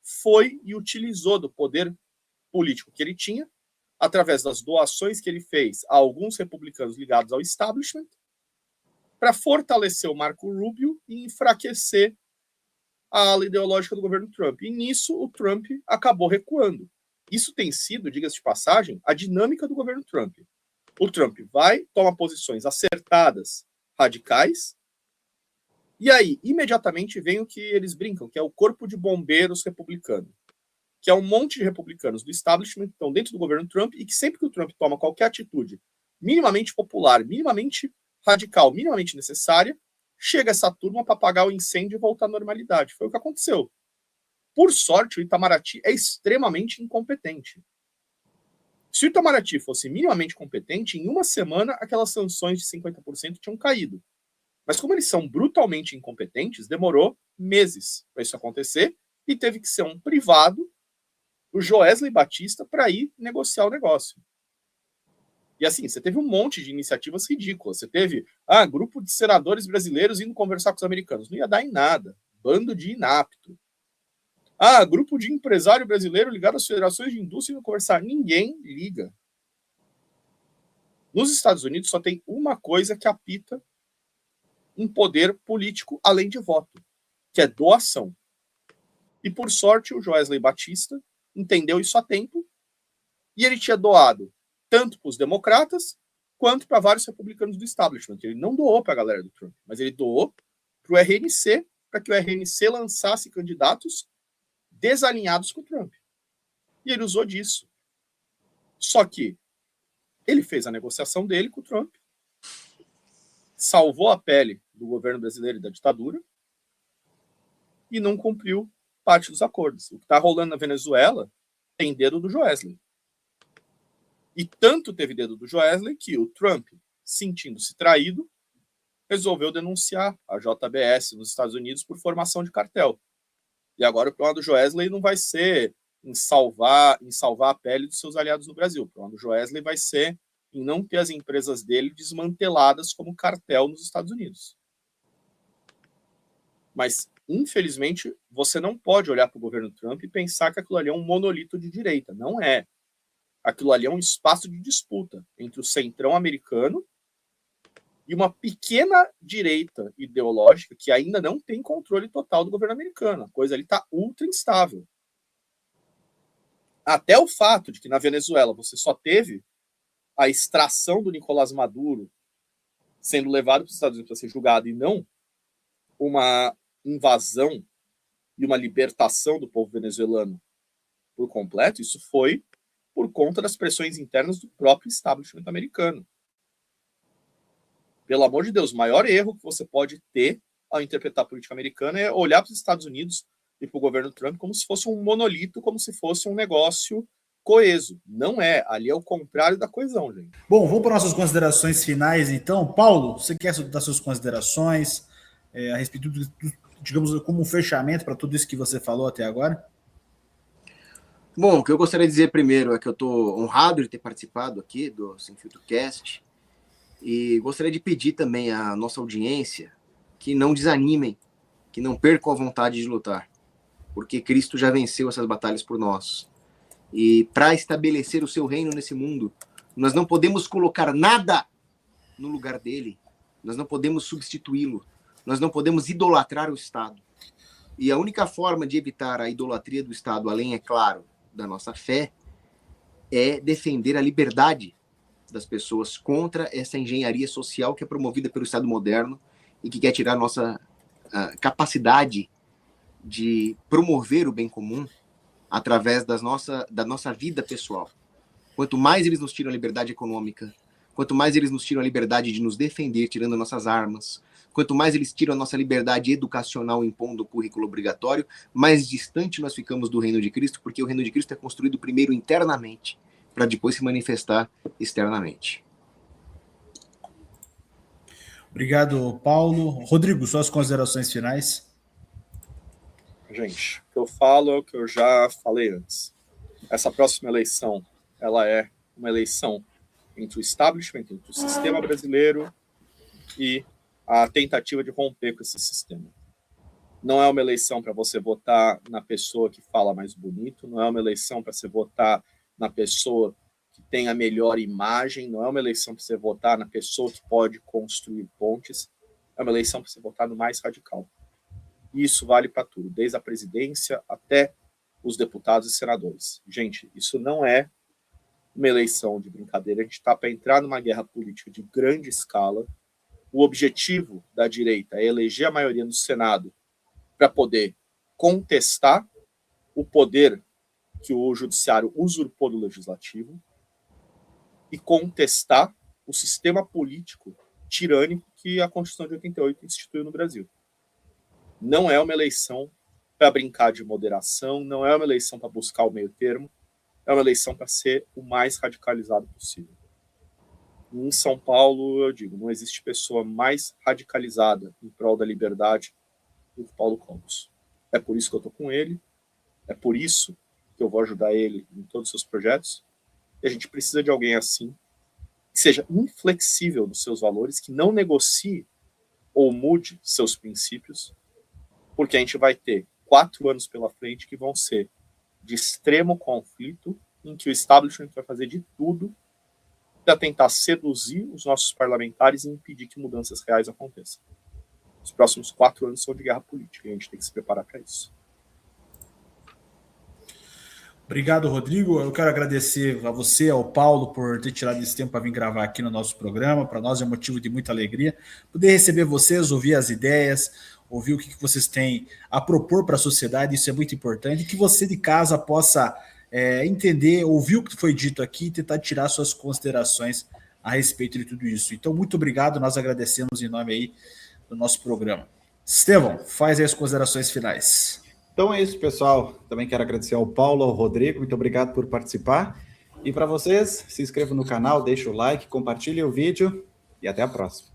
foi e utilizou do poder político que ele tinha, através das doações que ele fez a alguns republicanos ligados ao establishment, para fortalecer o Marco Rubio e enfraquecer a ala ideológica do governo Trump. E nisso o Trump acabou recuando. Isso tem sido, diga-se de passagem, a dinâmica do governo Trump. O Trump toma posições acertadas, radicais, e aí, imediatamente, vem o que eles brincam, que é o corpo de bombeiros republicano, que é um monte de republicanos do establishment que estão dentro do governo Trump e que sempre que o Trump toma qualquer atitude minimamente popular, minimamente radical, minimamente necessária, chega essa turma para apagar o incêndio e voltar à normalidade. Foi o que aconteceu. Por sorte, o Itamaraty é extremamente incompetente. Se o Itamaraty fosse minimamente competente, em uma semana aquelas sanções de 50% tinham caído. Mas como eles são brutalmente incompetentes, demorou meses para isso acontecer e teve que ser um privado, o Joesley Batista, para ir negociar o negócio. E assim, você teve um monte de iniciativas ridículas. Você teve grupo de senadores brasileiros indo conversar com os americanos. Não ia dar em nada. Bando de inapto. Grupo de empresário brasileiro ligado às federações de indústria indo conversar. Ninguém liga. Nos Estados Unidos só tem uma coisa que apita em poder político além de voto, que é doação. E por sorte o Joesley Batista entendeu isso a tempo e ele tinha doado tanto para os democratas quanto para vários republicanos do establishment. Ele não doou para a galera do Trump, mas ele doou para o RNC, para que o RNC lançasse candidatos desalinhados com o Trump. E ele usou disso. Só que ele fez a negociação dele com o Trump, salvou a pele do governo brasileiro e da ditadura e não cumpriu parte dos acordos. O que está rolando na Venezuela tem dedo do Joesley. E tanto teve dedo do Joesley que o Trump, sentindo-se traído, resolveu denunciar a JBS nos Estados Unidos por formação de cartel. E agora o problema do Joesley não vai ser em salvar a pele dos seus aliados no Brasil. O problema do Joesley vai ser em não ter as empresas dele desmanteladas como cartel nos Estados Unidos. Mas, infelizmente, você não pode olhar para o governo Trump e pensar que aquilo ali é um monolito de direita. Não é. Aquilo ali é um espaço de disputa entre o centrão americano e uma pequena direita ideológica que ainda não tem controle total do governo americano. A coisa ali está ultra instável. Até o fato de que na Venezuela você só teve a extração do Nicolás Maduro sendo levado para os Estados Unidos para ser julgado e não uma invasão e uma libertação do povo venezuelano por completo, isso foi por conta das pressões internas do próprio establishment americano. Pelo amor de Deus, o maior erro que você pode ter ao interpretar a política americana é olhar para os Estados Unidos e para o governo Trump como se fosse um monolito, como se fosse um negócio coeso. Não é. Ali é o contrário da coesão, gente. Bom, vamos para nossas considerações finais, então. Paulo, você quer dar suas considerações a respeito do, digamos, como um fechamento para tudo isso que você falou até agora? Bom, o que eu gostaria de dizer primeiro é que eu estou honrado de ter participado aqui do Sem Filtro Cast e gostaria de pedir também à nossa audiência que não desanimem, que não percam a vontade de lutar, porque Cristo já venceu essas batalhas por nós. E para estabelecer o seu reino nesse mundo, nós não podemos colocar nada no lugar dele, nós não podemos substituí-lo, nós não podemos idolatrar o Estado. E a única forma de evitar a idolatria do Estado, além, é claro, da nossa fé, é defender a liberdade das pessoas contra essa engenharia social que é promovida pelo Estado moderno e que quer tirar a nossa capacidade de promover o bem comum através da nossa vida pessoal. Quanto mais eles nos tiram a liberdade econômica, quanto mais eles nos tiram a liberdade de nos defender, tirando nossas armas, quanto mais eles tiram a nossa liberdade educacional, impondo o currículo obrigatório, mais distante nós ficamos do reino de Cristo, porque o reino de Cristo é construído primeiro internamente, para depois se manifestar externamente. Obrigado, Paulo. Rodrigo, suas considerações finais. Gente, o que eu falo é o que eu já falei antes. Essa próxima eleição, ela é uma eleição entre o establishment, entre o sistema brasileiro e a tentativa de romper com esse sistema. Não é uma eleição para você votar na pessoa que fala mais bonito, não é uma eleição para você votar na pessoa que tem a melhor imagem, não é uma eleição para você votar na pessoa que pode construir pontes, é uma eleição para você votar no mais radical. E isso vale para tudo, desde a presidência até os deputados e senadores. Gente, isso não é uma eleição de brincadeira, a gente está para entrar numa guerra política de grande escala. O objetivo da direita é eleger a maioria no Senado para poder contestar o poder que o judiciário usurpou do legislativo e contestar o sistema político tirânico que a Constituição de 88 instituiu no Brasil. Não é uma eleição para brincar de moderação, não é uma eleição para buscar o meio termo, é uma eleição para ser o mais radicalizado possível. Em São Paulo, eu digo, não existe pessoa mais radicalizada em prol da liberdade do que Paulo Cogos. É por isso que eu estou com ele, é por isso que eu vou ajudar ele em todos os seus projetos, e a gente precisa de alguém assim, que seja inflexível nos seus valores, que não negocie ou mude seus princípios, porque a gente vai ter 4 anos pela frente que vão ser de extremo conflito, em que o establishment vai fazer de tudo para tentar seduzir os nossos parlamentares e impedir que mudanças reais aconteçam. Os próximos 4 anos são de guerra política e a gente tem que se preparar para isso. Obrigado, Rodrigo. Eu quero agradecer a você, ao Paulo, por ter tirado esse tempo para vir gravar aqui no nosso programa. Para nós é um motivo de muita alegria poder receber vocês, ouvir as ideias, ouvir o que vocês têm a propor para a sociedade. Isso é muito importante. Que você de casa possa entender, ouvir o que foi dito aqui e tentar tirar suas considerações a respeito de tudo isso. Então, muito obrigado. Nós agradecemos em nome aí do nosso programa. Estevão, faz aí as considerações finais. Então é isso, pessoal. Também quero agradecer ao Paulo, ao Rodrigo. Muito obrigado por participar. E para vocês, se inscrevam no canal, deixem o like, compartilhem o vídeo e até a próxima.